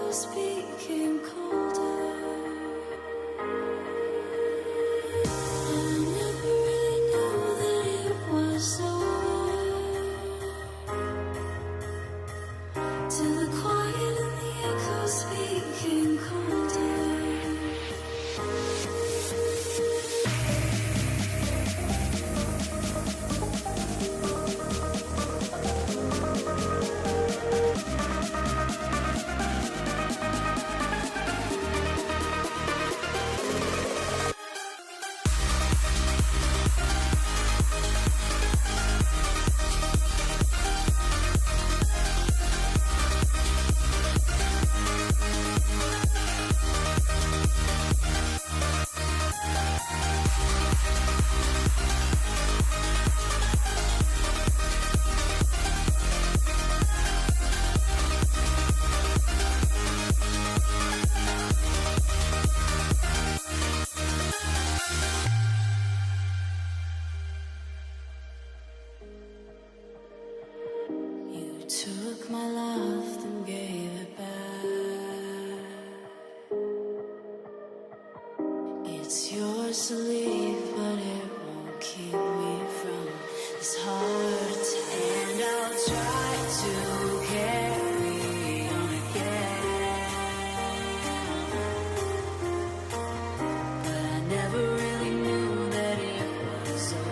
echoes became colder. I never really knew that it was over. Till the quiet and the echoes became colder. You took my love and gave it back. It's yours to leave, but it won't keep me from this heart. And I'll try to carry on again, but I never really knew that it was over.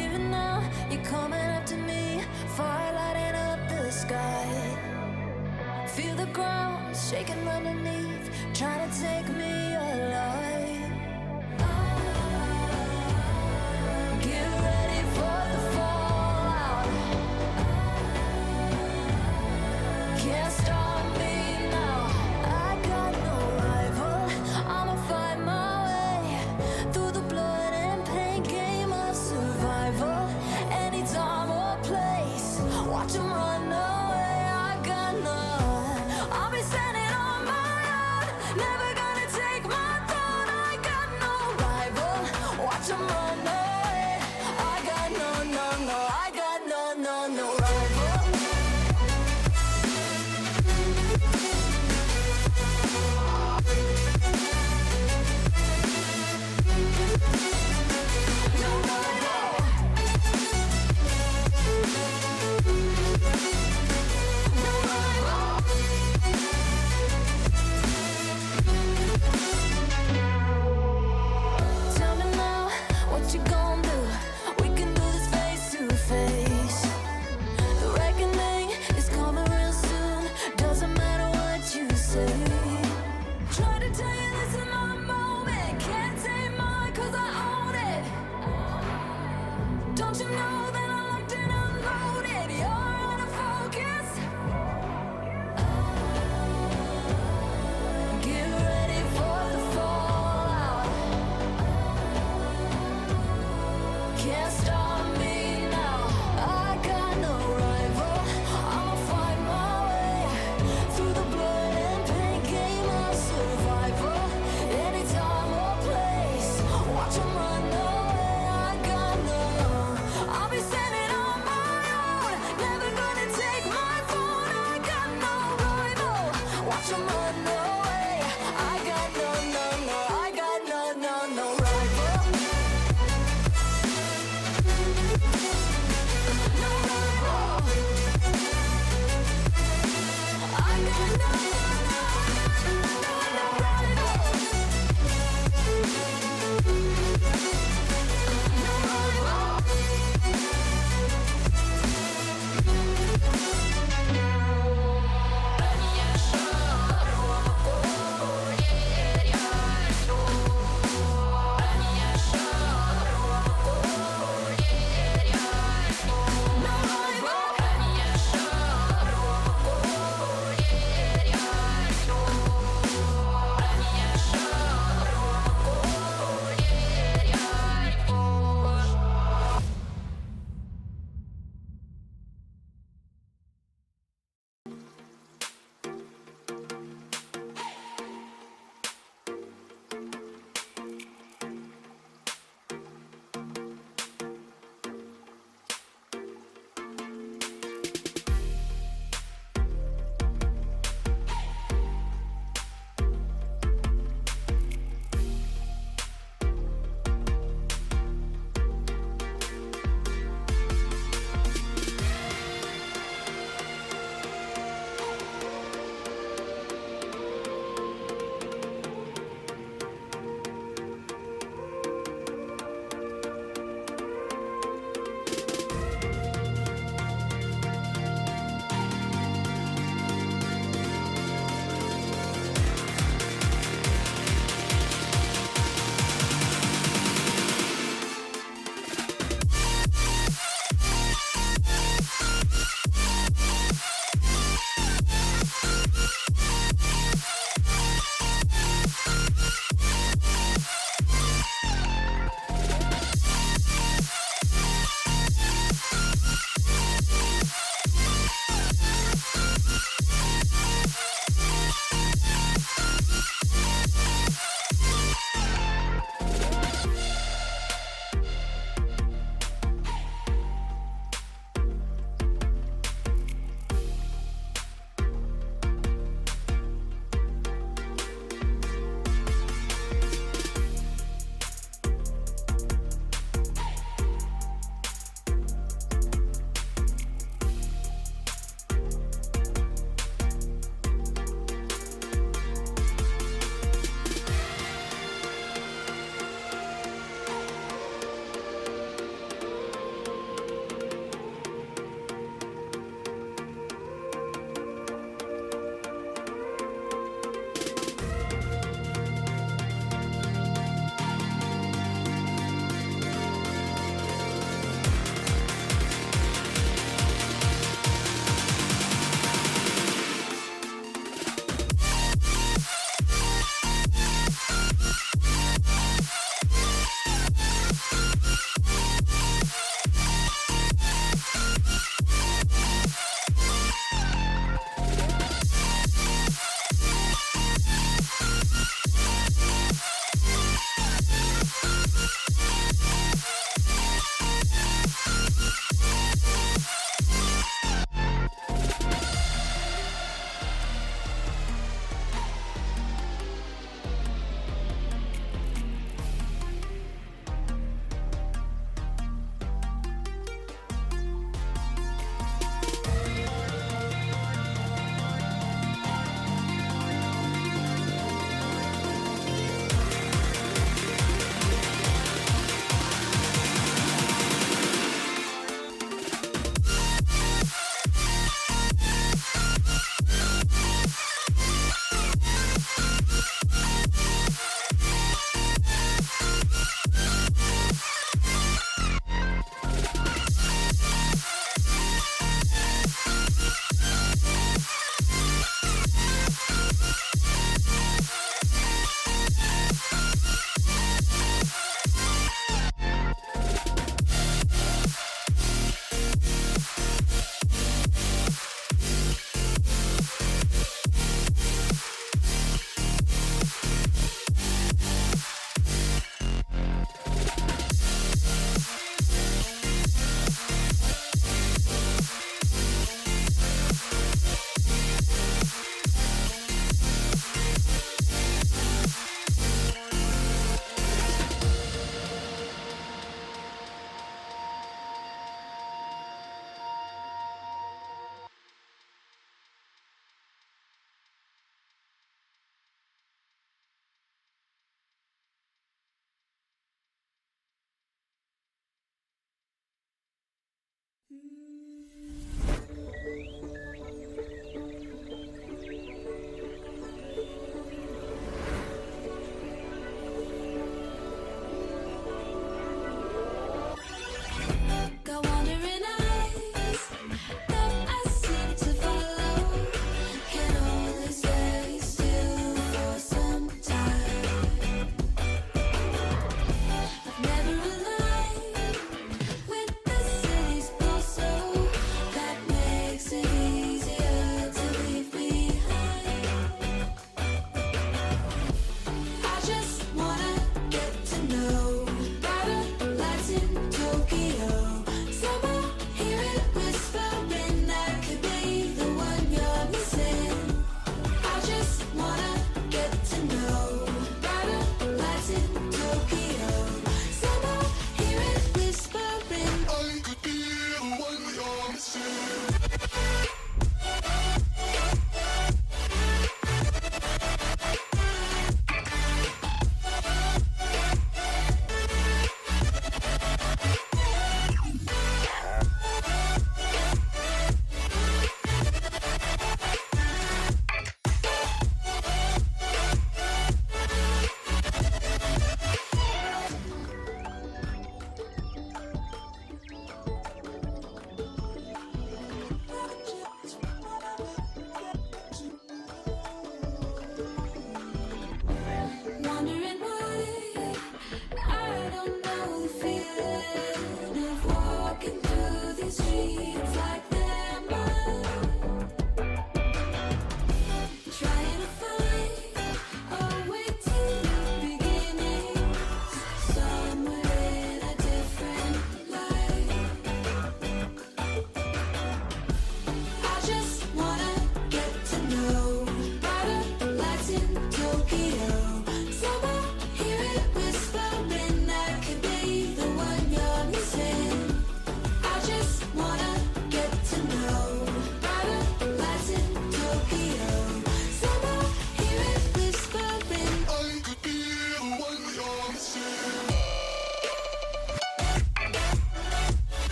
Even now, you're coming up to me, fire lighting up the sky. Feel the ground shaking underneath, trying to take me alive. Get ready for the fallout. Can't stop me now. I got no rival. I'ma find my way through the blood and pain game of survival. Any time or place, watch 'em run away. I got none. I'll be standing on my own, never gonna take my throne. I got no rival. Watch 'em run away. I got no, no, no. I got no, no, no rival. No rival. No rival.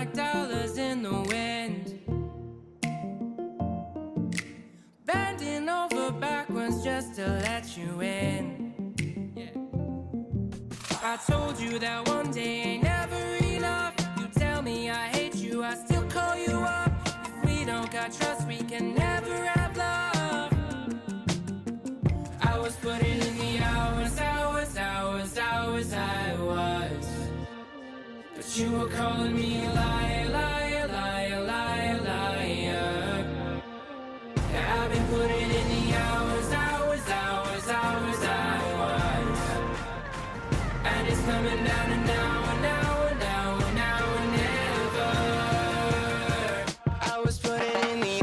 like dollars in the wind. Bending over backwards just to let you in. I told you that one day ain't never enough. You tell me I hate you, I still call you up. If we don't got trust, we can never have love. I was putting in the hours, I was. But you were calling me a liar, liar, liar, liar, liar. Yeah, I've been putting in the hours, I was. And it's coming down to now and now and now and now and never. I was putting in the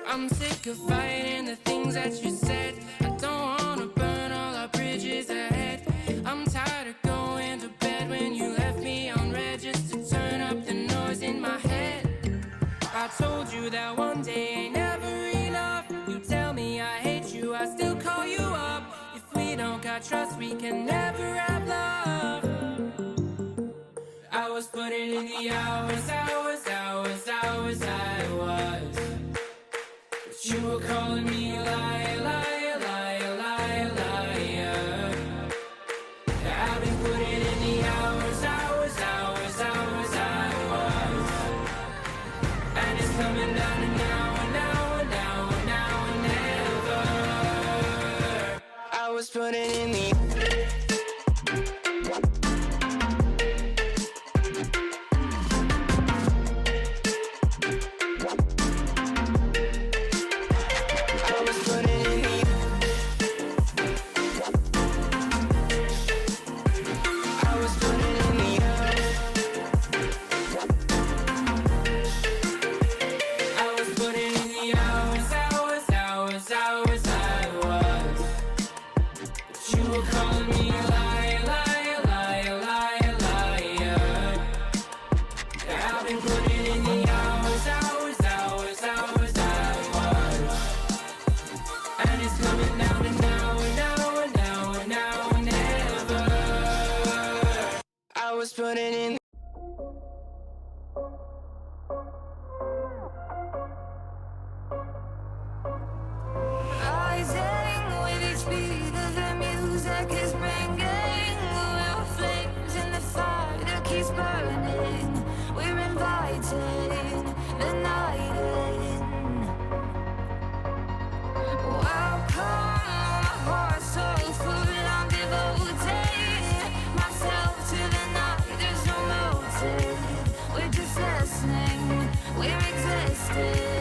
I'm sick of fighting the things that you said. I don't wanna burn all our bridges ahead. I'm tired of going to bed when you left me on red just to turn up the noise in my head. I told you that one day ain't never enough. You tell me I hate you, I still call you up. If we don't got trust, we can never have love. I was putting in the hours, I was. You were calling me a liar, liar, liar, liar, liar. Yeah, I've been putting in the hours, I was. And it's coming down to now and now and now and now and never. I was putting in the putting in Rising with each beat of the music is bringing little flames in the fire that keeps burning. We're inviting the night in. Welcome, my heart so full, I'm devoting myself to the night. There's no motive, we're just listening, we're existing.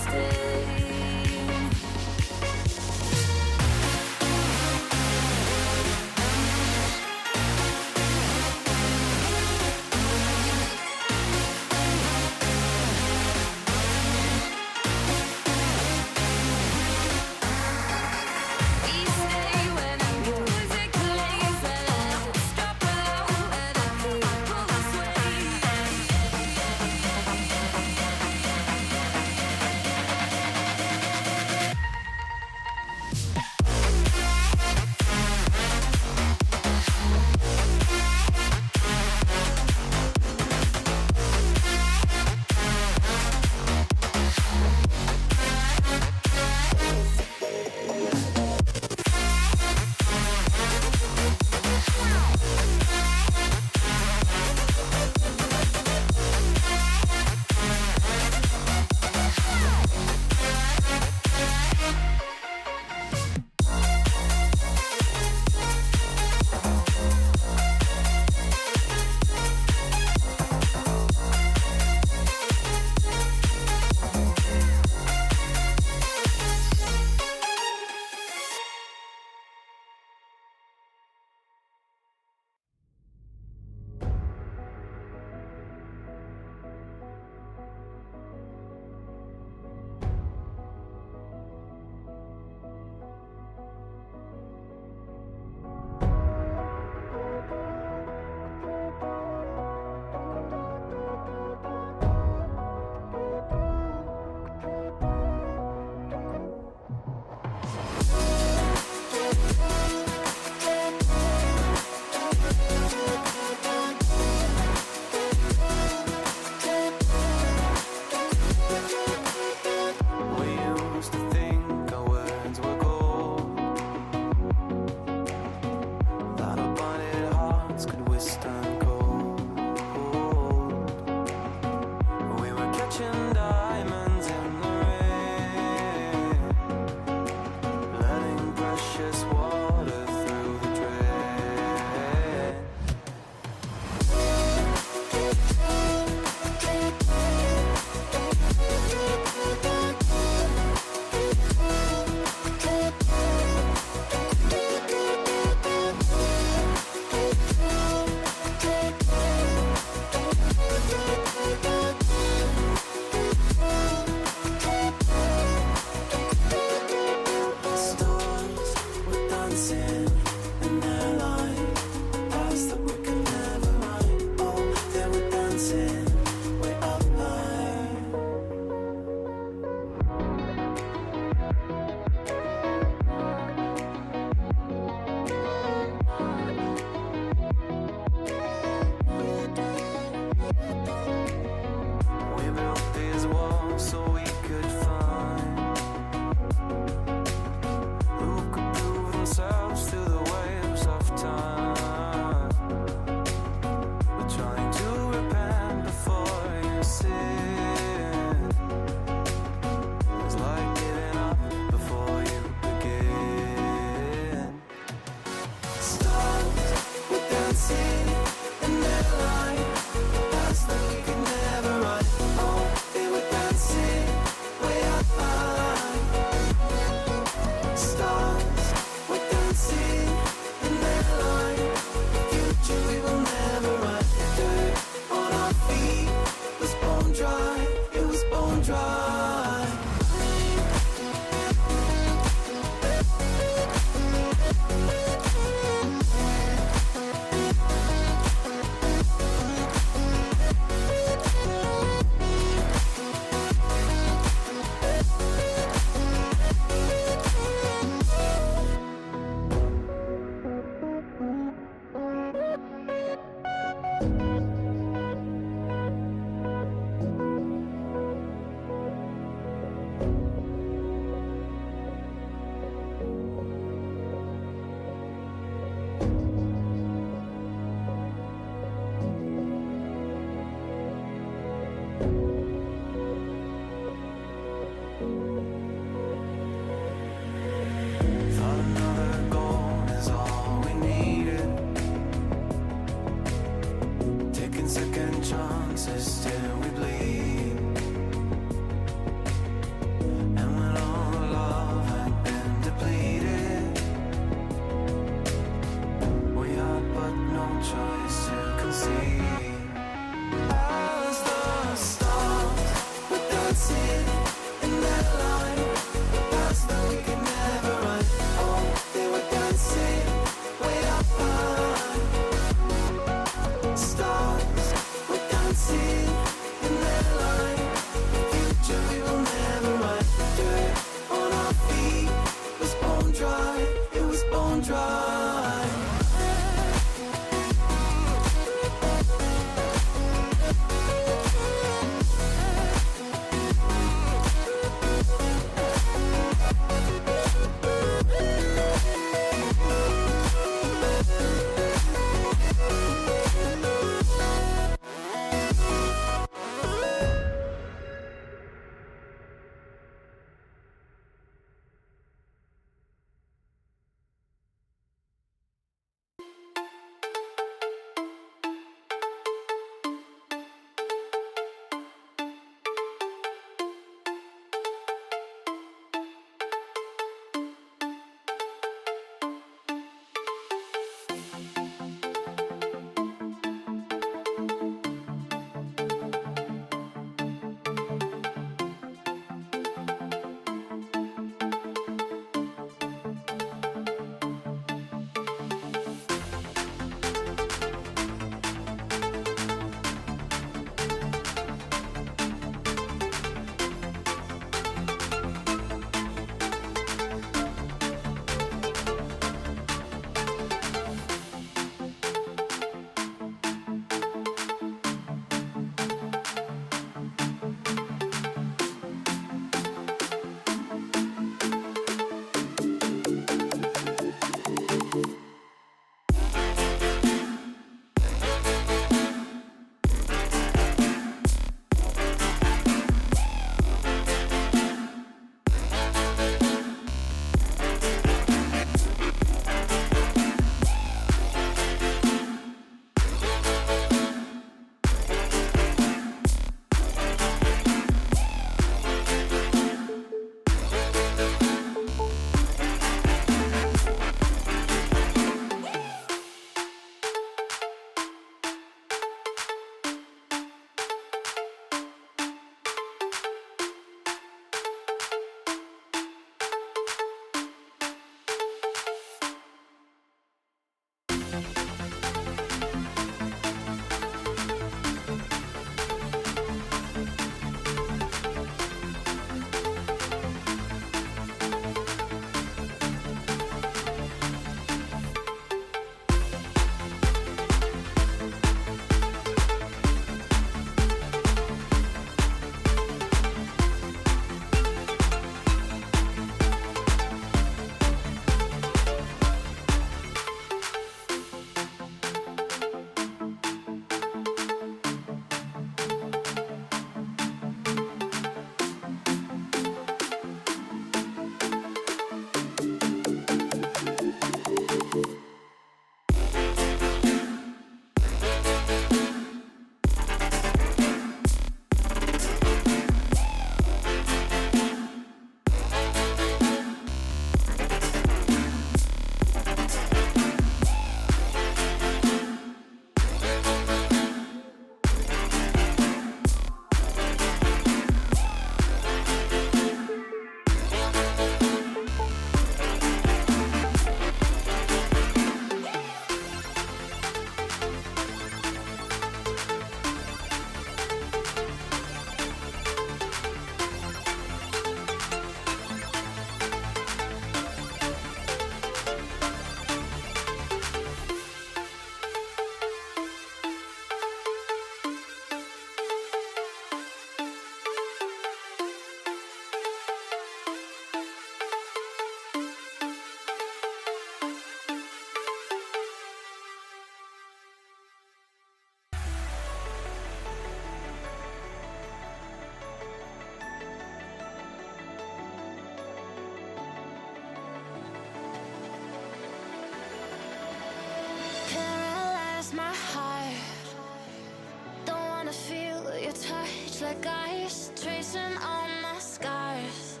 wanna feel your touch like ice, tracing all my scars.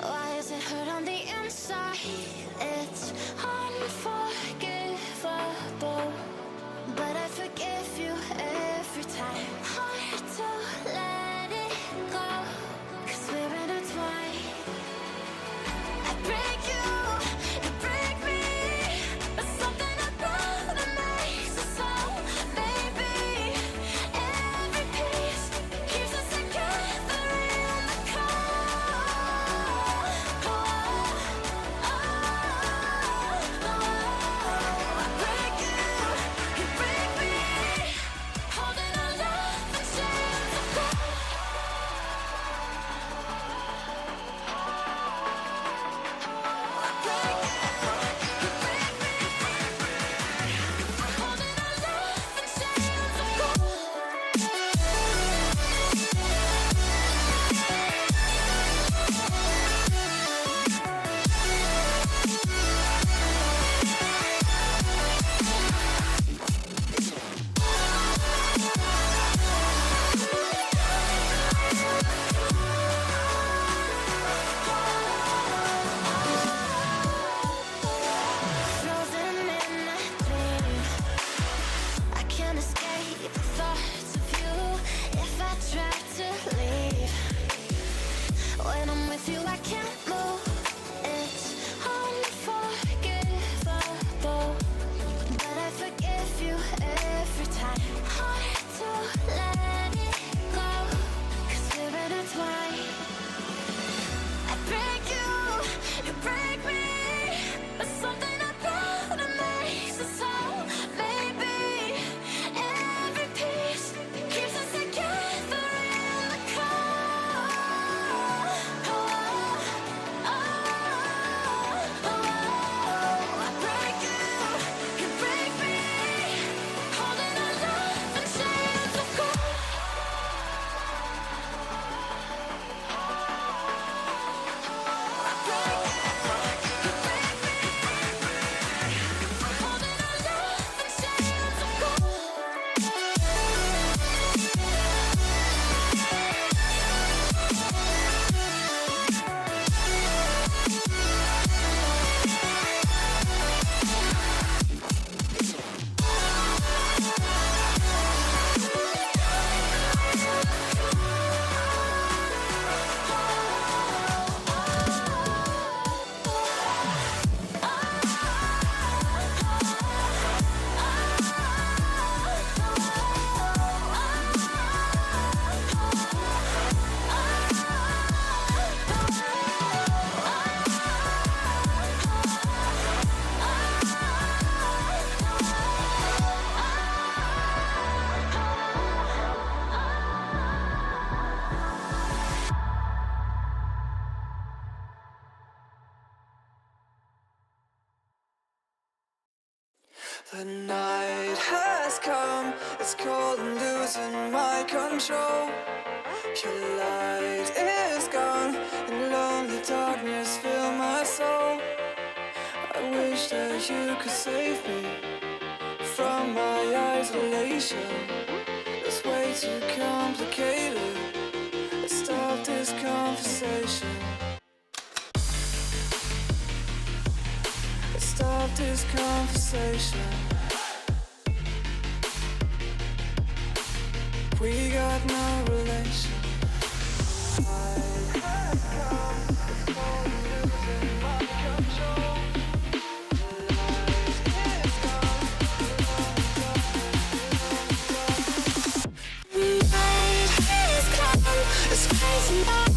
Why is it hurt on the inside? It's unforgivable, but I forgive you every time. Hard to let it go, 'cause we're intertwined. I break you break me, but something about it makes us so. Maybe every piece keeps us together in the cold. I break you break me, holding our love in chains of gold. I break you break me, holding our love in chains of gold. Frozen in a dream, I can't escape the thoughts of you. If I try to leave, when I'm with you I can't move. It's unforgivable, but I forgive you every time. Hard to let it go, 'cause we're intertwined. I break you break me, but something about it makes us whole. Maybe every piece keeps us together in the cold. I break you break me, holding our love in chains of gold. I break you break me, holding our love in chains of gold. The night has come, it's cold and losing my control. Your light is gone, and lonely darkness fill my soul. I wish that you could save me from my isolation. It's way too complicated. Let's stop this conversation. Let's stop this conversation. We got no relation. I have come, it's cold and losing my control. The light is gone, the night is come, it's crazy now.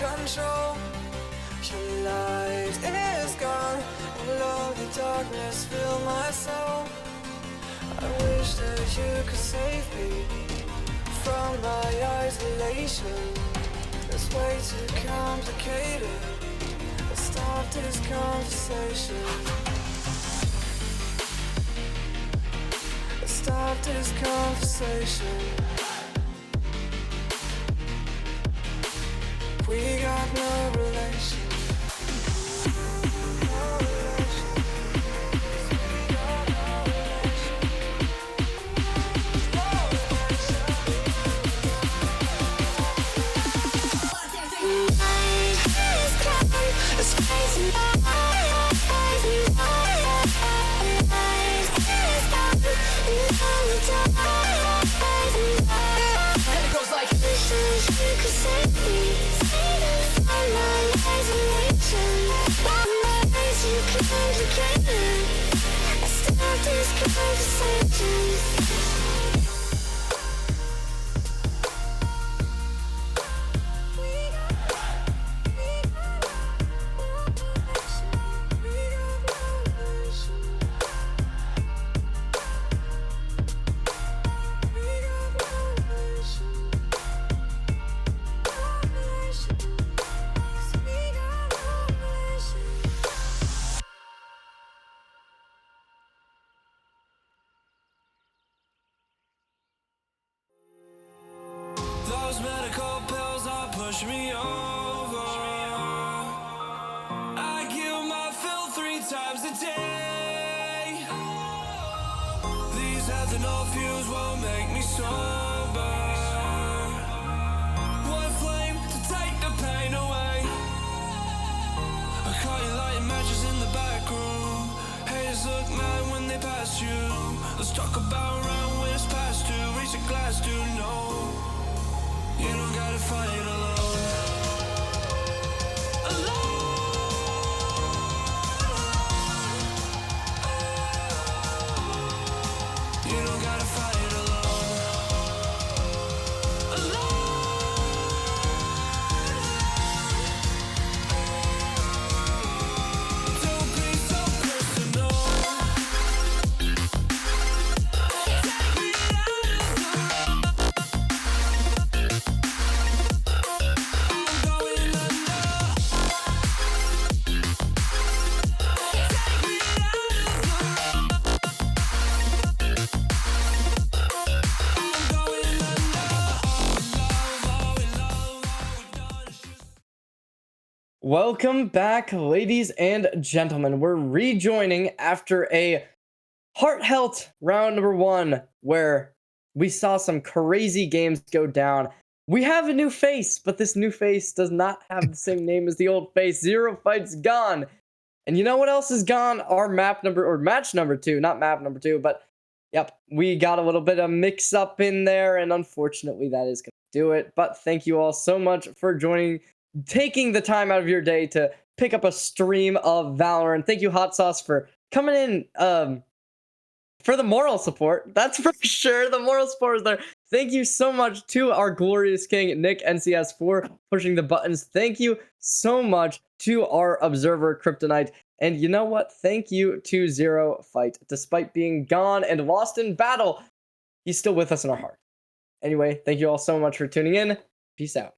control. Your light is gone, and lonely darkness fill my soul. I wish that you could save me from my isolation. It's way too complicated. Let's stop this conversation. Let's stop this conversation. We got no relation. No relation. We got no relation. It's crazy. And it goes like this. You could save me from my isolation. My eyes, you complicated. Stop this conversation. Those medical pills are pushing me over. I kill my fill 3 times a day. These ethanol fumes won't make me sober. One flame to take the pain away. I caught you lighting matches in the back room. Haters look mad when they pass you. Let's talk about round when it's past due. Reach a glass, do know. You don't gotta fight alone. You don't gotta fight alone. Don't be so personal. Take me out of the Welcome back, ladies and gentlemen. We're rejoining after a heart-health round number 1 where we saw some crazy games go down. We have a new face, but this new face does not have the same name as the old face. Zero Fight's gone. And you know what else is gone? Our match number 2, not map number 2, but yep, we got a little bit of mix up in there, and unfortunately that is going to do it. But thank you all so much for joining, taking the time out of your day to pick up a stream of Valorant. Thank you, Hot Sauce, for coming in for the moral support. That's for sure. The moral support is there. Thank you so much to our glorious king, Nick NCS, for pushing the buttons. Thank you so much to our observer, Kryptonite. And you know what? Thank you to Zero Fight. Despite being gone and lost in battle, he's still with us in our heart. Anyway, thank you all so much for tuning in. Peace out.